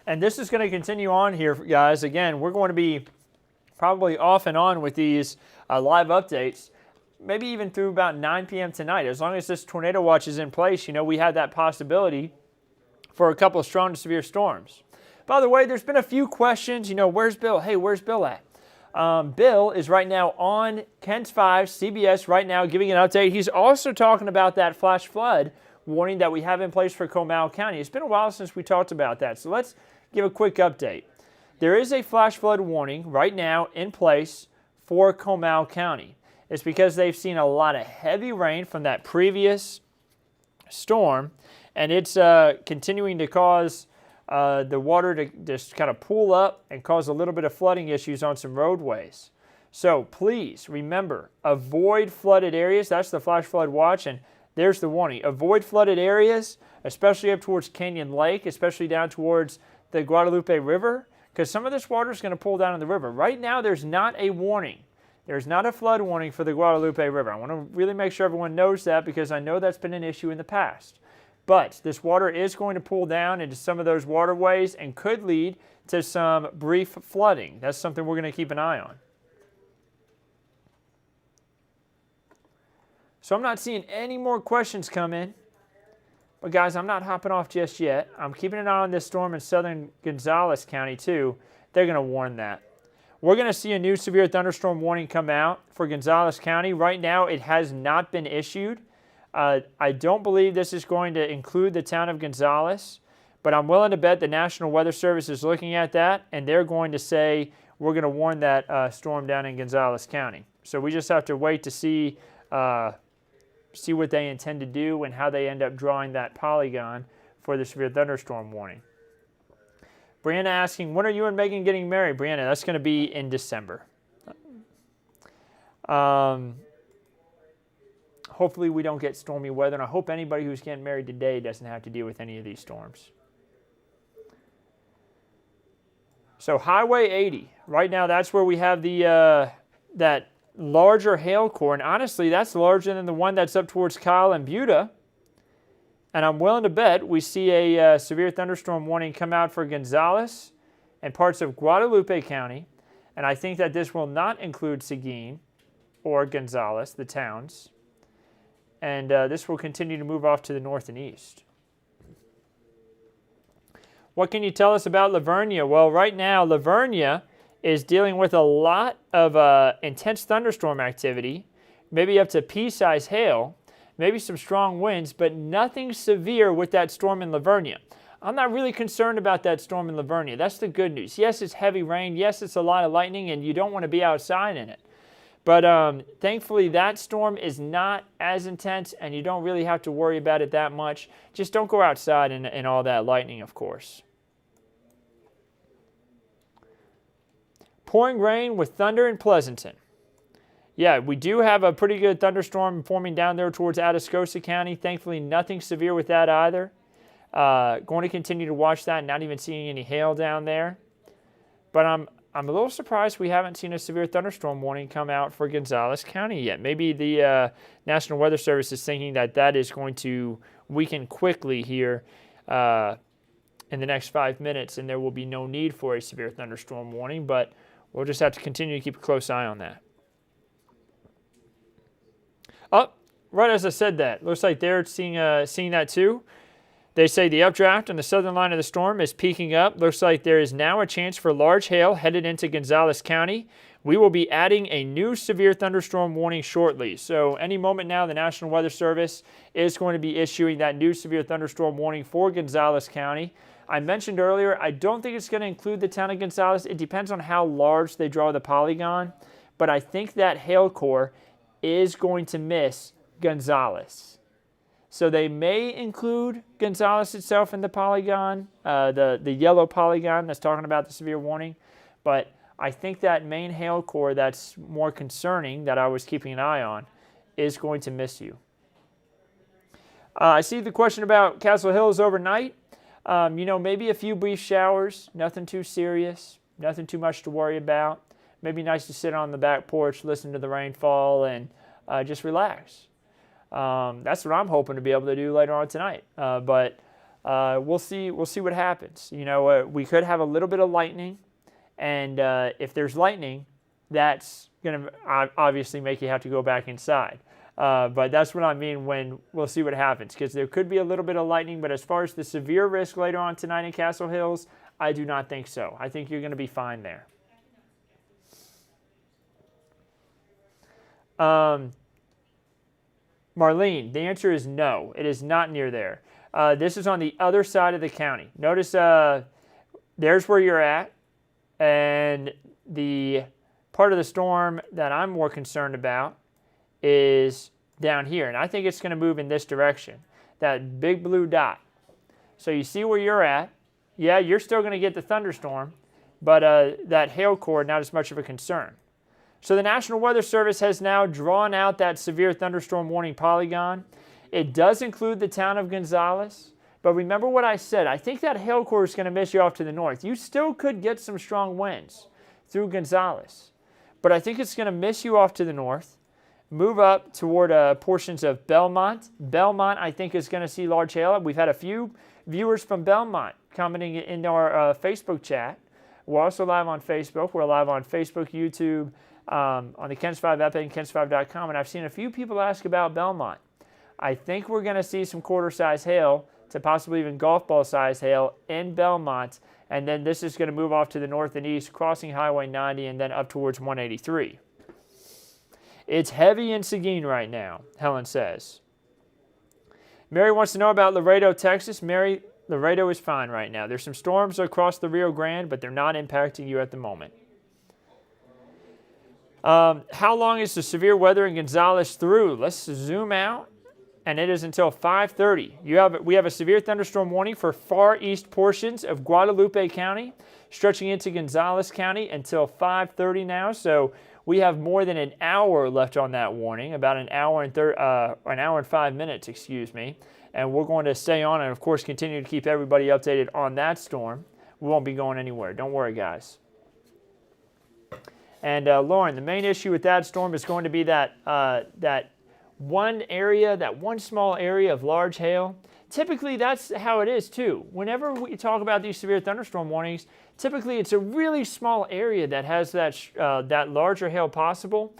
And this is going to continue on here, guys. Again, we're going to be probably off and on with these live updates, maybe even through about 9 p.m. tonight. As long as this tornado watch is in place, we have that possibility for a couple of strong to severe storms. By the way, there's been a few questions. Where's Bill? Hey, where's Bill at? Bill is right now on Kent's 5, CBS, right now giving an update. He's also talking about that flash flood warning that we have in place for Comal County. It's been a while since we talked about that, so let's give a quick update. There is a flash flood warning right now in place for Comal County. It's because they've seen a lot of heavy rain from that previous storm, and it's continuing to cause the water to just kind of pool up and cause a little bit of flooding issues on some roadways. So please remember, avoid flooded areas. That's the flash flood watch, and there's the warning. Avoid flooded areas, especially up towards Canyon Lake, especially down towards the Guadalupe River, because some of this water is going to pull down in the river. Right now, there's not a warning. There's not a flood warning for the Guadalupe River. I want to really make sure everyone knows that, because I know that's been an issue in the past. But this water is going to pull down into some of those waterways and could lead to some brief flooding. That's something we're going to keep an eye on. So I'm not seeing any more questions come in. But guys, I'm not hopping off just yet. I'm keeping an eye on this storm in southern Gonzales County too. They're going to warn that. We're going to see a new severe thunderstorm warning come out for Gonzales County. Right now, it has not been issued. I don't believe this is going to include the town of Gonzales, but I'm willing to bet the National Weather Service is looking at that, and they're going to say we're going to warn that storm down in Gonzales County. So we just have to wait to see what they intend to do and how they end up drawing that polygon for the severe thunderstorm warning. Brianna asking, when are you and Megan getting married? Brianna, that's going to be in December. Hopefully we don't get stormy weather, and I hope anybody who's getting married today doesn't have to deal with any of these storms. So Highway 80, right now that's where we have the that larger hail core, and honestly that's larger than the one that's up towards Kyle and Buda. And I'm willing to bet we see a severe thunderstorm warning come out for Gonzales and parts of Guadalupe County. And I think that this will not include Seguin or Gonzales, the towns. And this will continue to move off to the north and east. What can you tell us about Livonia? Well, right now, Livonia is dealing with a lot of intense thunderstorm activity, maybe up to pea-size hail, maybe some strong winds, but nothing severe with that storm in Livonia. I'm not really concerned about that storm in Livonia. That's the good news. Yes, it's heavy rain. Yes, it's a lot of lightning, and you don't want to be outside in it. But thankfully, that storm is not as intense, and you don't really have to worry about it that much. Just don't go outside in all that lightning, of course. Pouring rain with thunder in Pleasanton. Yeah, we do have a pretty good thunderstorm forming down there towards Atascosa County. Thankfully, nothing severe with that either. Going to continue to watch that, not even seeing any hail down there. But I'm a little surprised we haven't seen a severe thunderstorm warning come out for Gonzales County yet. Maybe the National Weather Service is thinking that that is going to weaken quickly here in the next 5 minutes, and there will be no need for a severe thunderstorm warning. But we'll just have to continue to keep a close eye on that. Oh, right as I said that, looks like they're seeing that too. They say the updraft on the southern line of the storm is peaking up. Looks like there is now a chance for large hail headed into Gonzales County. We will be adding a new severe thunderstorm warning shortly. So any moment now, the National Weather Service is going to be issuing that new severe thunderstorm warning for Gonzales County. I mentioned earlier, I don't think it's going to include the town of Gonzales. It depends on how large they draw the polygon. But I think that hail core is going to miss Gonzales. So they may include Gonzales itself in the polygon, the yellow polygon that's talking about the severe warning. But I think that main hail core that's more concerning, that I was keeping an eye on, is going to miss you. I see the question about Castle Hills overnight. Maybe a few brief showers, nothing too serious, nothing too much to worry about. Maybe nice to sit on the back porch, listen to the rainfall, and just relax. That's what I'm hoping to be able to do later on tonight. But we'll see. We'll see what happens. We could have a little bit of lightning, and if there's lightning, that's going to obviously make you have to go back inside. But that's what I mean when we'll see what happens, because there could be a little bit of lightning. But as far as the severe risk later on tonight in Castle Hills, I do not think so. I think you're going to be fine there. Marlene, the answer is no. It is not near there. This is on the other side of the county. Notice there's where you're at, and the part of the storm that I'm more concerned about is down here, and I think it's going to move in this direction, that big blue dot. So you see where you're at. Yeah, you're still going to get the thunderstorm, but that hail core, not as much of a concern. So the National Weather Service has now drawn out that severe thunderstorm warning polygon. It does include the town of Gonzales, but remember what I said. I think that hail core is going to miss you off to the north. You still could get some strong winds through Gonzales, but I think it's going to miss you off to the north, move up toward portions of Belmont. Belmont, I think, is going to see large hail. We've had a few viewers from Belmont commenting in our Facebook chat. We're also live on Facebook. We're live on Facebook, YouTube, on the KENS 5 app and KENS5.com, and I've seen a few people ask about Belmont. I think we're going to see some quarter-size hail to possibly even golf ball-size hail in Belmont, and then this is going to move off to the north and east, crossing Highway 90 and then up towards 183. It's heavy in Seguin right now, Helen says. Mary wants to know about Laredo, Texas. Mary, Laredo is fine right now. There's some storms across the Rio Grande, but they're not impacting you at the moment. How long is the severe weather in Gonzales through? Let's zoom out, and it is until 5:30. We have a severe thunderstorm warning for far east portions of Guadalupe County, stretching into Gonzales County until 5:30 now. So we have more than an hour left on that warning, about an hour and 5 minutes, excuse me. And we're going to stay on and, of course, continue to keep everybody updated on that storm. we won't be going anywhere. Don't worry, guys. And Lauren, the main issue with that storm is going to be that that one small area of large hail. Typically, that's how it is too. Whenever we talk about these severe thunderstorm warnings, typically it's a really small area that has that larger hail possible,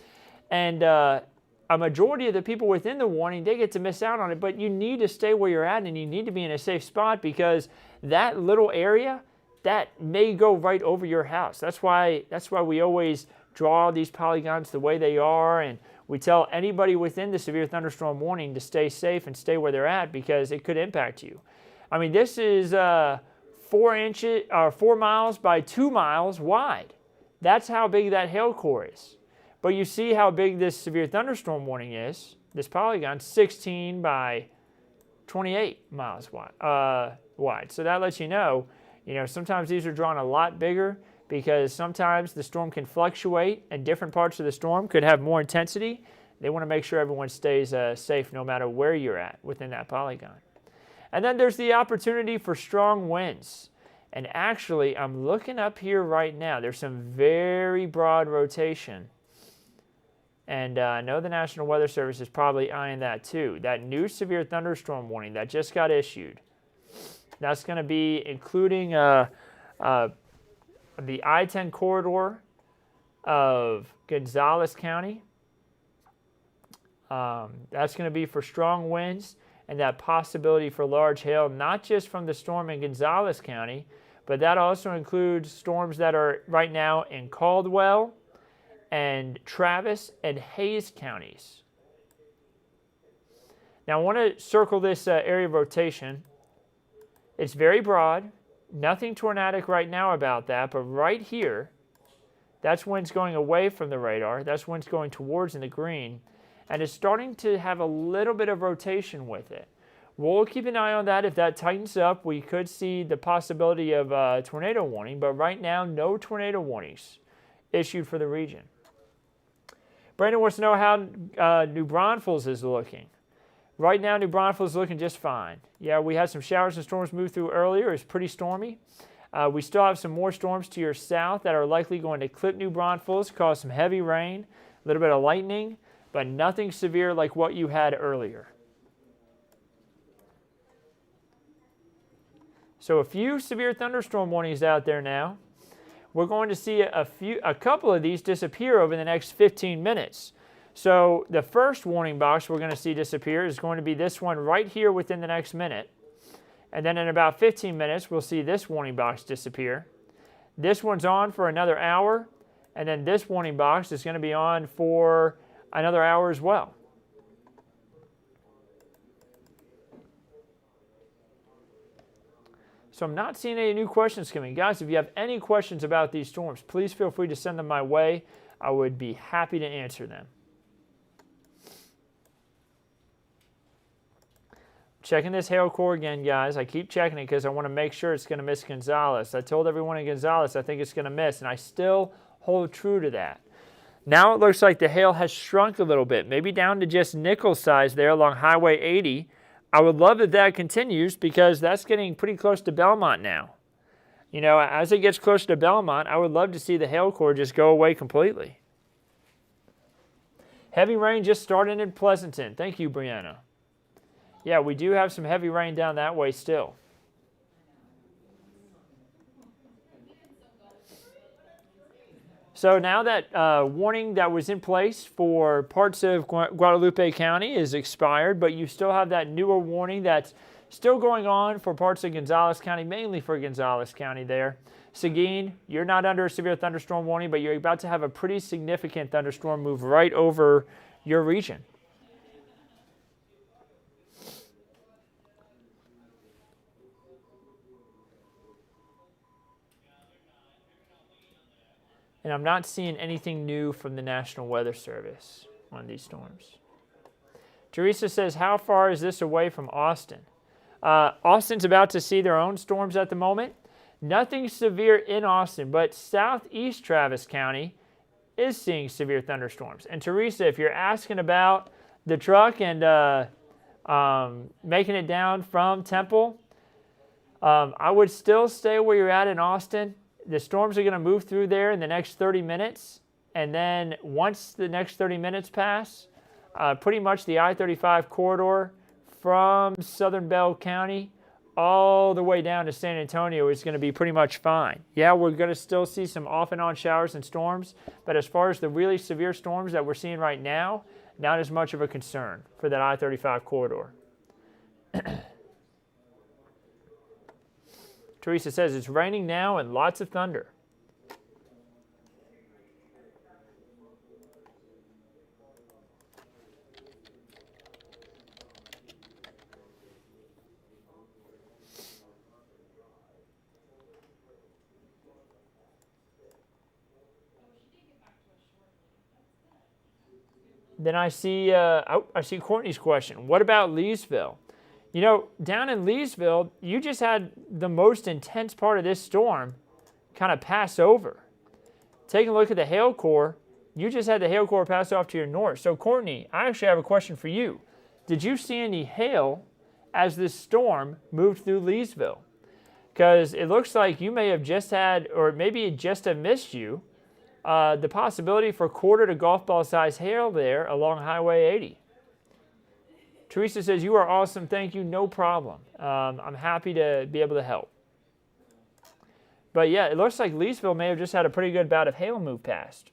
and a majority of the people within the warning, they get to miss out on it. But you need to stay where you're at, and you need to be in a safe spot, because that little area, that may go right over your house. That's why we always draw these polygons the way they are, and we tell anybody within the severe thunderstorm warning to stay safe and stay where they're at, because it could impact you. I mean, this is 4 miles by 2 miles wide. That's how big that hail core is. But you see how big this severe thunderstorm warning is. This polygon, 16 by 28 miles wide. So that lets you know, sometimes these are drawn a lot bigger, because sometimes the storm can fluctuate and different parts of the storm could have more intensity. They want to make sure everyone stays safe no matter where you're at within that polygon. And then there's the opportunity for strong winds. And actually, I'm looking up here right now. There's some very broad rotation. And I know the National Weather Service is probably eyeing that too. That new severe thunderstorm warning that just got issued. That's going to be including the I-10 corridor of Gonzales County. That's going to be for strong winds and that possibility for large hail, not just from the storm in Gonzales County, but that also includes storms that are right now in Caldwell and Travis and Hayes counties. Now I want to circle this area of rotation. It's very broad. Nothing tornadic right now about that, but right here, that's winds going away from the radar. That's winds going towards in the green, and it's starting to have a little bit of rotation with it. We'll keep an eye on that. If that tightens up, we could see the possibility of a tornado warning, but right now, no tornado warnings issued for the region. Brandon wants to know how New Braunfels is looking. Right now, New Braunfels is looking just fine. Yeah, we had some showers and storms move through earlier. It's pretty stormy. We still have some more storms to your south that are likely going to clip New Braunfels, cause some heavy rain, a little bit of lightning, but nothing severe like what you had earlier. So a few severe thunderstorm warnings out there now. We're going to see a couple of these disappear over the next 15 minutes. So the first warning box we're going to see disappear is going to be this one right here within the next minute. And then in about 15 minutes, we'll see this warning box disappear. This one's on for another hour, and then this warning box is going to be on for another hour as well. So I'm not seeing any new questions coming. Guys, if you have any questions about these storms, please feel free to send them my way. I would be happy to answer them. Checking this hail core again, guys. I keep checking it because I want to make sure it's going to miss Gonzales. I told everyone in Gonzales I think it's going to miss, and I still hold true to that. Now it looks like the hail has shrunk a little bit, maybe down to just nickel size there along Highway 80. I would love if that continues, because that's getting pretty close to Belmont now. As it gets closer to Belmont, I would love to see the hail core just go away completely. Heavy rain just started in Pleasanton. Thank you, Brianna. Yeah, we do have some heavy rain down that way still. So now that warning that was in place for parts of Guadalupe County is expired, but you still have that newer warning that's still going on for parts of Gonzales County, mainly for Gonzales County there. Seguin, you're not under a severe thunderstorm warning, but you're about to have a pretty significant thunderstorm move right over your region. And I'm not seeing anything new from the National Weather Service on these storms. Teresa says, how far is this away from Austin? Austin's about to see their own storms at the moment. Nothing severe in Austin, but southeast Travis County is seeing severe thunderstorms. And Teresa, if you're asking about the truck and making it down from Temple, I would still stay where you're at in Austin. The storms are going to move through there in the next 30 minutes. And then once the next 30 minutes pass, pretty much the I-35 corridor from southern Bell County all the way down to San Antonio is going to be pretty much fine. Yeah, we're going to still see some off and on showers and storms, but as far as the really severe storms that we're seeing right now, not as much of a concern for that I-35 corridor. Teresa says it's raining now and lots of thunder. Then I see Courtney's question. What about Leesville? You know, down in Leesville, you just had the most intense part of this storm kind of pass over. Taking a look at the hail core, you just had the hail core pass off to your north. So Courtney, I actually have a question for you. Did you see any hail as this storm moved through Leesville? Because it looks like you may have just had, or maybe it just have missed you, the possibility for quarter to golf ball size hail there along Highway 80. Teresa says, you are awesome. Thank you. No problem. I'm happy to be able to help. But yeah, it looks like Leesville may have just had a pretty good bout of hail move past.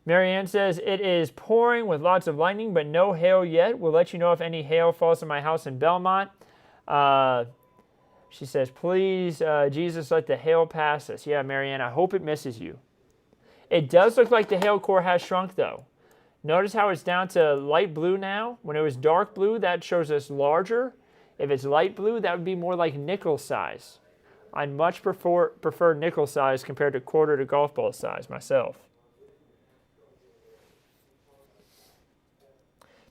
Marianne says, it is pouring with lots of lightning, but no hail yet. We'll let you know if any hail falls on my house in Belmont. She says, please, Jesus, let the hail pass us. Yeah, Marianne, I hope it misses you. It does look like the hail core has shrunk, though. Notice how it's down to light blue now. When it was dark blue, that shows us larger. If it's light blue, that would be more like nickel size. I much prefer nickel size compared to quarter to golf ball size myself.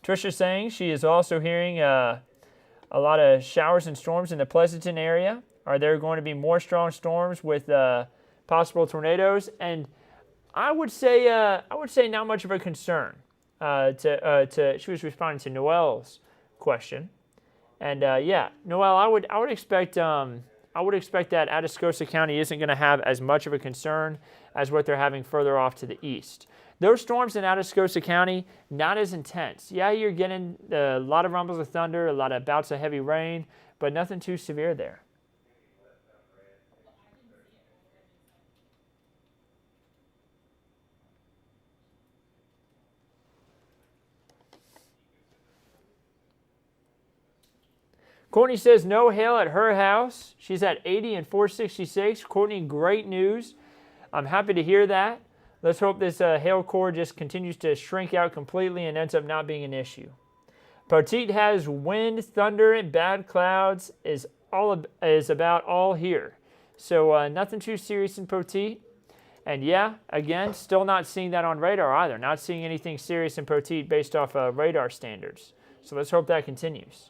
Trisha's saying she is also hearing a lot of showers and storms in the Pleasanton area. Are there going to be more strong storms with possible tornadoes? And I would say not much of a concern. She was responding to Noel's question, and yeah, Noel, I would expect that Atascosa County isn't going to have as much of a concern as what they're having further off to the east. Those storms in Atascosa County, not as intense. Yeah, you're getting a lot of rumbles of thunder, a lot of bouts of heavy rain, but nothing too severe there. Courtney says no hail at her house. She's at 80 and 466. Courtney, great news. I'm happy to hear that. Let's hope this hail core just continues to shrink out completely and ends up not being an issue. Poteet has wind, thunder, and bad clouds is about all here. So nothing too serious in Poteet. And yeah, again, still not seeing that on radar either. Not seeing anything serious in Poteet based off radar standards. So let's hope that continues.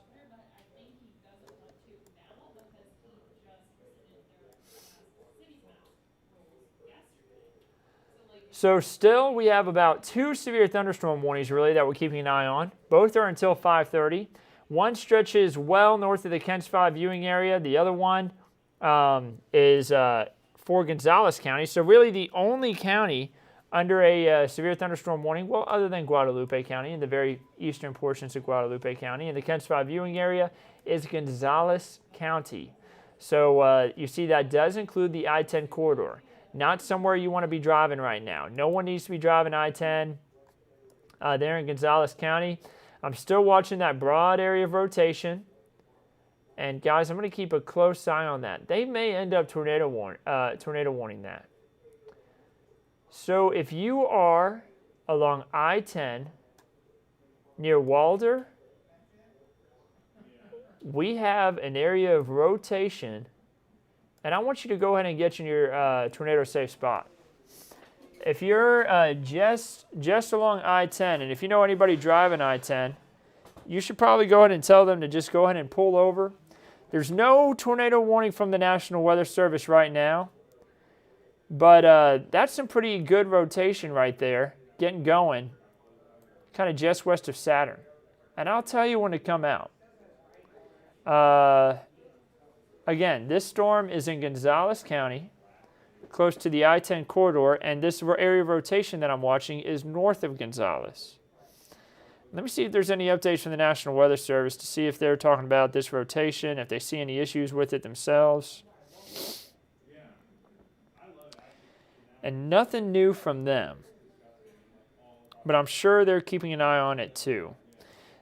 So still, we have about 2 severe thunderstorm warnings really that we're keeping an eye on. Both are until 5:30. One stretches well north of the Kents 5 viewing area. The other one is for Gonzales County. So really the only county under a severe thunderstorm warning, well, other than Guadalupe County and the very eastern portions of Guadalupe County, and the Kents 5 viewing area is Gonzales County. So you see that does include the I-10 corridor. Not somewhere you want to be driving right now. No one needs to be driving I-10 there in Gonzales County. I'm still watching that broad area of rotation. And guys, I'm going to keep a close eye on that. They may end up tornado warning that. So if you are along I-10 near Walder, we have an area of rotation. And I want you to go ahead and get in your tornado safe spot. If you're just along I-10, and if you know anybody driving I-10, you should probably go ahead and tell them to just go ahead and pull over. There's no tornado warning from the National Weather Service right now, but that's some pretty good rotation right there, getting going, kind of just west of Saturn. And I'll tell you when to come out. Again, this storm is in Gonzales County, close to the I-10 corridor, and this area of rotation that I'm watching is north of Gonzales. Let me see if there's any updates from the National Weather Service to see if they're talking about this rotation, if they see any issues with it themselves. And nothing new from them. But I'm sure they're keeping an eye on it too.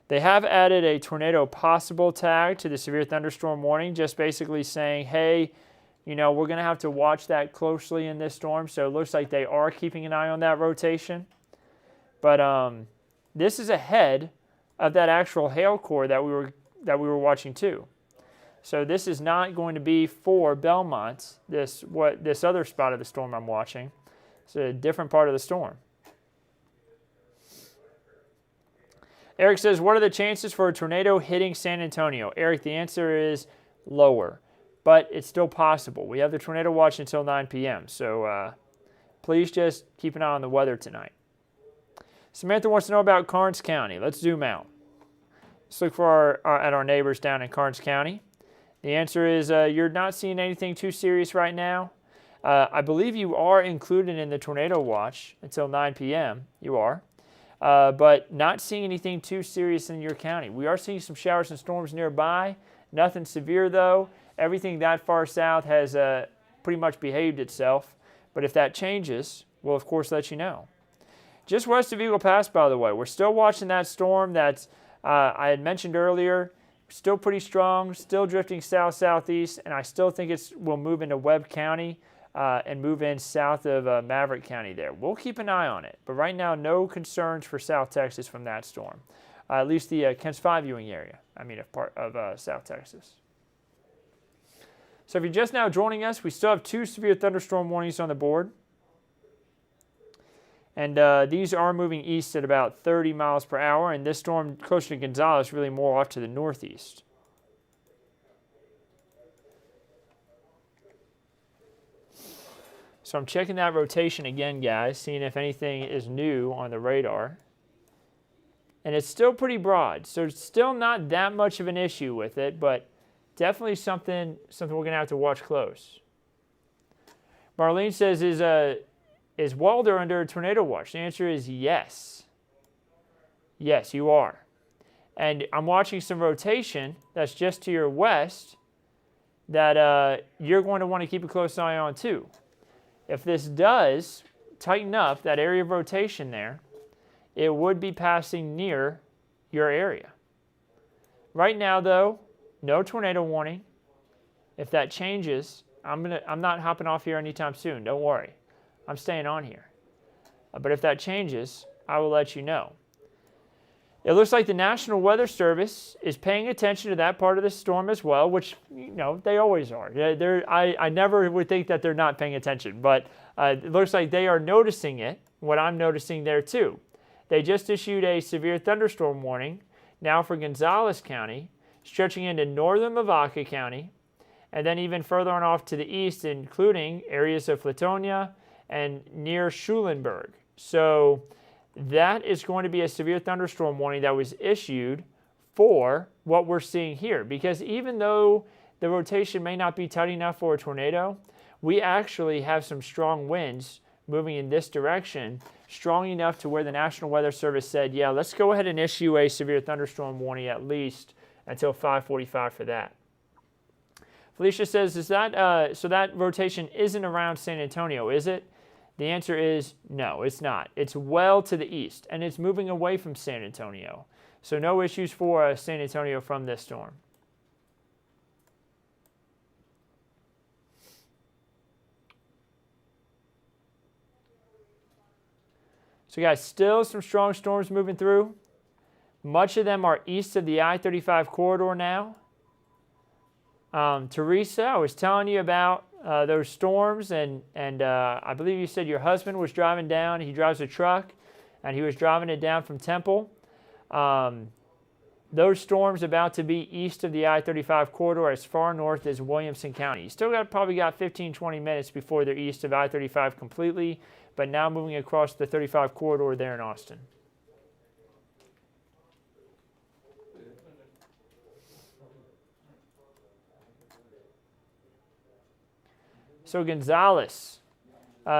They have added a tornado possible tag to the severe thunderstorm warning, just basically saying, hey, you know, we're going to have to watch that closely in this storm. So it looks like they are keeping an eye on that rotation. But this is ahead of that actual hail core that we were watching too. So this is not going to be for Belmont, this other spot of the storm I'm watching. It's a different part of the storm. Eric says, what are the chances for a tornado hitting San Antonio? Eric, the answer is lower, but it's still possible. We have the tornado watch until 9 p.m., so please just keep an eye on the weather tonight. Samantha wants to know about Karnes County. Let's zoom out. Let's look for at our neighbors down in Karnes County. The answer is you're not seeing anything too serious right now. I believe you are included in the tornado watch until 9 p.m. You are. But not seeing anything too serious in your county. We are seeing some showers and storms nearby. Nothing severe, though. Everything that far south has pretty much behaved itself. But if that changes, we'll, of course, let you know. Just west of Eagle Pass, by the way, we're still watching that storm that I had mentioned earlier. Still pretty strong, still drifting south-southeast, and I still think it will move into Webb County and move in south of Maverick County there. We'll keep an eye on it, but right now, no concerns for South Texas from that storm. At least the Kent's 5 viewing area, part of South Texas. So if you're just now joining us, we still have 2 severe thunderstorm warnings on the board. And these are moving east at about 30 miles per hour, and this storm closer to Gonzales really more off to the northeast. So I'm checking that rotation again, guys, seeing if anything is new on the radar. And it's still pretty broad, so it's still not that much of an issue with it, but definitely something we're going to have to watch close. Marlene says, is Walder under a tornado watch? The answer is yes. Yes, you are. And I'm watching some rotation that's just to your west that you're going to want to keep a close eye on too. If this does tighten up that area of rotation there, it would be passing near your area. Right now, though, no tornado warning. If that changes, I'm not hopping off here anytime soon. Don't worry. I'm staying on here. But if that changes, I will let you know. It looks like the National Weather Service is paying attention to that part of the storm as well, which, you know, they always are. I never would think that they're not paying attention, but it looks like they are noticing it, what I'm noticing there too. They just issued a severe thunderstorm warning now for Gonzales County, stretching into northern Lavaca County, and then even further on off to the east, including areas of Flatonia and near Schulenburg. So that is going to be a severe thunderstorm warning that was issued for what we're seeing here. Because even though the rotation may not be tight enough for a tornado, we actually have some strong winds moving in this direction, strong enough to where the National Weather Service said, yeah, let's go ahead and issue a severe thunderstorm warning at least until 5:45 for that. Felicia says, so that rotation isn't around San Antonio, is it? The answer is no, it's not. It's well to the east, and it's moving away from San Antonio. So no issues for San Antonio from this storm. So guys, still some strong storms moving through. Much of them are east of the I-35 corridor now. Teresa, I was telling you about those storms, and I believe you said your husband was driving down. He drives a truck, and he was driving it down from Temple. Those storms about to be east of the I-35 corridor as far north as Williamson County. You still probably got 15-20 minutes before they're east of I-35 completely, but now moving across the 35 corridor there in Austin. So Gonzales,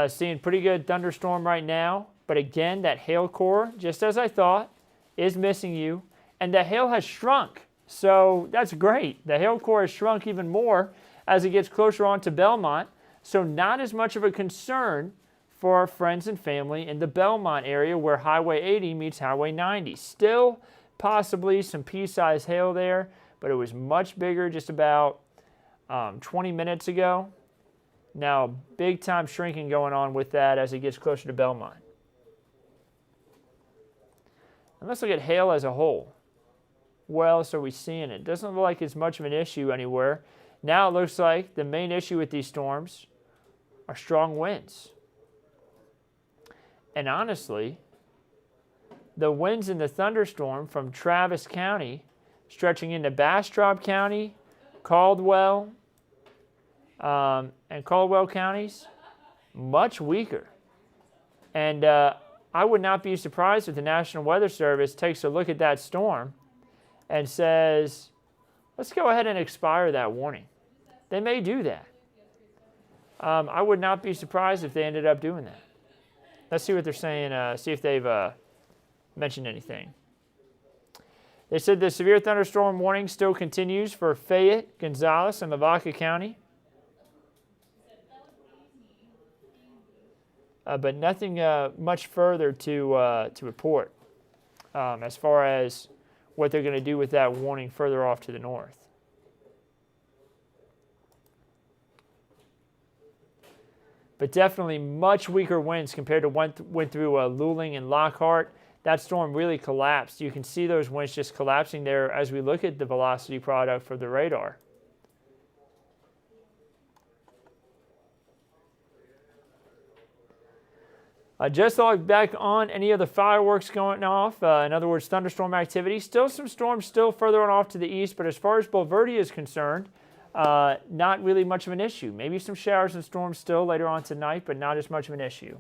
seeing pretty good thunderstorm right now. But again, that hail core, just as I thought, is missing you. And the hail has shrunk. So that's great. The hail core has shrunk even more as it gets closer on to Belmont. So not as much of a concern for our friends and family in the Belmont area where Highway 80 meets Highway 90. Still possibly some pea-sized hail there, but it was much bigger just about 20 minutes ago. Now, big time shrinking going on with that as it gets closer to Belmont. And let's look at hail as a whole. What else are we seeing? It doesn't look like it's much of an issue anywhere. Now it looks like the main issue with these storms are strong winds. And honestly, the winds in the thunderstorm from Travis County stretching into Bastrop County, Caldwell, and Caldwell counties, much weaker. And I would not be surprised if the National Weather Service takes a look at that storm and says, let's go ahead and expire that warning. They may do that. I would not be surprised if they ended up doing that. Let's see what they're saying, see if they've mentioned anything. They said the severe thunderstorm warning still continues for Fayette, Gonzales, and Lavaca County. But nothing much further to report as far as what they're going to do with that warning further off to the north. But definitely much weaker winds compared to what went through Luling and Lockhart. That storm really collapsed. You can see those winds just collapsing there as we look at the velocity product for the radar. Just thought back on any of the fireworks going off, in other words, thunderstorm activity. Still some storms still further on off to the east, but as far as Bulverde is concerned, not really much of an issue. Maybe some showers and storms still later on tonight, but not as much of an issue.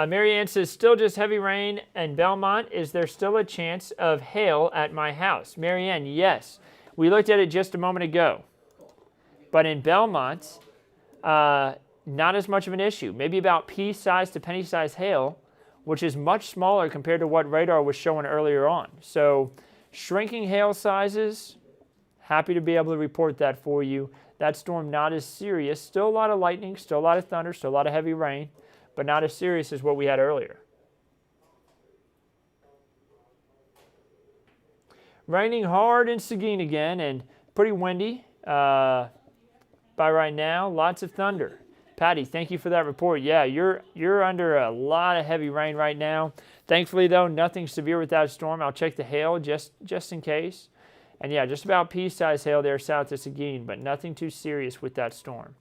Mary Ann says, still just heavy rain in Belmont. Is there still a chance of hail at my house? Mary Ann, yes. We looked at it just a moment ago. But in Belmont, not as much of an issue. Maybe about pea-sized to penny-sized hail, which is much smaller compared to what radar was showing earlier on. So shrinking hail sizes, happy to be able to report that for you. That storm not as serious. Still a lot of lightning, still a lot of thunder, still a lot of heavy rain, but not as serious as what we had earlier. Raining hard in Seguin again and pretty windy by right now. Lots of thunder. Patty, thank you for that report. Yeah, you're under a lot of heavy rain right now. Thankfully, though, nothing severe with that storm. I'll check the hail just in case. And yeah, just about pea-sized hail there south of Seguin, but nothing too serious with that storm.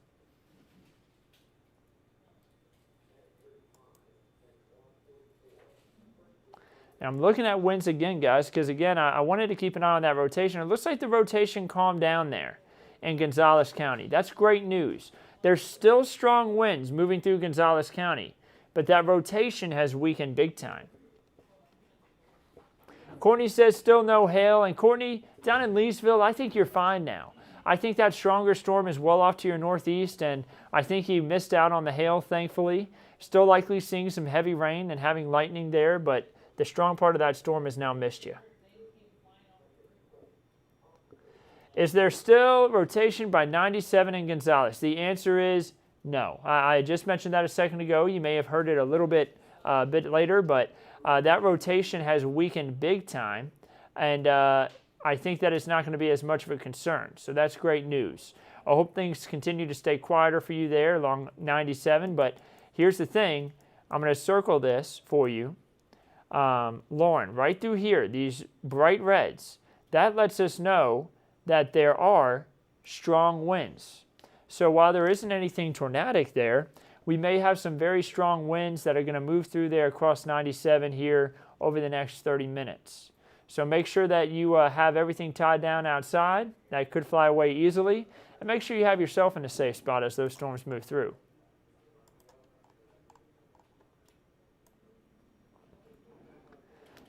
And I'm looking at winds again, guys, because again, I wanted to keep an eye on that rotation. It looks like the rotation calmed down there in Gonzales County. That's great news. There's still strong winds moving through Gonzales County, but that rotation has weakened big time. Courtney says still no hail. And Courtney, down in Leesville, I think you're fine now. I think that stronger storm is well off to your northeast, and I think you missed out on the hail, thankfully. Still likely seeing some heavy rain and having lightning there, but the strong part of that storm has now missed you. Is there still rotation by 97 in Gonzales? The answer is no. I just mentioned that a second ago. You may have heard it a little bit later, but that rotation has weakened big time, and I think that it's not going to be as much of a concern. So that's great news. I hope things continue to stay quieter for you there along 97, but here's the thing. I'm going to circle this for you. Lauren, right through here, these bright reds, that lets us know that there are strong winds. So while there isn't anything tornadic there, we may have some very strong winds that are going to move through there across 97 here over the next 30 minutes. So make sure that you have everything tied down outside. That could fly away easily. And make sure you have yourself in a safe spot as those storms move through.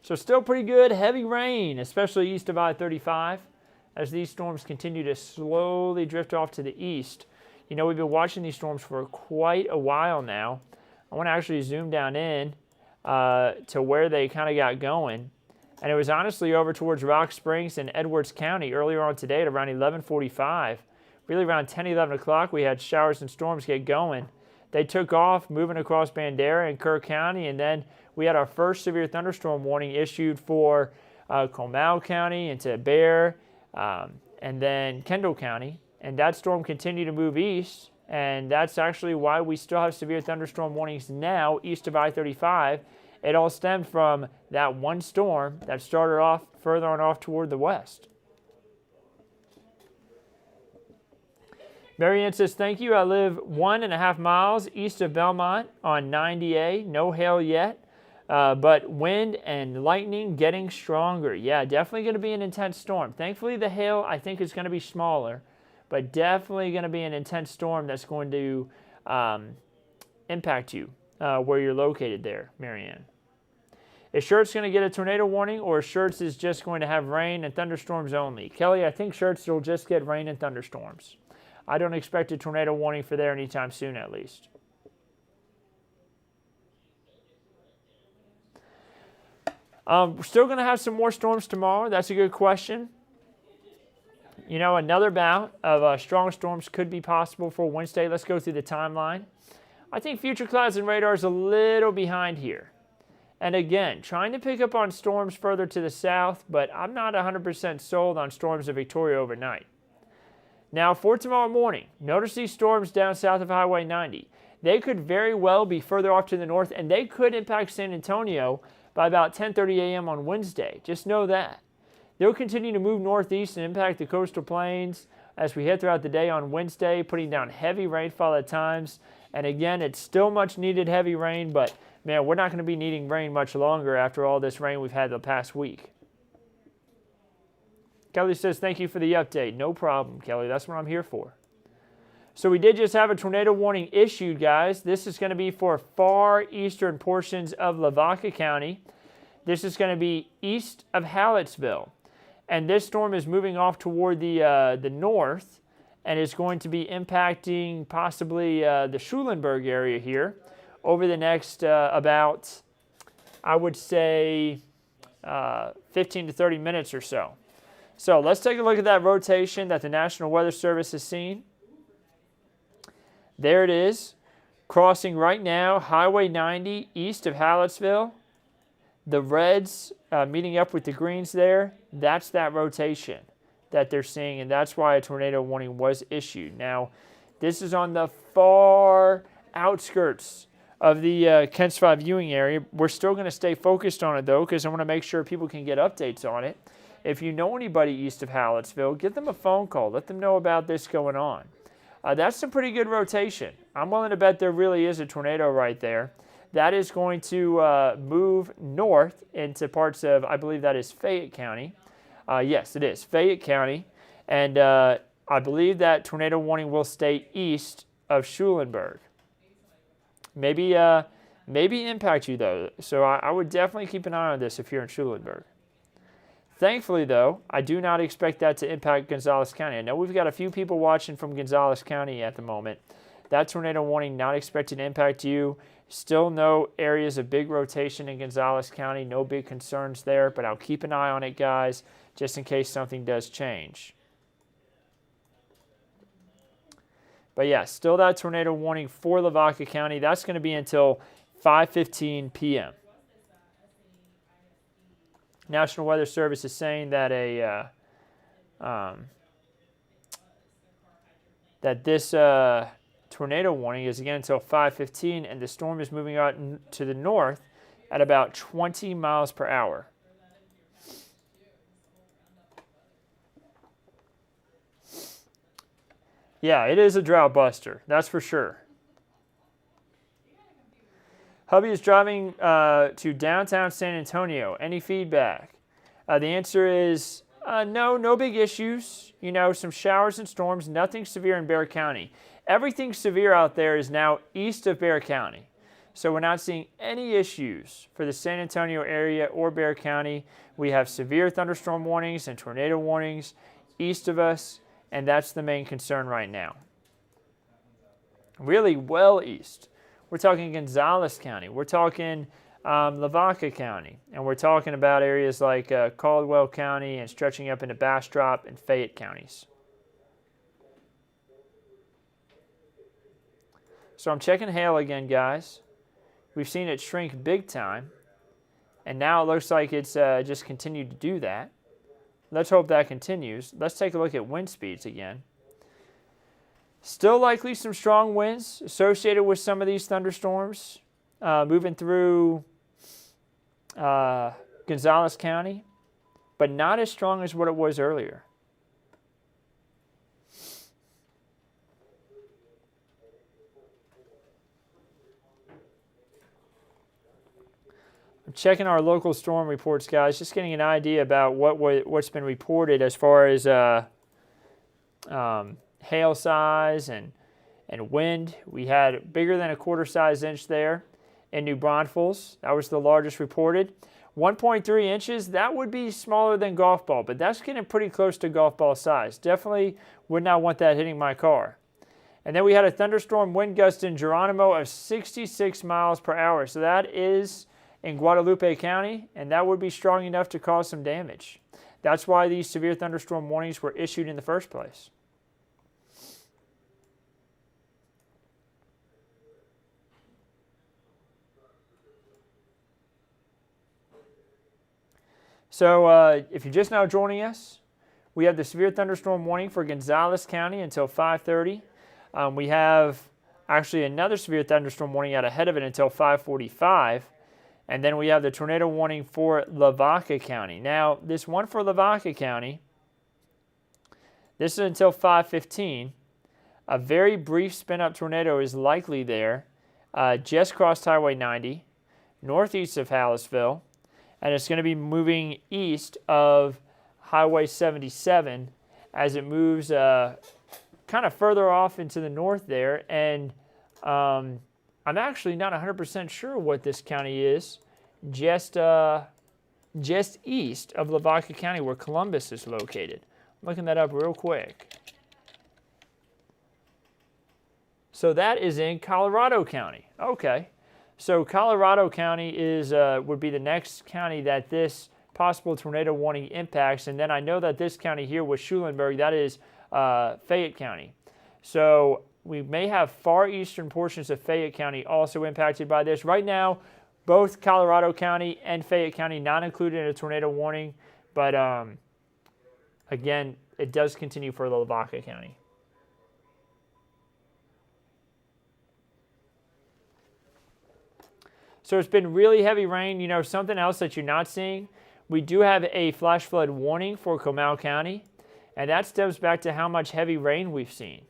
So still pretty good. Heavy rain, especially east of I-35, as these storms continue to slowly drift off to the east. You know, we've been watching these storms for quite a while now. I want to actually zoom down in to where they kind of got going. And it was honestly over towards Rock Springs and Edwards County earlier on today at around 11:45. Really around 10, 11 o'clock, we had showers and storms get going. They took off, moving across Bandera and Kerr County, and then we had our first severe thunderstorm warning issued for Comal County into Bear, and then Kendall County. And that storm continued to move east, and that's actually why we still have severe thunderstorm warnings now east of I-35. It all stemmed from that one storm that started off further on off toward the west. Marianne says, thank you. I live 1.5 miles east of Belmont on 90A. No hail yet, but wind and lightning getting stronger. Yeah, definitely going to be an intense storm. Thankfully, the hail, I think, is going to be smaller, but definitely going to be an intense storm that's going to impact you where you're located there, Marianne. Is Schertz going to get a tornado warning, or Schertz is just going to have rain and thunderstorms only? Kelly, I think Schertz will just get rain and thunderstorms. I don't expect a tornado warning for there anytime soon, at least. We're still going to have some more storms tomorrow. That's a good question. You know, another bout of strong storms could be possible for Wednesday. Let's go through the timeline. I think future clouds and radar is a little behind here. And again, trying to pick up on storms further to the south, but I'm not 100% sold on storms of Victoria overnight. Now, for tomorrow morning, notice these storms down south of Highway 90. They could very well be further off to the north, and they could impact San Antonio by about 10:30 a.m. on Wednesday. Just know that. They'll continue to move northeast and impact the coastal plains as we head throughout the day on Wednesday, putting down heavy rainfall at times. And again, it's still much needed heavy rain, but man, we're not going to be needing rain much longer after all this rain we've had the past week. Kelly says, thank you for the update. No problem, Kelly. That's what I'm here for. So we did just have a tornado warning issued, guys. This is going to be for far eastern portions of Lavaca County. This is going to be east of Hallettsville. And this storm is moving off toward the north and is going to be impacting possibly the Schulenburg area here over the next about, I would say, 15 to 30 minutes or so. So let's take a look at that rotation that the National Weather Service has seen. There it is, crossing right now Highway 90 east of Hallettsville. The reds meeting up with the greens there, that's that rotation that they're seeing, and that's why a tornado warning was issued. Now, this is on the far outskirts of the Kent Spot viewing area. We're still going to stay focused on it, though, because I want to make sure people can get updates on it. If you know anybody east of Hallettsville, give them a phone call. Let them know about this going on. That's a pretty good rotation. I'm willing to bet there really is a tornado right there. That is going to move north into parts of, I believe that is Fayette County. Yes, it is, Fayette County. And I believe that tornado warning will stay east of Schulenburg. Maybe impact you, though. So I would definitely keep an eye on this if you're in Schulenburg. Thankfully, though, I do not expect that to impact Gonzales County. I know we've got a few people watching from Gonzales County at the moment. That tornado warning not expected to impact you. Still no areas of big rotation in Gonzales County. No big concerns there, but I'll keep an eye on it, guys, just in case something does change. But yeah, still that tornado warning for Lavaca County. That's going to be until 5:15 p.m. National Weather Service is saying that this tornado warning is again until 5:15, and the storm is moving out to the north at about 20 miles per hour. Yeah, it is a drought buster, that's for sure. Hubby is driving to downtown San Antonio. Any feedback? The answer is no big issues. You know, some showers and storms, nothing severe in Bexar County. Everything severe out there is now east of Bexar County. So we're not seeing any issues for the San Antonio area or Bexar County. We have severe thunderstorm warnings and tornado warnings east of us, and that's the main concern right now. Really well east. We're talking Gonzales County. We're talking Lavaca County. And we're talking about areas like Caldwell County and stretching up into Bastrop and Fayette counties. So I'm checking hail again, guys. We've seen it shrink big time. And now it looks like it's just continued to do that. Let's hope that continues. Let's take a look at wind speeds again. Still likely some strong winds associated with some of these thunderstorms moving through Gonzales County, but not as strong as what it was earlier. I'm checking our local storm reports, guys, just getting an idea about what's been reported as far as hail size and wind. We had bigger than a quarter-size inch there in New Braunfels. That was the largest reported. 1.3 inches, that would be smaller than golf ball, but that's getting pretty close to golf ball size. Definitely would not want that hitting my car. And then we had a thunderstorm wind gust in Geronimo of 66 miles per hour. So that is in Guadalupe County, and that would be strong enough to cause some damage. That's why these severe thunderstorm warnings were issued in the first place. So if you're just now joining us, we have the severe thunderstorm warning for Gonzales County until 5:30. We have actually another severe thunderstorm warning out ahead of it until 5:45. And then we have the tornado warning for Lavaca County. Now, this one for Lavaca County, this is until 5:15. A very brief spin-up tornado is likely there, just crossed Highway 90, northeast of Hallisville, and it's going to be moving east of Highway 77 as it moves kind of further off into the north there. And I'm actually not 100% sure what this county is, just east of Lavaca County where Columbus is located. I'm looking that up real quick. So that is in Colorado County. Okay. So Colorado County would be the next county that this possible tornado warning impacts. And then I know that this county here with Schulenburg, that is Fayette County. So we may have far eastern portions of Fayette County also impacted by this. Right now, both Colorado County and Fayette County not included in a tornado warning. But again, it does continue for Lavaca County. So it's been really heavy rain. You know, something else that you're not seeing, we do have a flash flood warning for Comal County, and that stems back to how much heavy rain we've seen.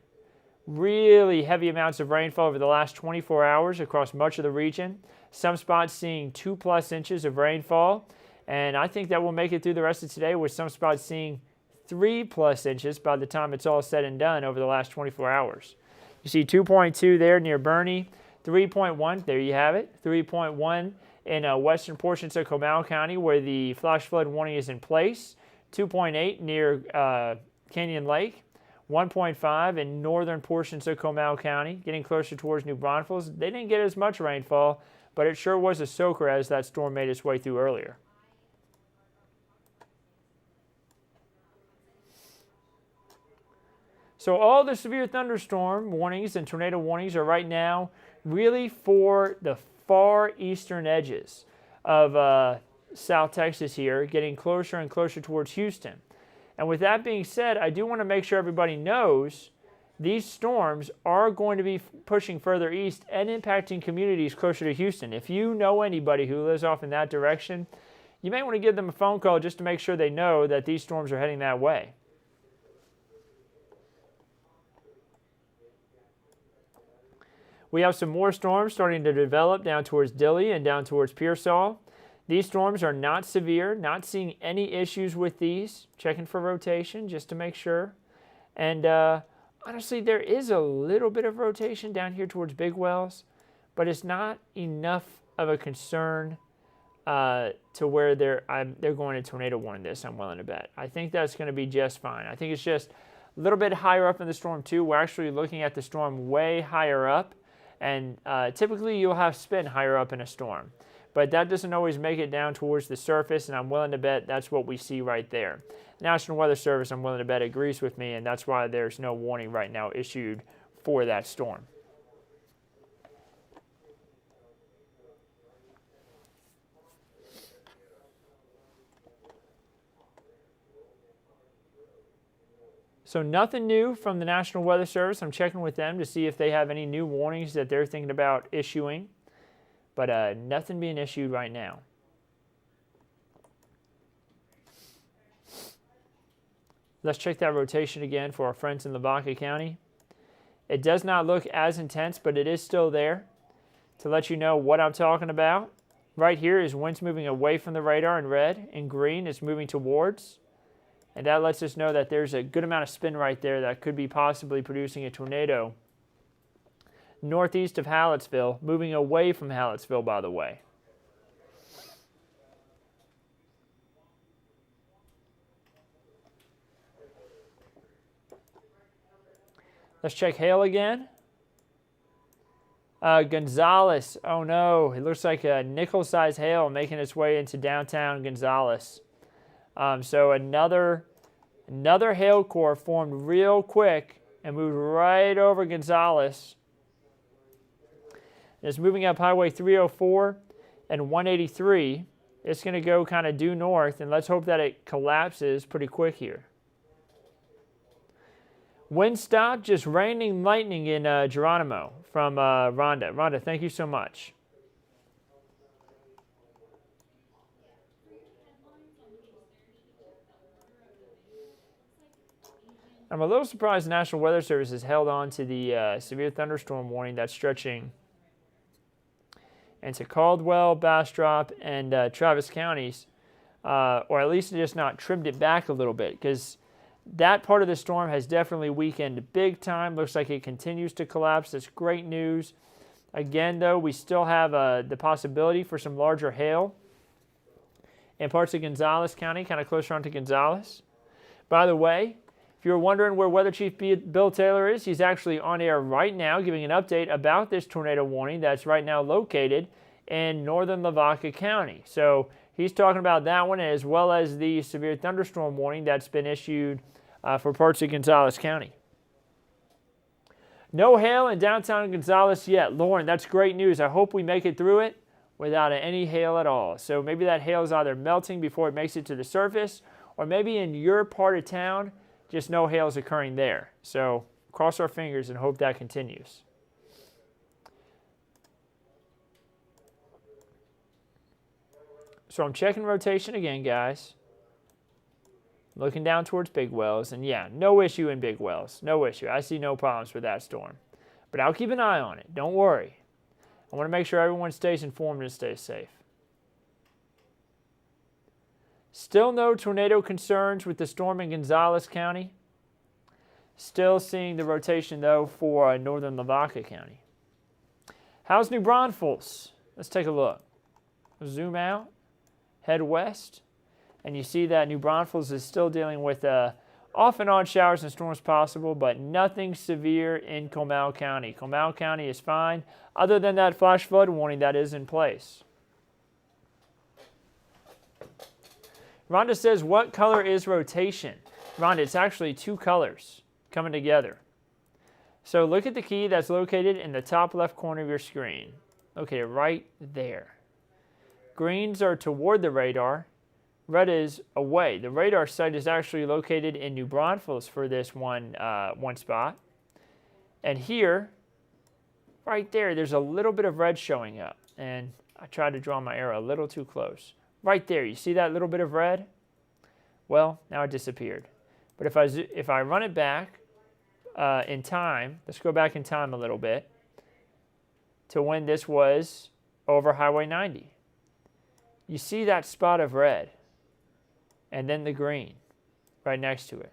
Really heavy amounts of rainfall over the last 24 hours across much of the region. Some spots seeing 2+ inches of rainfall, and I think that will make it through the rest of today with some spots seeing 3+ inches by the time it's all said and done over the last 24 hours. You see 2.2 there near Bernie. 3.1, there you have it, 3.1 in western portions of Comal County where the flash flood warning is in place, 2.8 near Canyon Lake, 1.5 in northern portions of Comal County, getting closer towards New Braunfels. They didn't get as much rainfall, but it sure was a soaker as that storm made its way through earlier. So all the severe thunderstorm warnings and tornado warnings are right now really for the far eastern edges of South Texas here, getting closer and closer towards Houston. And with that being said, I do want to make sure everybody knows these storms are going to be pushing further east and impacting communities closer to Houston. If you know anybody who lives off in that direction, you may want to give them a phone call just to make sure they know that these storms are heading that way. We have some more storms starting to develop down towards Dilley and down towards Pearsall. These storms are not severe, not seeing any issues with these. Checking for rotation just to make sure. And honestly, there is a little bit of rotation down here towards Big Wells, but it's not enough of a concern to where they're going to tornado warning this, I'm willing to bet. I think that's going to be just fine. I think it's just a little bit higher up in the storm too. We're actually looking at the storm way higher up, and typically you'll have spin higher up in a storm. But that doesn't always make it down towards the surface, and I'm willing to bet that's what we see right there. National Weather Service, I'm willing to bet, agrees with me, and that's why there's no warning right now issued for that storm. So nothing new from the National Weather Service. I'm checking with them to see if they have any new warnings that they're thinking about issuing. But nothing being issued right now. Let's check that rotation again for our friends in Lavaca County. It does not look as intense, but it is still there. To let you know what I'm talking about, right here is winds moving away from the radar in red. In green, it's moving towards. And that lets us know that there's a good amount of spin right there that could be possibly producing a tornado northeast of Hallettsville, moving away from Hallettsville, by the way. Let's check hail again. Gonzales, oh no, it looks like a nickel-sized hail making its way into downtown Gonzales. So another hail core formed real quick and moved right over Gonzales. It's moving up Highway 304 and 183. It's going to go kind of due north, and let's hope that it collapses pretty quick here. Wind stop, just raining lightning in Geronimo from Rhonda. Rhonda, thank you so much. I'm a little surprised the National Weather Service has held on to the severe thunderstorm warning that's stretching into Caldwell, Bastrop, and Travis counties, or at least just not trimmed it back a little bit, because that part of the storm has definitely weakened big time. Looks like it continues to collapse. That's great news. Again, though, we still have the possibility for some larger hail in parts of Gonzales County, kind of closer onto Gonzales. By the way, if you're wondering where Weather Chief Bill Taylor is, he's actually on air right now giving an update about this tornado warning that's right now located in northern Lavaca County. So he's talking about that one as well as the severe thunderstorm warning that's been issued for parts of Gonzales County. No hail in downtown Gonzales yet. Lauren, that's great news. I hope we make it through it without any hail at all. So maybe that hail is either melting before it makes it to the surface, or maybe in your part of town, just no hail is occurring there. So cross our fingers and hope that continues. So I'm checking rotation again, guys. Looking down towards Big Wells, and yeah, no issue in Big Wells. No issue. I see no problems with that storm. But I'll keep an eye on it. Don't worry. I want to make sure everyone stays informed and stays safe. Still no tornado concerns with the storm in Gonzales County. Still seeing the rotation, though, for northern Lavaca County. How's New Braunfels? Let's take a look. Zoom out, head west, and you see that New Braunfels is still dealing with off and on showers and storms possible, but nothing severe in Comal County. Comal County is fine, other than that flash flood warning that is in place. Rhonda says, what color is rotation? Rhonda, it's actually two colors coming together. So look at the key that's located in the top left corner of your screen. Located right there. Greens are toward the radar. Red is away. The radar site is actually located in New Braunfels for this one spot. And here, right there, there's a little bit of red showing up. And I tried to draw my arrow a little too close. Right there, you see that little bit of red? Well, now it disappeared. But if I run it back in time, let's go back in time a little bit to when this was over Highway 90. You see that spot of red and then the green right next to it.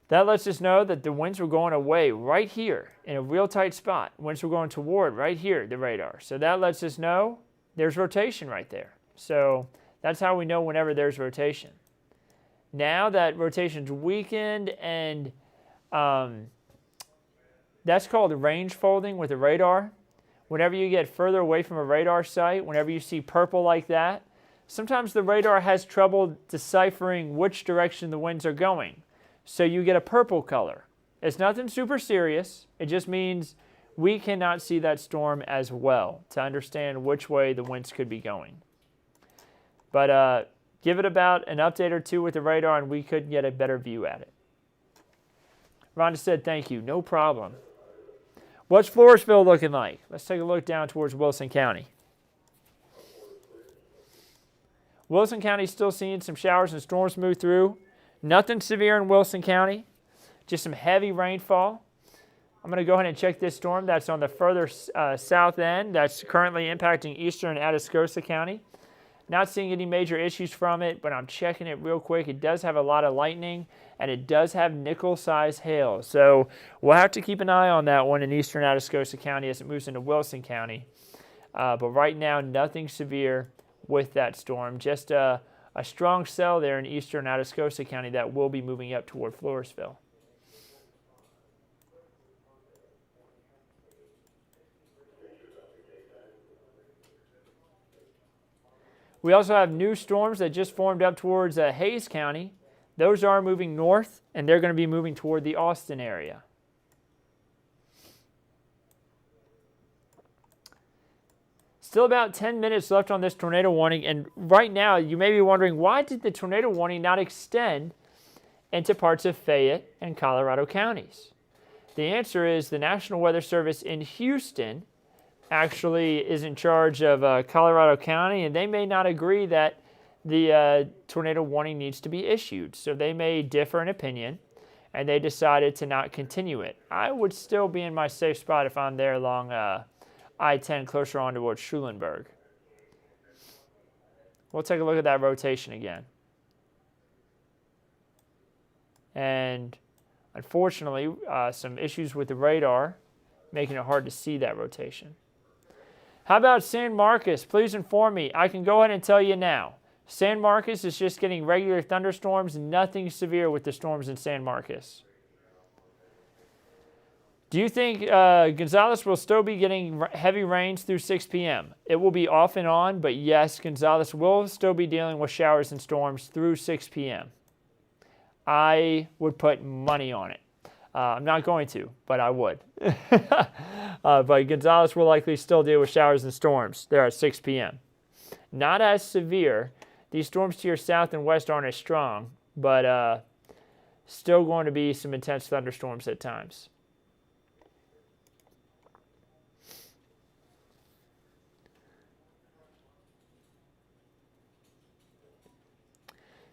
That lets us know that the winds were going away right here in a real tight spot. Winds were going toward right here, the radar. So that lets us know there's rotation right there. So that's how we know whenever there's rotation. Now that rotation's weakened, and that's called range folding with the radar. Whenever you get further away from a radar site, whenever you see purple like that, sometimes the radar has trouble deciphering which direction the winds are going. So you get a purple color. It's nothing super serious. It just means we cannot see that storm as well to understand which way the winds could be going. But give it about an update or two with the radar and we could get a better view at it. Rhonda said thank you. No problem. What's Floresville looking like? Let's take a look down towards Wilson County. Wilson County is still seeing some showers and storms move through. Nothing severe in Wilson County, just some heavy rainfall. I'm going to go ahead and check this storm that's on the further south end that's currently impacting eastern Atascosa County. Not seeing any major issues from it, but I'm checking it real quick. It does have a lot of lightning, and it does have nickel-sized hail. So we'll have to keep an eye on that one in eastern Atascosa County as it moves into Wilson County. But right now, nothing severe with that storm. Just a strong cell there in eastern Atascosa County that will be moving up toward Floresville. We also have new storms that just formed up towards Hayes County. Those are moving north, and they're going to be moving toward the Austin area. Still about 10 minutes left on this tornado warning, and right now you may be wondering, why did the tornado warning not extend into parts of Fayette and Colorado counties? The answer is the National Weather Service in Houston actually is in charge of Colorado County, and they may not agree that the tornado warning needs to be issued. So they may differ in opinion, and they decided to not continue it. I would still be in my safe spot if I'm there along I-10 closer on towards Schulenburg. We'll take a look at that rotation again. And unfortunately, some issues with the radar making it hard to see that rotation. How about San Marcos? Please inform me. I can go ahead and tell you now. San Marcos is just getting regular thunderstorms, nothing severe with the storms in San Marcos. Do you think Gonzales will still be getting heavy rains through 6 p.m.? It will be off and on, but yes, Gonzales will still be dealing with showers and storms through 6 p.m. I would put money on it. I'm not going to, but I would. But Gonzales will likely still deal with showers and storms there at 6 p.m. Not as severe. These storms to your south and west aren't as strong, but still going to be some intense thunderstorms at times.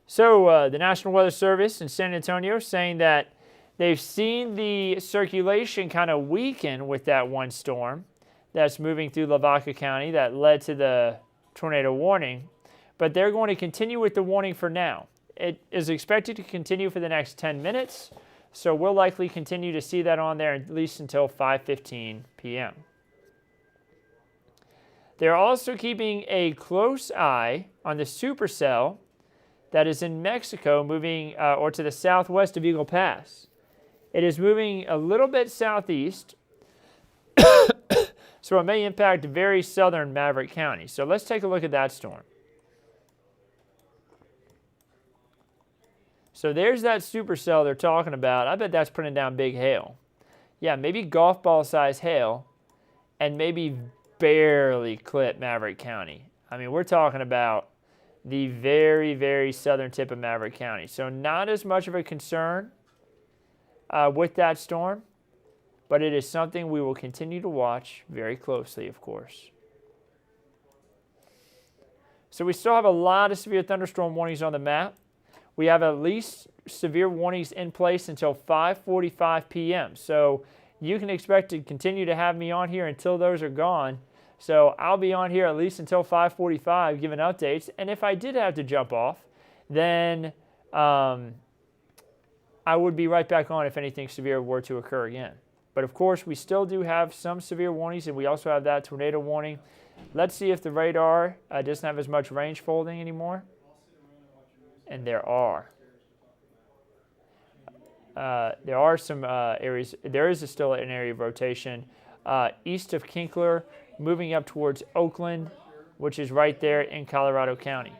So the National Weather Service in San Antonio saying that they've seen the circulation kind of weaken with that one storm that's moving through Lavaca County that led to the tornado warning, but they're going to continue with the warning for now. It is expected to continue for the next 10 minutes, so we'll likely continue to see that on there at least until 5:15 p.m. They're also keeping a close eye on the supercell that is in Mexico moving or to the southwest of Eagle Pass. It is moving a little bit southeast, so it may impact very southern Maverick County. So let's take a look at that storm. So there's that supercell they're talking about. I bet that's putting down big hail. Yeah, maybe golf ball size hail and maybe barely clip Maverick County. I mean, we're talking about the very, very southern tip of Maverick County. So not as much of a concern with that storm, but it is something we will continue to watch very closely, of course. So we still have a lot of severe thunderstorm warnings on the map. We have at least severe warnings in place until 5:45 p.m. So you can expect to continue to have me on here until those are gone. So I'll be on here at least until 5:45 giving updates. And if I did have to jump off, then I would be right back on if anything severe were to occur again. But of course, we still do have some severe warnings, and we also have that tornado warning. Let's see if the radar doesn't have as much range folding anymore. And there are. There are some areas. There is still an area of rotation east of Kinkler, moving up towards Oakland, which is right there in Colorado County.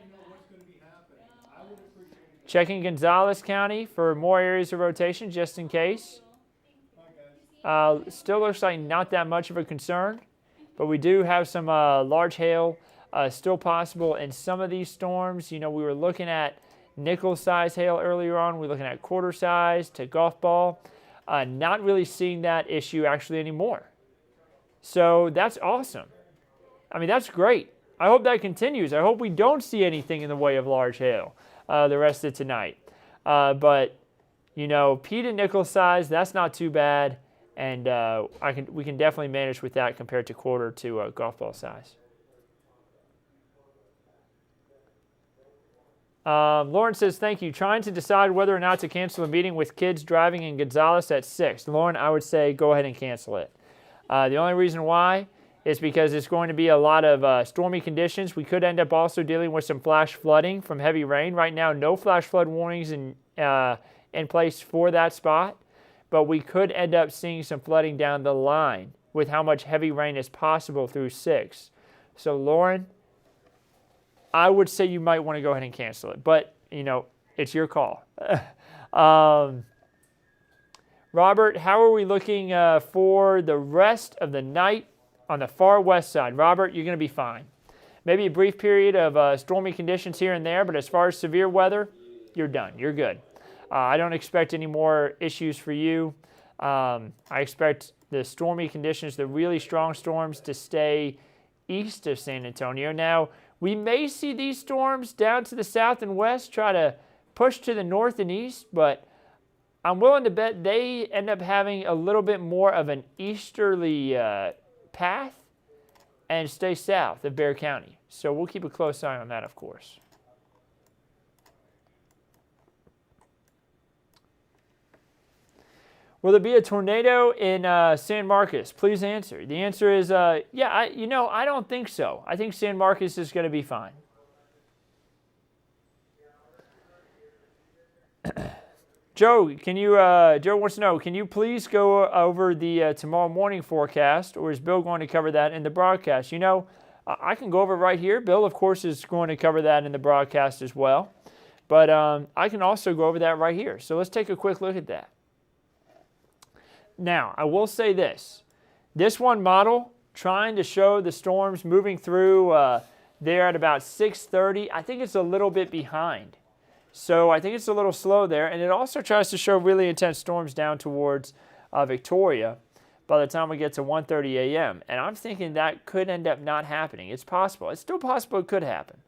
Checking Gonzales County for more areas of rotation, just in case. Still looks like not that much of a concern, but we do have some large hail still possible in some of these storms. You know, we were looking at nickel-size hail earlier on. We're looking at quarter-size to golf ball. Not really seeing that issue actually anymore. So that's awesome. I mean, that's great. I hope that continues. I hope we don't see anything in the way of large hail the rest of tonight. But, you know, pea to nickel size, that's not too bad. And we can definitely manage with that compared to quarter to golf ball size. Lauren says, thank you. Trying to decide whether or not to cancel a meeting with kids driving in Gonzales at 6. Lauren, I would say go ahead and cancel it. The only reason why is because it's going to be a lot of stormy conditions. We could end up also dealing with some flash flooding from heavy rain. Right now, no flash flood warnings in place for that spot, but we could end up seeing some flooding down the line with how much heavy rain is possible through 6. So, Lauren, I would say you might want to go ahead and cancel it, but, you know, it's your call. Robert, how are we looking for the rest of the night on the far west side? Robert, you're going to be fine. Maybe a brief period of stormy conditions here and there, but as far as severe weather, you're done. You're good. I don't expect any more issues for you. I expect the stormy conditions, the really strong storms, to stay east of San Antonio. Now, we may see these storms down to the south and west try to push to the north and east, but I'm willing to bet they end up having a little bit more of an easterly path and stay south of Bexar County. So we'll keep a close eye on that, of course. Will there be a tornado in San Marcos? Please answer. The answer is, yeah, I don't think so. I think San Marcos is going to be fine. Joe, Joe wants to know, can you please go over the tomorrow morning forecast, or is Bill going to cover that in the broadcast? You know, I can go over it right here. Bill, of course, is going to cover that in the broadcast as well. But I can also go over that right here. So let's take a quick look at that. Now, I will say this. This one model, trying to show the storms moving through there at about 6:30, I think it's a little bit behind. So I think it's a little slow there. And it also tries to show really intense storms down towards Victoria by the time we get to 1:30 a.m. And I'm thinking that could end up not happening. It's possible. It's still possible it could happen.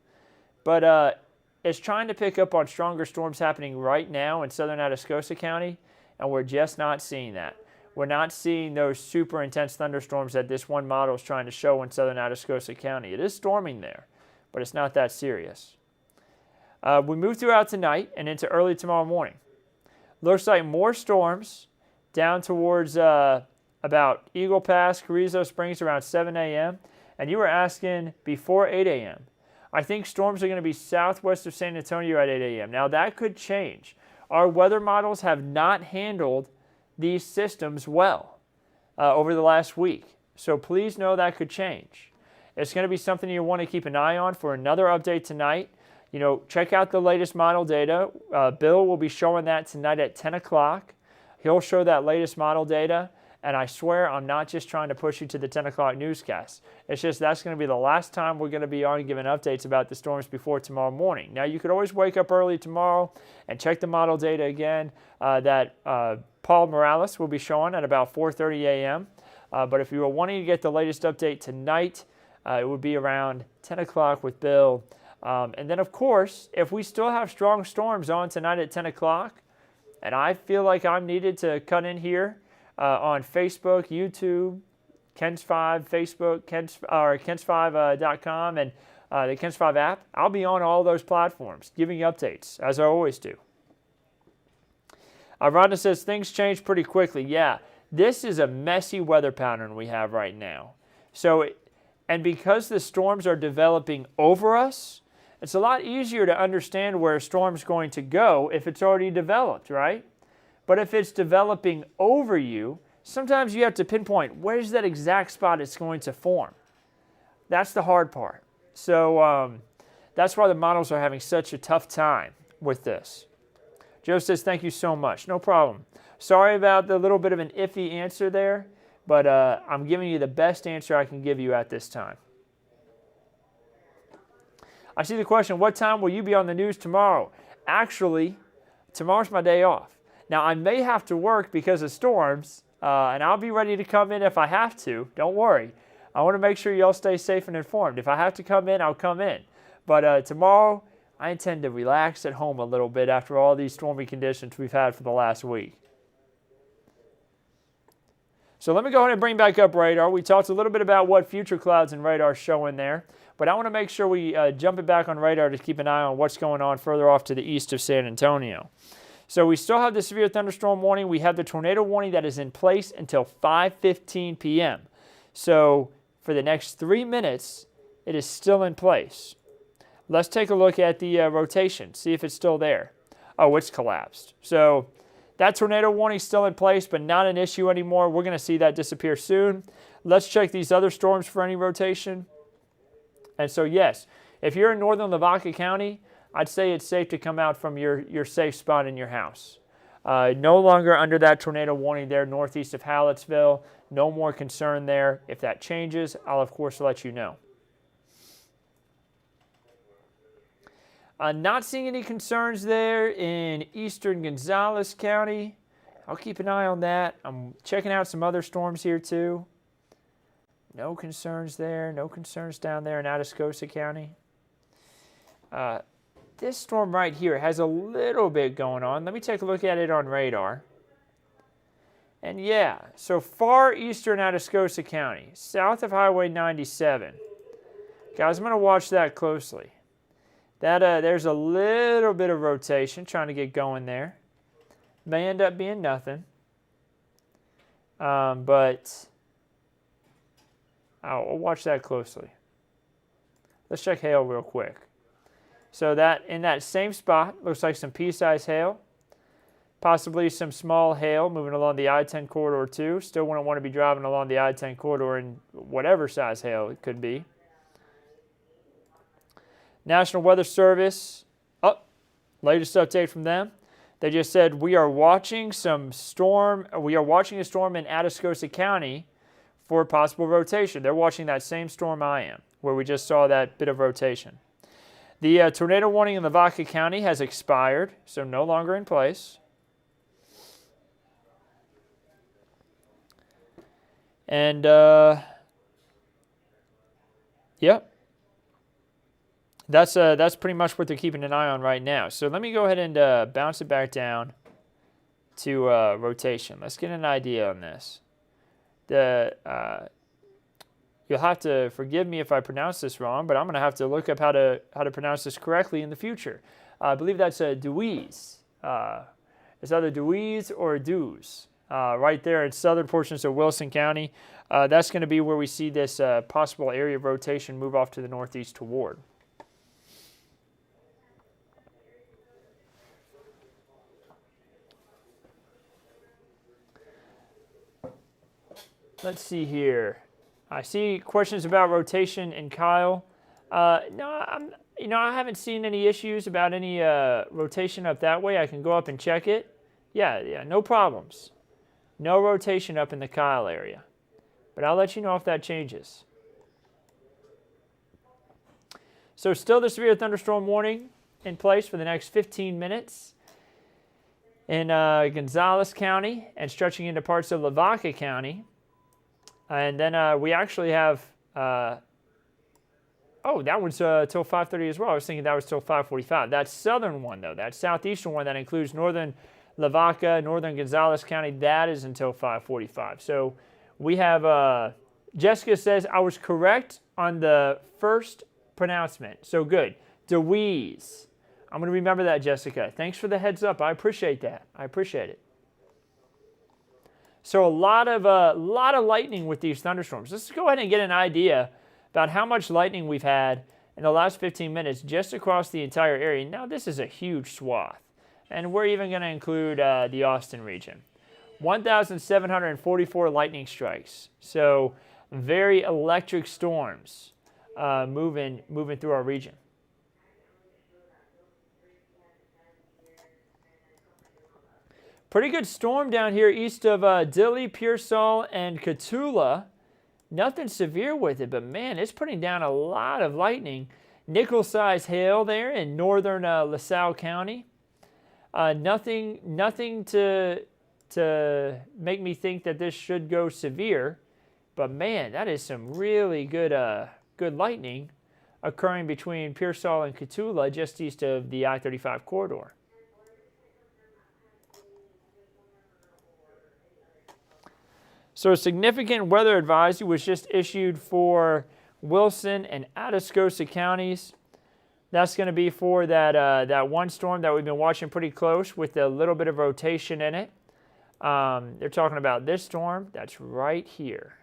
But it's trying to pick up on stronger storms happening right now in southern Atascosa County, and we're just not seeing that. We're not seeing those super intense thunderstorms that this one model is trying to show in southern Atascosa County. It is storming there, but it's not that serious. We move throughout tonight and into early tomorrow morning. Looks like more storms down towards about Eagle Pass, Carrizo Springs around 7 a.m. And you were asking before 8 a.m. I think storms are going to be southwest of San Antonio at 8 a.m. Now that could change. Our weather models have not handled these systems well over the last week. So please know that could change. It's going to be something you want to keep an eye on for another update tonight. You know, check out the latest model data. Bill will be showing that tonight at 10 o'clock. He'll show that latest model data. And I swear I'm not just trying to push you to the 10 o'clock newscast. It's just that's going to be the last time we're going to be on giving updates about the storms before tomorrow morning. Now, you could always wake up early tomorrow and check the model data again that Paul Morales will be showing at about 4:30 a.m. But if you were wanting to get the latest update tonight, it would be around 10 o'clock with Bill. And then, of course, if we still have strong storms on tonight at 10 o'clock, and I feel like I'm needed to cut in here on Facebook, YouTube, Ken's 5, Facebook, Kens5.com, and the Ken's 5 app, I'll be on all those platforms giving updates, as I always do. Rhonda says things change pretty quickly. Yeah, this is a messy weather pattern we have right now. So, and because the storms are developing over us, it's a lot easier to understand where a storm's going to go if it's already developed, right? But if it's developing over you, sometimes you have to pinpoint where's that exact spot it's going to form. That's the hard part. So that's why the models are having such a tough time with this. Joe says, thank you so much. No problem. Sorry about the little bit of an iffy answer there, but I'm giving you the best answer I can give you at this time. I see the question, what time will you be on the news tomorrow? Actually, tomorrow's my day off. Now, I may have to work because of storms, and I'll be ready to come in if I have to. Don't worry. I want to make sure you all stay safe and informed. If I have to come in, I'll come in. But tomorrow, I intend to relax at home a little bit after all these stormy conditions we've had for the last week. So let me go ahead and bring back up radar. We talked a little bit about what future clouds and radar show in there, but I want to make sure we jump it back on radar to keep an eye on what's going on further off to the east of San Antonio. So we still have the severe thunderstorm warning. We have the tornado warning that is in place until 5:15 p.m. So for the next 3 minutes, it is still in place. Let's take a look at the rotation, see if it's still there. Oh, it's collapsed. So that tornado warning is still in place, but not an issue anymore. We're going to see that disappear soon. Let's check these other storms for any rotation. And so, yes, if you're in northern Lavaca County, I'd say it's safe to come out from your safe spot in your house. No longer under that tornado warning there northeast of Hallettsville. No more concern there. If that changes, I'll, of course, let you know. Not seeing any concerns there in eastern Gonzales County. I'll keep an eye on that. I'm checking out some other storms here too. No concerns there. No concerns down there in Atascosa County. This storm right here has a little bit going on. Let me take a look at it on radar. And yeah, so far eastern Atascosa County, south of Highway 97. Guys, I'm going to watch that closely. There's a little bit of rotation trying to get going there. May end up being nothing. But I'll watch that closely. Let's check hail real quick. So that in that same spot, looks like some pea-sized hail. Possibly some small hail moving along the I-10 corridor too. Still wouldn't want to be driving along the I-10 corridor in whatever size hail it could be. National Weather Service, latest update from them. They just said we are watching a storm in Atascosa County for possible rotation. They're watching that same storm I am, where we just saw that bit of rotation. The tornado warning in Lavaca County has expired, so no longer in place. And, yep. That's pretty much what they're keeping an eye on right now. So let me go ahead and bounce it back down to rotation. Let's get an idea on this. You'll have to forgive me if I pronounce this wrong, but I'm going to have to look up how to pronounce this correctly in the future. I believe that's a Dewey's. It's either Dewey's or Dews. Right there in southern portions of Wilson County. That's going to be where we see this possible area of rotation move off to the northeast toward. Let's see here. I see questions about rotation in Kyle. No, I haven't seen any issues about any rotation up that way. I can go up and check it. Yeah, no problems. No rotation up in the Kyle area. But I'll let you know if that changes. So still the severe thunderstorm warning in place for the next 15 minutes in Gonzales County and stretching into parts of Lavaca County. And then we actually have, that one's till 5:30 as well. I was thinking that was till 5:45. That southern one, though, that southeastern one that includes northern Lavaca, northern Gonzales County, that is until 5:45. So we have, Jessica says, I was correct on the first pronouncement. So good. Dewey's. I'm going to remember that, Jessica. Thanks for the heads up. I appreciate that. I appreciate it. So a lot of lightning with these thunderstorms. Let's go ahead and get an idea about how much lightning we've had in the last 15 minutes just across the entire area. Now this is a huge swath, and we're even going to include the Austin region. 1,744 lightning strikes. So very electric storms moving through our region. Pretty good storm down here east of Dilley, Pearsall, and Cotulla. Nothing severe with it, but man, it's putting down a lot of lightning. Nickel-sized hail there in northern LaSalle County. Nothing to make me think that this should go severe, but man, that is some really good lightning occurring between Pearsall and Cotulla, just east of the I-35 corridor. So a significant weather advisory was just issued for Wilson and Atascosa counties. That's going to be for that one storm that we've been watching pretty close with a little bit of rotation in it. They're talking about this storm that's right here.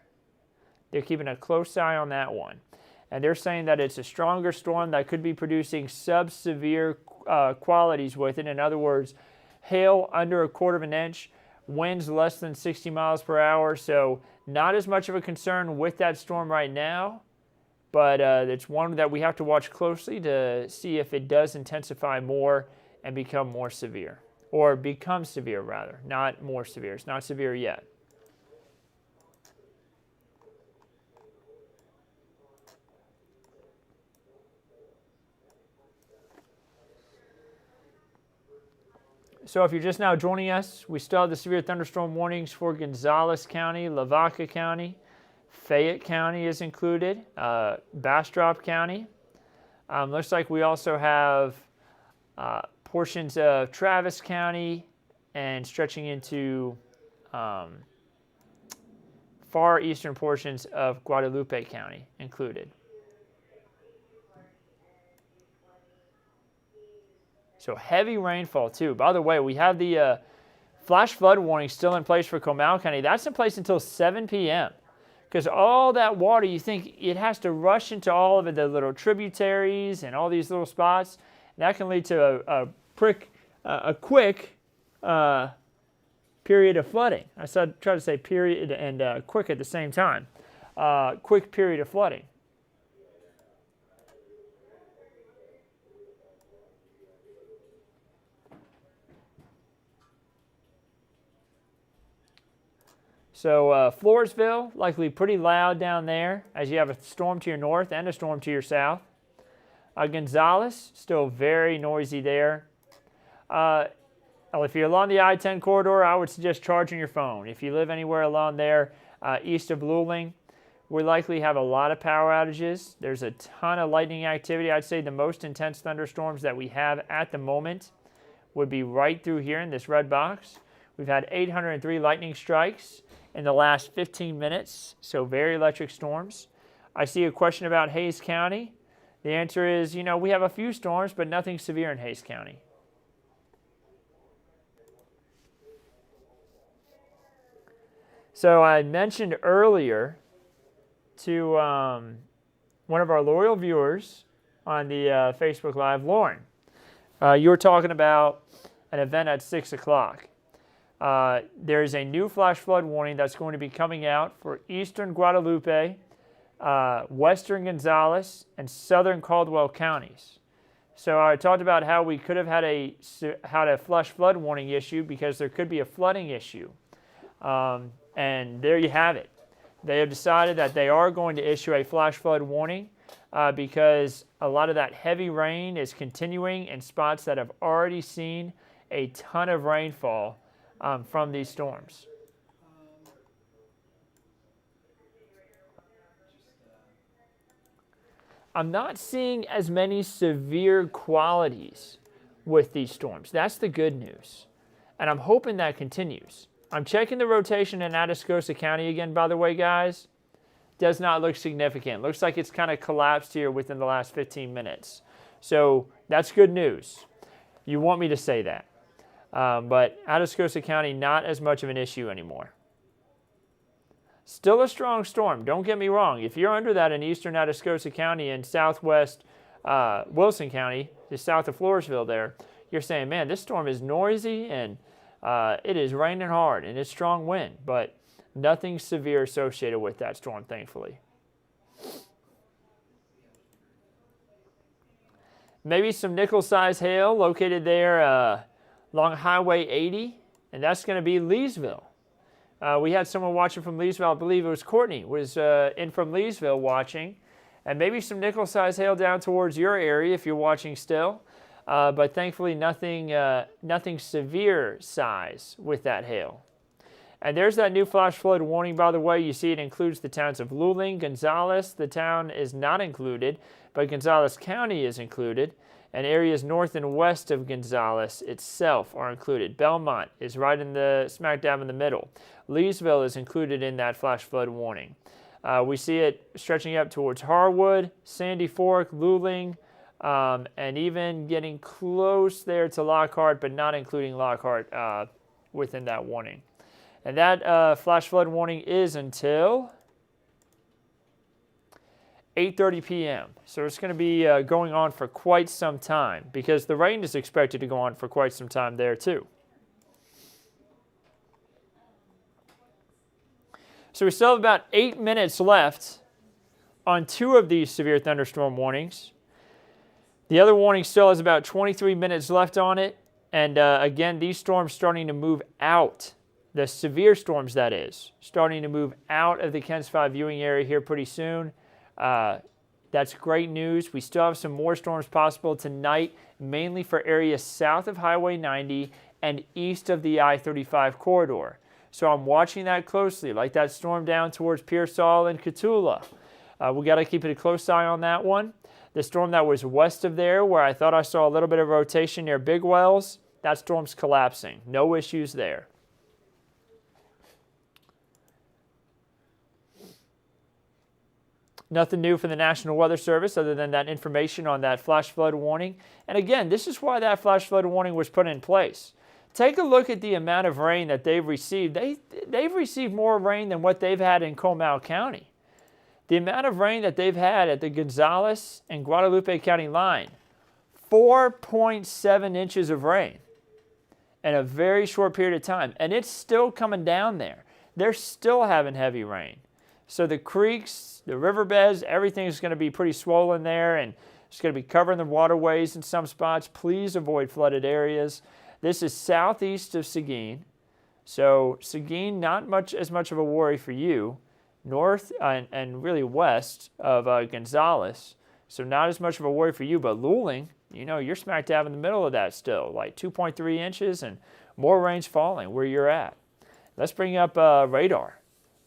They're keeping a close eye on that one. And they're saying that it's a stronger storm that could be producing sub-severe qualities with it. In other words, hail under 1/4 of an inch, winds less than 60 miles per hour. So not as much of a concern with that storm right now, but it's one that we have to watch closely to see if it does intensify more and become more severe. Or become severe, rather, not more severe. It's not severe yet. So if you're just now joining us, we still have the severe thunderstorm warnings for Gonzales County, Lavaca County, Fayette County is included, Bastrop County. Looks like we also have portions of Travis County and stretching into far eastern portions of Guadalupe County included. So heavy rainfall too. By the way, we have the flash flood warning still in place for Comal County. That's in place until 7 p.m. Because all that water, you think it has to rush into all of the little tributaries and all these little spots. That can lead to a quick period of flooding. I try to say period and quick at the same time. Quick period of flooding. So Floresville, likely pretty loud down there as you have a storm to your north and a storm to your south. Gonzales, still very noisy there. If you're along the I-10 corridor, I would suggest charging your phone. If you live anywhere along there east of Luling, we likely have a lot of power outages. There's a ton of lightning activity. I'd say the most intense thunderstorms that we have at the moment would be right through here in this red box. We've had 803 lightning strikes in the last 15 minutes, so very electric storms. I see a question about Hays County. The answer is, we have a few storms, but nothing severe in Hays County. So I mentioned earlier to one of our loyal viewers on the Facebook Live, Lauren, you were talking about an event at 6 o'clock. There is a new flash flood warning that's going to be coming out for eastern Guadalupe, western Gonzales, and southern Caldwell counties. So I talked about how we could have had a flash flood warning issue because there could be a flooding issue. And there you have it. They have decided that they are going to issue a flash flood warning because a lot of that heavy rain is continuing in spots that have already seen a ton of rainfall from these storms. I'm not seeing as many severe qualities with these storms. That's the good news. And I'm hoping that continues. I'm checking the rotation in Atascosa County again, by the way, guys. Does not look significant. Looks like it's kind of collapsed here within the last 15 minutes. So that's good news. You want me to say that. But Atascosa County, not as much of an issue anymore. Still a strong storm. Don't get me wrong. If you're under that in eastern Atascosa County and southwest Wilson County, just south of Floresville there, you're saying, man, this storm is noisy and it is raining hard and it's strong wind, but nothing severe associated with that storm, thankfully. Maybe some nickel-sized hail located there along Highway 80, and that's going to be Leesville. We had someone watching from Leesville. I believe it was Courtney was in from Leesville watching, and maybe some nickel-sized hail down towards your area if you're watching still. But thankfully nothing severe size with that hail. And there's that new flash flood warning, by the way. You see it includes the towns of Luling, Gonzales. The town is not included, but Gonzales County is included. And areas north and west of Gonzales itself are included. Belmont is right in the smack dab in the middle. Leesville is included in that flash flood warning. We see it stretching up towards Harwood, Sandy Fork, Luling, and even getting close there to Lockhart, but not including Lockhart within that warning. And that flash flood warning is until 8:30 p.m. So it's going to be going on for quite some time because the rain is expected to go on for quite some time there too. So we still have about 8 minutes left on 2 of these severe thunderstorm warnings. The other warning still has about 23 minutes left on it. And again, these storms starting to move out. The severe storms, that is, starting to move out of the KENS 5 viewing area here pretty soon. That's great news. We still have some more storms possible tonight, mainly for areas south of Highway 90 and east of the I-35 corridor. So I'm watching that closely, like that storm down towards Pearsall and Cotulla. We got to keep a close eye on that one. The storm that was west of there, where I thought I saw a little bit of rotation near Big Wells, that storm's collapsing. No issues there. Nothing new from the National Weather Service other than that information on that flash flood warning. And again, this is why that flash flood warning was put in place. Take a look at the amount of rain that they've received. They've received more rain than what they've had in Comal County. The amount of rain that they've had at the Gonzales and Guadalupe County line, 4.7 inches of rain in a very short period of time. And it's still coming down there. They're still having heavy rain. So the creeks, the riverbeds, everything is going to be pretty swollen there, and it's going to be covering the waterways in some spots. Please avoid flooded areas. This is southeast of Seguin. So Seguin, not as much of a worry for you. North and really west of Gonzales. So not as much of a worry for you, but Luling, you're smack dab in the middle of that still, like 2.3 inches and more rain's falling where you're at. Let's bring up radar.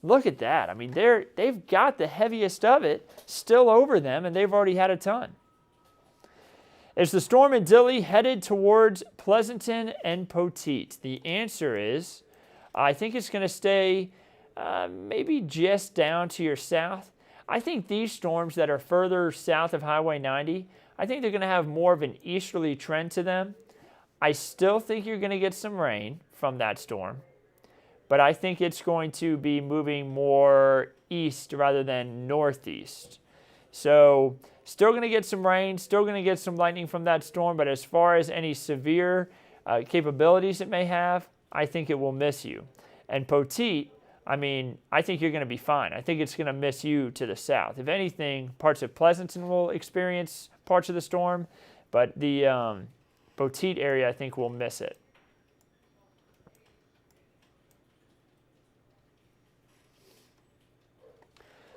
Look at that. I mean, they've got the heaviest of it still over them, and they've already had a ton. Is the storm in Dilley headed towards Pleasanton and Poteet? The answer is, I think it's going to stay maybe just down to your south. I think these storms that are further south of Highway 90, I think they're going to have more of an easterly trend to them. I still think you're going to get some rain from that storm, but I think it's going to be moving more east rather than northeast. So still going to get some rain, still going to get some lightning from that storm, but as far as any severe capabilities it may have, I think it will miss you. And Poteet, I mean, I think you're going to be fine. I think it's going to miss you to the south. If anything, parts of Pleasanton will experience parts of the storm, but the Poteet area, I think, will miss it.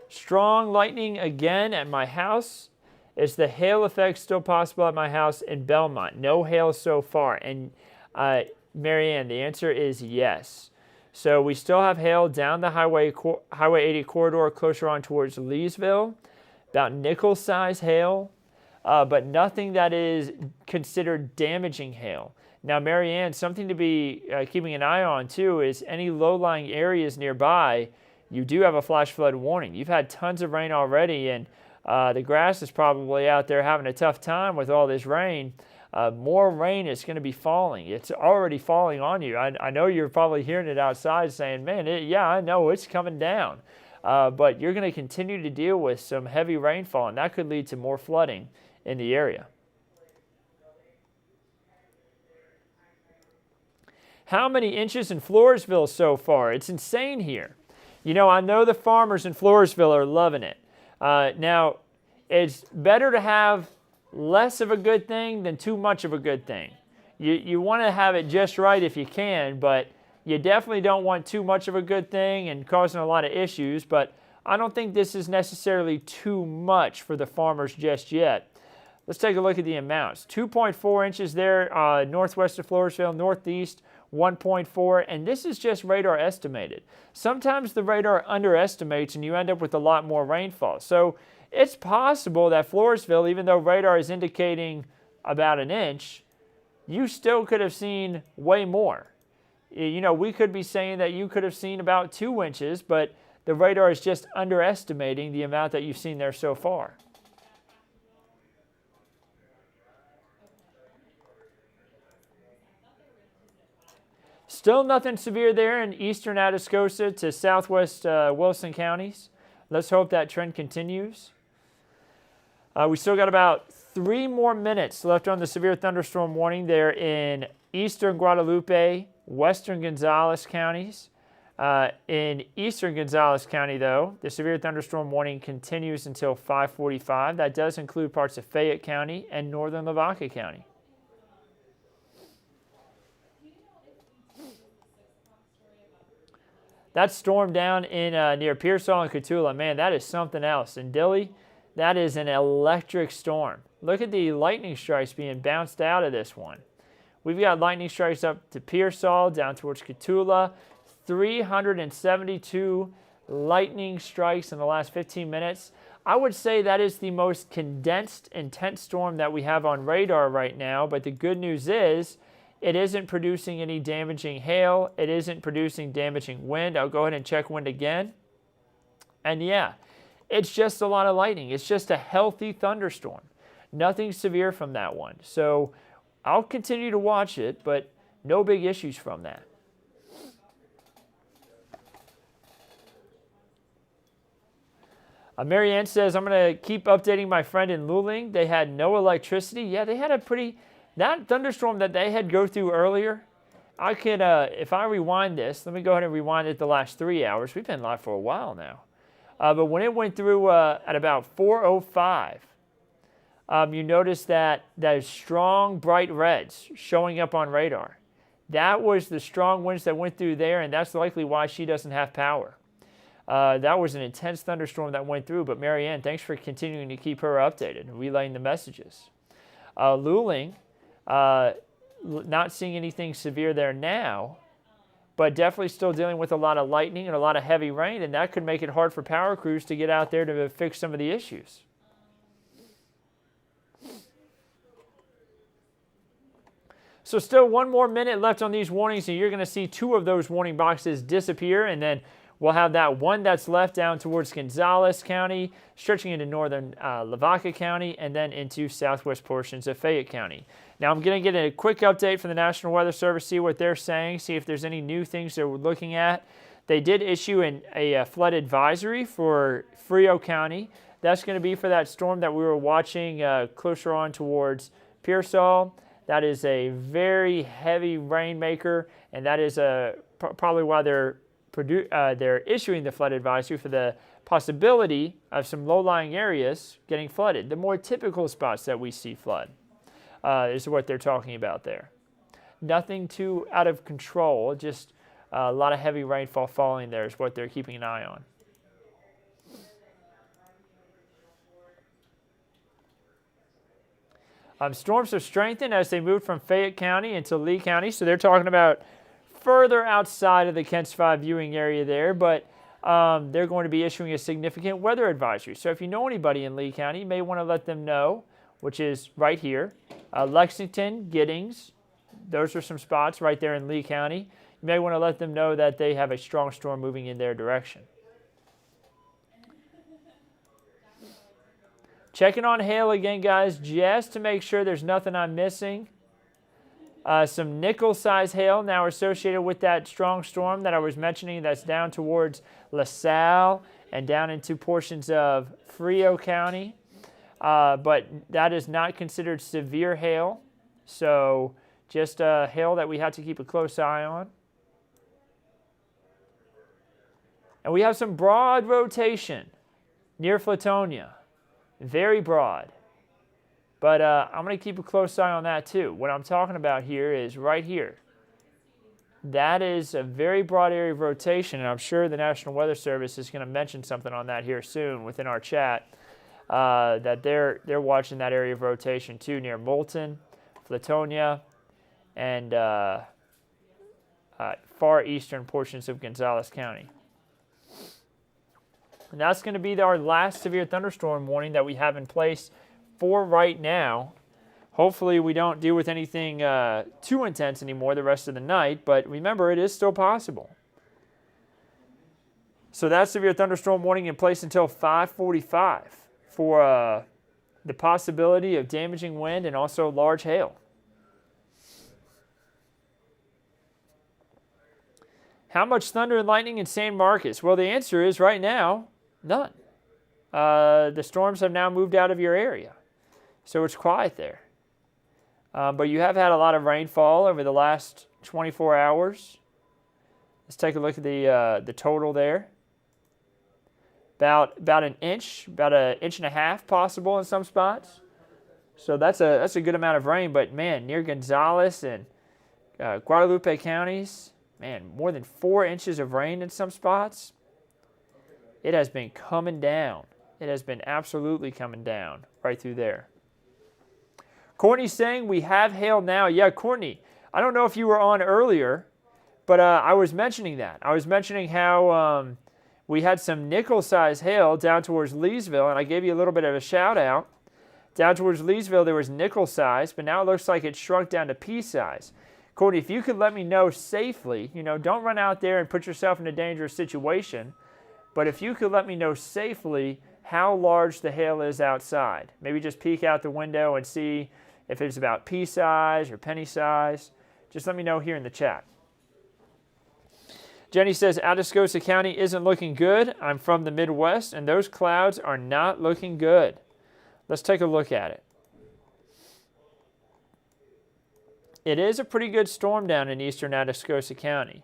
Strong lightning again at my house. Is the hail effect still possible at my house in Belmont? No hail so far. And Marianne, the answer is yes. So we still have hail down the Highway 80 corridor closer on towards Leesville, about nickel-sized hail, but nothing that is considered damaging hail. Now, Marianne, something to be keeping an eye on too is any low-lying areas nearby. You do have a flash flood warning. You've had tons of rain already, and the grass is probably out there having a tough time with all this rain. more rain is going to be falling. It's already falling on you. I know you're probably hearing it outside saying, man, yeah, I know it's coming down. But you're going to continue to deal with some heavy rainfall, and that could lead to more flooding in the area. How many inches in Floresville so far? It's insane here. You know, I know the farmers in Floresville are loving it. Now, it's better to have less of a good thing than too much of a good thing. You want to have it just right if you can, but you definitely don't want too much of a good thing and causing a lot of issues. But I don't think this is necessarily too much for the farmers just yet. Let's take a look at the amounts. 2.4 inches there northwest of Floresville, northeast 1.4, and this is just radar estimated. Sometimes the radar underestimates and you end up with a lot more rainfall. So it's possible that Floresville, even though radar is indicating about an inch, you still could have seen way more. You know, we could be saying that you could have seen about 2 inches, but the radar is just underestimating the amount that you've seen there so far. Still nothing severe there in eastern Atascosa to southwest Wilson counties. Let's hope that trend continues. We still got about 3 more minutes left on the severe thunderstorm warning there in eastern Guadalupe, western Gonzales counties. In eastern Gonzales County, though, the severe thunderstorm warning continues until 5:45. That does include parts of Fayette County and northern Lavaca County. That storm down in near Pearsall and Cotulla, man, that is something else. And Dilley, that is an electric storm. Look at the lightning strikes being bounced out of this one. We've got lightning strikes up to Pearsall, down towards Cotulla. 372 lightning strikes in the last 15 minutes. I would say that is the most condensed, intense storm that we have on radar right now. But the good news is, it isn't producing any damaging hail. It isn't producing damaging wind. I'll go ahead and check wind again. And yeah, it's just a lot of lightning. It's just a healthy thunderstorm. Nothing severe from that one. So I'll continue to watch it, but no big issues from that. Marianne says, I'm going to keep updating my friend in Luling. They had no electricity. Yeah, they had a pretty... That thunderstorm that they had go through earlier, I could, if I rewind this, let me go ahead and rewind it the last 3 hours. We've been live for a while now. But when it went through at about 4:05, you notice that those strong, bright reds showing up on radar. That was the strong winds that went through there, and that's likely why she doesn't have power. That was an intense thunderstorm that went through, but Marianne, thanks for continuing to keep her updated and relaying the messages. Luling, not seeing anything severe there now, but definitely still dealing with a lot of lightning and a lot of heavy rain, and that could make it hard for power crews to get out there to fix some of the issues. So still 1 more minute left on these warnings, and you're going to see 2 of those warning boxes disappear, and then we'll have that one that's left down towards Gonzales County, stretching into northern Lavaca County, and then into southwest portions of Fayette County. Now I'm going to get a quick update from the National Weather Service, see what they're saying, see if there's any new things they're looking at. They did issue a flood advisory for Frio County. That's going to be for that storm that we were watching closer on towards Pearsall. That is a very heavy rainmaker, and that is probably why they're issuing the flood advisory, for the possibility of some low-lying areas getting flooded. The more typical spots that we see flood is what they're talking about there. Nothing too out of control, just a lot of heavy rainfall falling there is what they're keeping an eye on. Storms have strengthened as they moved from Fayette County into Lee County, so they're talking about further outside of the Kents 5 viewing area there, but they're going to be issuing a significant weather advisory. So if you know anybody in Lee County, you may want to let them know, which is right here. Lexington, Giddings, those are some spots right there in Lee County. You may want to let them know that they have a strong storm moving in their direction. Checking on hail again, guys, just to make sure there's nothing I'm missing. Some nickel-size hail now associated with that strong storm that I was mentioning that's down towards LaSalle and down into portions of Frio County. But that is not considered severe hail. So just hail that we have to keep a close eye on. And we have some broad rotation near Flatonia. Very broad. But I'm going to keep a close eye on that too. What I'm talking about here is right here. That is a very broad area of rotation, and I'm sure the National Weather Service is going to mention something on that here soon within our chat, that they're watching that area of rotation too near Moulton, Flatonia, and far eastern portions of Gonzales County. And that's going to be our last severe thunderstorm warning that we have in place for right now. Hopefully we don't deal with anything too intense anymore the rest of the night, but remember, it is still possible. So that severe thunderstorm warning in place until 5:45 for the possibility of damaging wind and also large hail. How much thunder and lightning in San Marcos? Well, the answer is right now, none. The storms have now moved out of your area, so it's quiet there. But you have had a lot of rainfall over the last 24 hours. Let's take a look at the total there. About an inch, about an inch and a half possible in some spots. So that's a good amount of rain. But man, near Gonzales and Guadalupe counties, man, more than 4 inches of rain in some spots. It has been coming down. It has been absolutely coming down right through there. Courtney's saying we have hail now. Yeah, Courtney, I don't know if you were on earlier, but I was mentioning that. I was mentioning how we had some nickel-sized hail down towards Leesville, and I gave you a little bit of a shout-out. Down towards Leesville, there was nickel-size, but now it looks like it shrunk down to pea-size. Courtney, if you could let me know safely, don't run out there and put yourself in a dangerous situation, but if you could let me know safely how large the hail is outside. Maybe just peek out the window and see if it's about pea size or penny size. Just let me know here in the chat. Jenny says, Atascosa County isn't looking good. I'm from the Midwest, and those clouds are not looking good. Let's take a look at it. It is a pretty good storm down in eastern Atascosa County.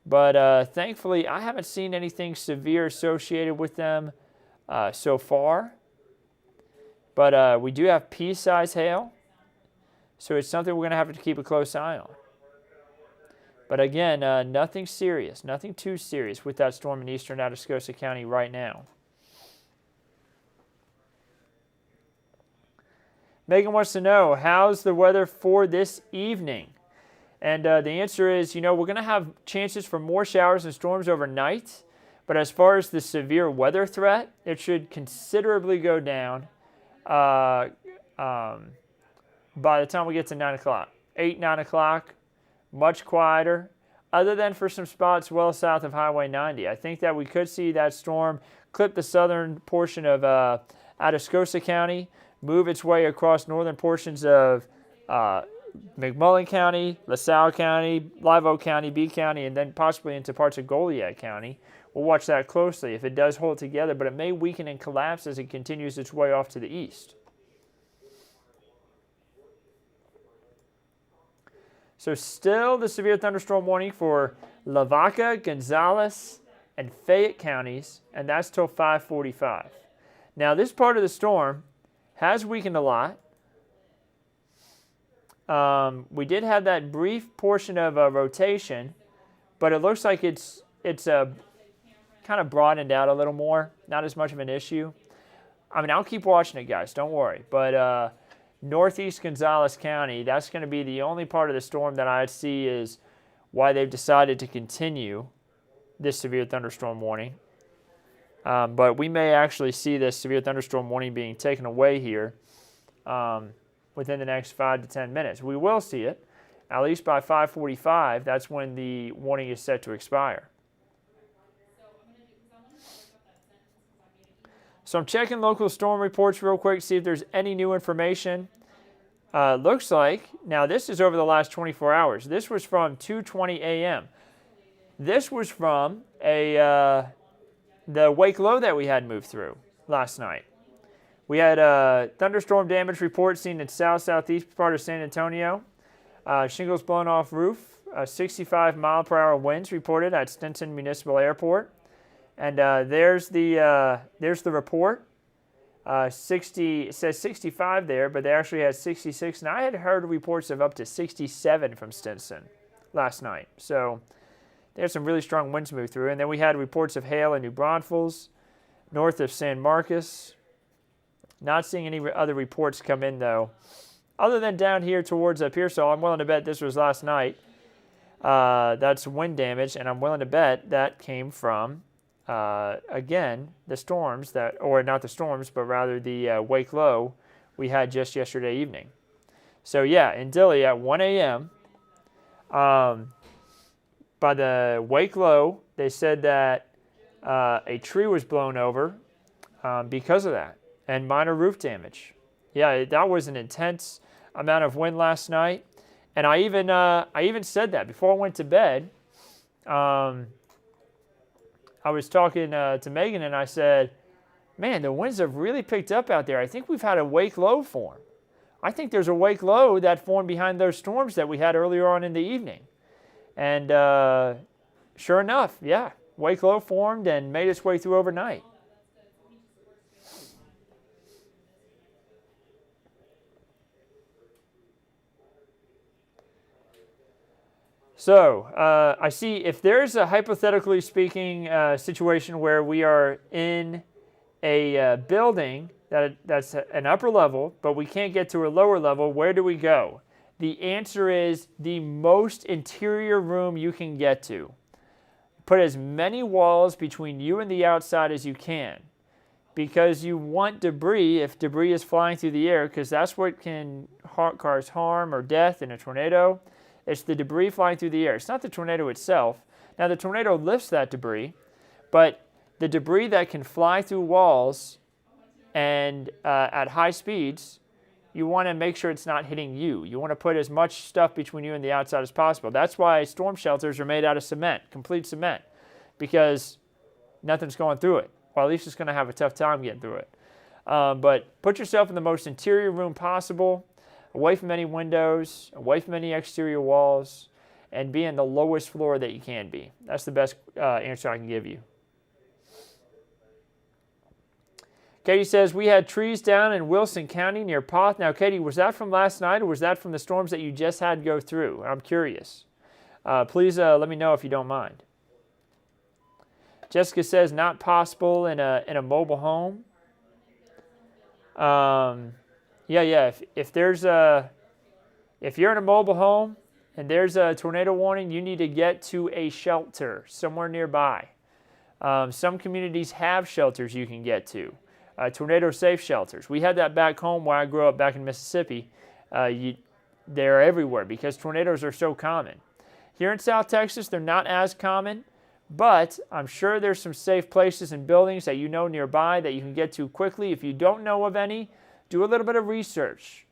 But thankfully, I haven't seen anything severe associated with them so far. But we do have pea-sized hail. So it's something we're going to have to keep a close eye on. But again, nothing serious, nothing too serious with that storm in eastern Atascosa County right now. Megan wants to know, how's the weather for this evening? And the answer is, we're going to have chances for more showers and storms overnight. But as far as the severe weather threat, it should considerably go down by the time we get to 9 o'clock. 8, 9 o'clock, much quieter, other than for some spots well south of Highway 90. I think that we could see that storm clip the southern portion of Atascosa County, move its way across northern portions of McMullen County, LaSalle County, Live Oak County, B County, and then possibly into parts of Goliad County. We'll watch that closely if it does hold together, but it may weaken and collapse as it continues its way off to the east. So still the severe thunderstorm warning for Lavaca, Gonzales, and Fayette counties, and that's till 5:45. Now this part of the storm has weakened a lot. We did have that brief portion of rotation, but it looks like it's kind of broadened out a little more. Not as much of an issue. I mean, I'll keep watching it, guys. Don't worry. But northeast Gonzales County, that's going to be the only part of the storm that I see is why they've decided to continue this severe thunderstorm warning. But we may actually see this severe thunderstorm warning being taken away here within the next 5 to 10 minutes. We will see it, at least by 5:45. That's when the warning is set to expire. So I'm checking local storm reports real quick, see if there's any new information. Looks like, now this is over the last 24 hours. This was from 2:20 a.m. This was from the wake low that we had moved through last night. We had a thunderstorm damage report seen in southeast part of San Antonio. Shingles blown off roof. 65 mile per hour winds reported at Stinson Municipal Airport. And there's the report. It says 65 there, but they actually had 66. And I had heard reports of up to 67 from Stinson last night. So there's some really strong winds move through. And then we had reports of hail in New Braunfels, north of San Marcos. Not seeing any other reports come in, though. Other than down here towards Pearsall, I'm willing to bet this was last night. That's wind damage, and I'm willing to bet that came from, again, the storms or not the storms, but rather the wake low we had just yesterday evening. So yeah, in Dilley at 1 a.m., by the wake low, they said that a tree was blown over because of that, and minor roof damage. Yeah, that was an intense amount of wind last night. And I even said that before I went to bed. I was talking to Megan, and I said, man, the winds have really picked up out there. I think we've had a wake low form. I think there's a wake low that formed behind those storms that we had earlier on in the evening. And sure enough, yeah, wake low formed and made its way through overnight. So I see if there's a hypothetically speaking situation where we are in a building that's an upper level, but we can't get to a lower level, where do we go? The answer is the most interior room you can get to. Put as many walls between you and the outside as you can, because you want debris, if debris is flying through the air, because that's what can cause harm or death in a tornado. It's the debris flying through the air. It's not the tornado itself. Now, the tornado lifts that debris, but the debris that can fly through walls and at high speeds, you want to make sure it's not hitting you. You want to put as much stuff between you and the outside as possible. That's why storm shelters are made out of cement, complete cement, because nothing's going through it, or at least it's going to have a tough time getting through it. But put yourself in the most interior room possible, away from any windows, away from any exterior walls, and be in the lowest floor that you can be. That's the best answer I can give you. Katie says, we had trees down in Wilson County near Poth. Now, Katie, was that from last night, or was that from the storms that you just had go through? I'm curious. Please let me know if you don't mind. Jessica says, not possible in a mobile home. Yeah. If you're in a mobile home and there's a tornado warning, you need to get to a shelter somewhere nearby. Some communities have shelters you can get to, tornado-safe shelters. We had that back home where I grew up back in Mississippi. They're everywhere because tornadoes are so common. Here in South Texas, they're not as common, but I'm sure there's some safe places and buildings that you know nearby that you can get to quickly. If you don't know of any, do a little bit of research.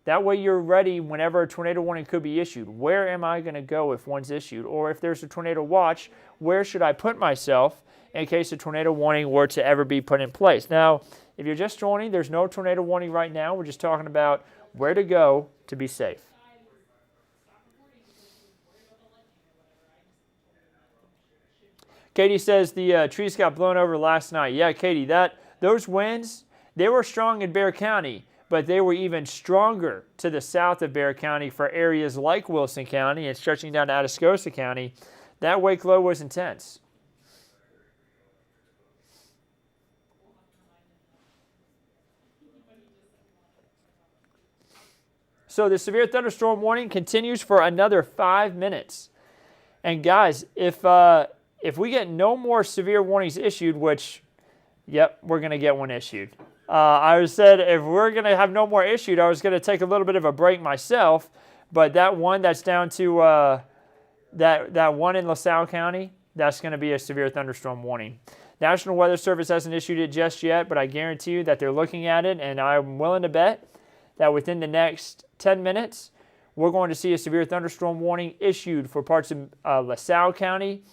That way you're ready whenever a tornado warning could be issued. Where am I going to go if one's issued? Or if there's a tornado watch, where should I put myself in case a tornado warning were to ever be put in place? Now, if you're just joining, there's no tornado warning right now. We're just talking about where to go to be safe. Katie says the trees got blown over last night. Yeah, Katie, those winds, they were strong in Bexar County, but they were even stronger to the south of Bexar County for areas like Wilson County and stretching down to Atascosa County. That wake low was intense. So the severe thunderstorm warning continues for another 5 minutes. And guys, if we get no more severe warnings issued, which, yep, we're going to get one issued. I said if we're going to have no more issued, I was going to take a little bit of a break myself. But that one that's down to that one in LaSalle County, that's going to be a severe thunderstorm warning. National Weather Service hasn't issued it just yet, but I guarantee you that they're looking at it, and I'm willing to bet that within the next 10 minutes, we're going to see a severe thunderstorm warning issued for parts of LaSalle County,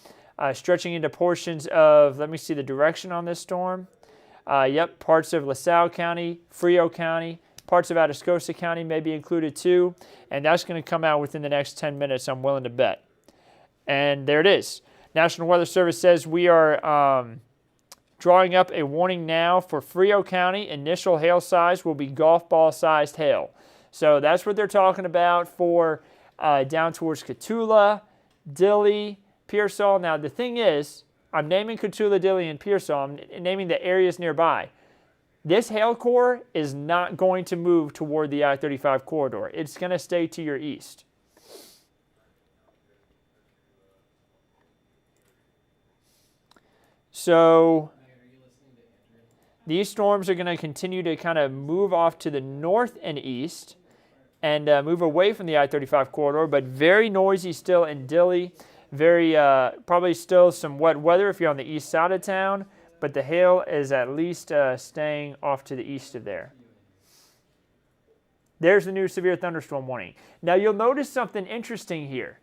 stretching into portions of, let me see the direction on this storm. Yep, parts of LaSalle County, Frio County, parts of Atascosa County may be included too, and that's going to come out within the next 10 minutes, I'm willing to bet. And there it is. National Weather Service says we are drawing up a warning now for Frio County. Initial hail size will be golf ball sized hail. So that's what they're talking about for down towards Cotulla, Dilley, Pearsall. Now the thing is, I'm naming Cotulla, Dilley, and Pearsall. I'm naming the areas nearby. This hail core is not going to move toward the I-35 corridor. It's going to stay to your east. So these storms are going to continue to kind of move off to the north and east and move away from the I-35 corridor, but very noisy still in Dilley. Very, probably still some wet weather if you're on the east side of town, but the hail is at least staying off to the east of there. There's the new severe thunderstorm warning. Now you'll notice something interesting here.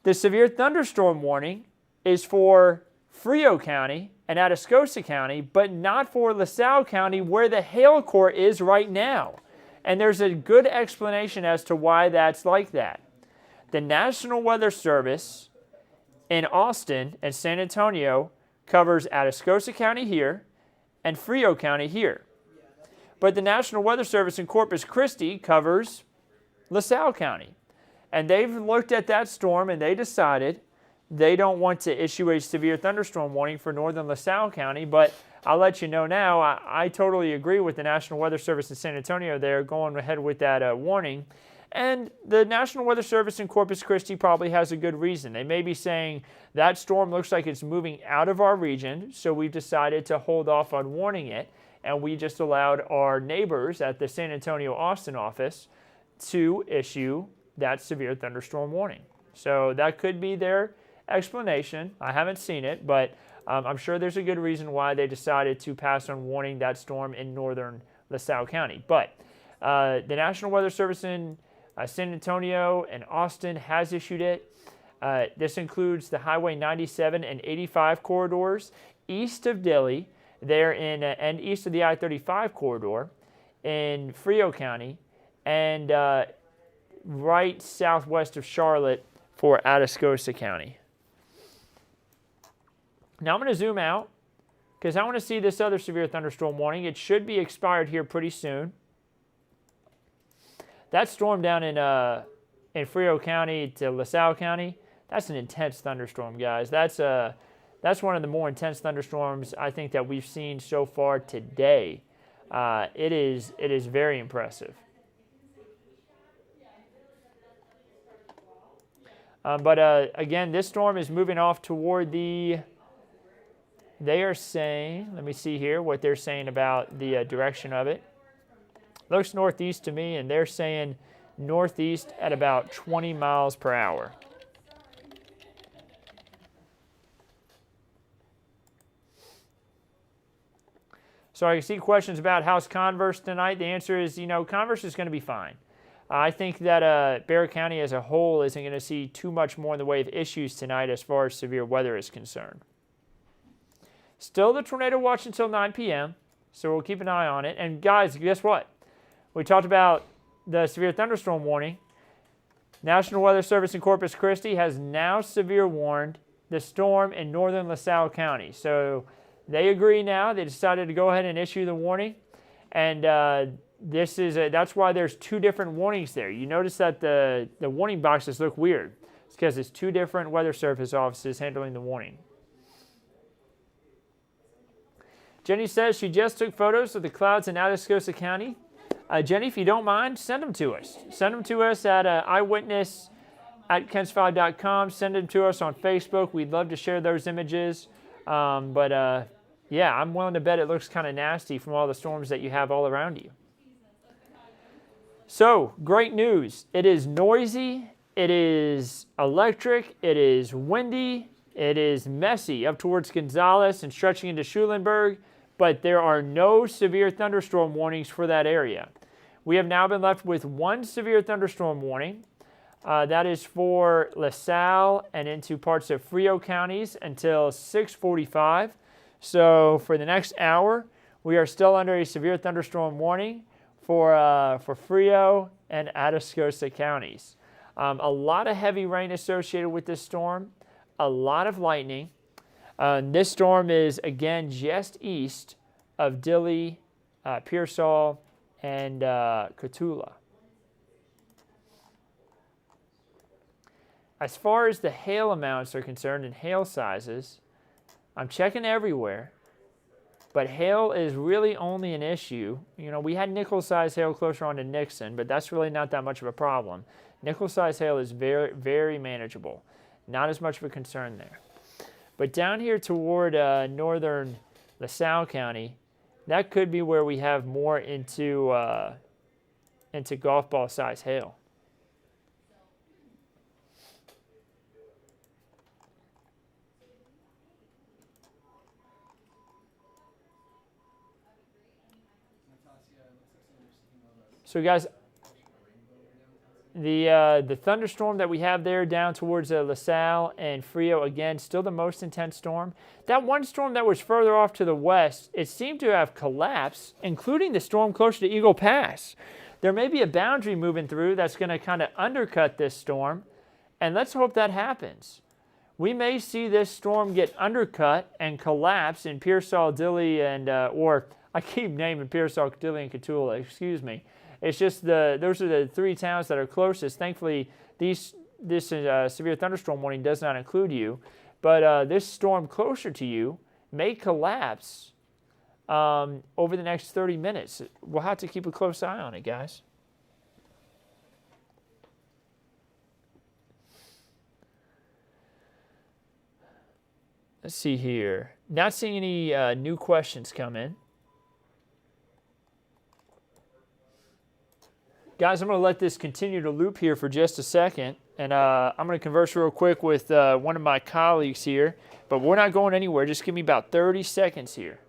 The severe thunderstorm warning is for Frio County and Atascosa County, but not for LaSalle County where the hail core is right now. And there's a good explanation as to why that's like that. The National Weather Service in Austin and San Antonio covers Atascosa County here and Frio County here. But the National Weather Service in Corpus Christi covers LaSalle County. And they've looked at that storm and they decided they don't want to issue a severe thunderstorm warning for northern LaSalle County, but I'll let you know now, I totally agree with the National Weather Service in San Antonio there going ahead with that warning. And the National Weather Service in Corpus Christi probably has a good reason. They may be saying that storm looks like it's moving out of our region, so we've decided to hold off on warning it, and we just allowed our neighbors at the San Antonio-Austin office to issue that severe thunderstorm warning. So that could be their explanation. I haven't seen it, but I'm sure there's a good reason why they decided to pass on warning that storm in northern LaSalle County. But the National Weather Service in San Antonio and Austin has issued it. This includes the Highway 97 and 85 corridors east of Dilley, there in and east of the I-35 corridor in Frio County, and right southwest of Charlotte for Atascosa County. Now I'm going to zoom out because I want to see this other severe thunderstorm warning. It should be expired here pretty soon. That storm down in Frio County to LaSalle County, that's an intense thunderstorm, guys. That's one of the more intense thunderstorms I think that we've seen so far today. It is very impressive. But again, this storm is moving off toward the, they are saying, let me see here what they're saying about the direction of it. Looks northeast to me, and they're saying northeast at about 20 miles per hour. So I see questions about how's Converse tonight. The answer is, Converse is going to be fine. I think that Bexar County as a whole isn't going to see too much more in the way of issues tonight as far as severe weather is concerned. Still the tornado watch until 9 p.m., so we'll keep an eye on it. And guys, guess what? We talked about the severe thunderstorm warning. National Weather Service in Corpus Christi has now severe warned the storm in northern LaSalle County. So they agree now. They decided to go ahead and issue the warning. And that's why there's two different warnings there. You notice that the warning boxes look weird. It's because it's two different Weather Service offices handling the warning. Jenny says she just took photos of the clouds in Atascosa County. Jenny, if you don't mind, send them to us. Send them to us at eyewitness@kensfive.com. Send them to us on Facebook. We'd love to share those images. Yeah, I'm willing to bet it looks kind of nasty from all the storms that you have all around you. So, great news. It is noisy. It is electric. It is windy. It is messy up towards Gonzales and stretching into Schulenburg, but there are no severe thunderstorm warnings for that area. We have now been left with one severe thunderstorm warning. That is for LaSalle and into parts of Frio counties until 6:45. So for the next hour, we are still under a severe thunderstorm warning for Frio and Atascosa counties. A lot of heavy rain associated with this storm, a lot of lightning. This storm is, again, just east of Dilley, Pearsall, and Cotulla. As far as the hail amounts are concerned and hail sizes, I'm checking everywhere, but hail is really only an issue. You know, we had nickel-sized hail closer on to Nixon, but that's really not that much of a problem. Nickel-sized hail is very, very manageable. Not as much of a concern there. But down here toward northern LaSalle County, that could be where we have more into golf ball size hail. So guys, the thunderstorm that we have there down towards LaSalle and Frio, again, still the most intense storm. That one storm that was further off to the west, it seemed to have collapsed, including the storm closer to Eagle Pass. There may be a boundary moving through that's going to kind of undercut this storm, and let's hope that happens. We may see this storm get undercut and collapse in Pearsall, Dilley, and, or I keep naming Pearsall, Dilley, and Cotulla, excuse me. It's just those are the three towns that are closest. Thankfully, this severe thunderstorm warning does not include you. But this storm closer to you may collapse over the next 30 minutes. We'll have to keep a close eye on it, guys. Let's see here. Not seeing any new questions come in. Guys, I'm going to let this continue to loop here for just a second, and I'm going to converse real quick with one of my colleagues here, but we're not going anywhere. Just give me about 30 seconds here.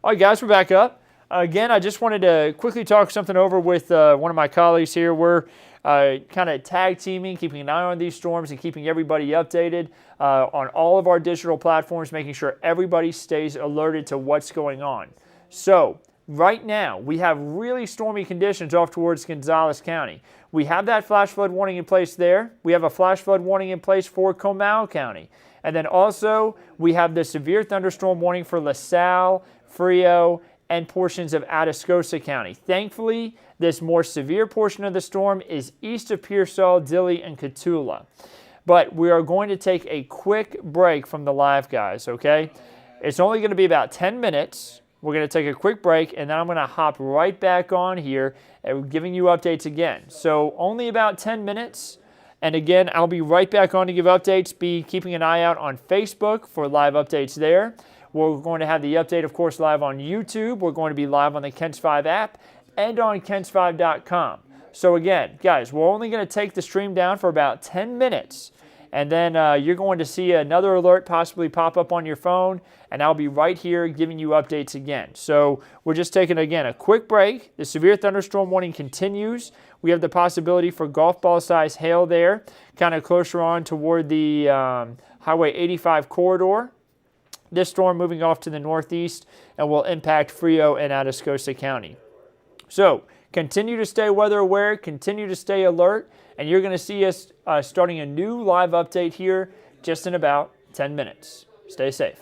All right, guys, we're back up. Again, I just wanted to quickly talk something over with one of my colleagues here. We're kind of tag teaming, keeping an eye on these storms and keeping everybody updated on all of our digital platforms, making sure everybody stays alerted to what's going on. So right now, we have really stormy conditions off towards Gonzales County. We have that flash flood warning in place there. We have a flash flood warning in place for Comal County. And then also, we have the severe thunderstorm warning for LaSalle, Frio, and portions of Atascosa County. Thankfully, this more severe portion of the storm is east of Pearsall, Dilley, and Cotulla. But we are going to take a quick break from the live, guys, okay? It's only going to be about 10 minutes. We're going to take a quick break, and then I'm going to hop right back on here and giving you updates again. So only about 10 minutes. And again, I'll be right back on to give updates. Be keeping an eye out on Facebook for live updates there. We're going to have the update, of course, live on YouTube. We're going to be live on the KENS 5 app and on KENS5.com. So again, guys, we're only going to take the stream down for about 10 minutes. And then you're going to see another alert possibly pop up on your phone. And I'll be right here giving you updates again. So we're just taking, again, a quick break. The severe thunderstorm warning continues. We have the possibility for golf ball size hail there, kind of closer on toward the Highway 85 corridor. This storm moving off to the northeast and will impact Frio and Atascosa County. So Continue to stay weather aware, continue to stay alert, and you're going to see us starting a new live update here just in about 10 minutes. Stay safe.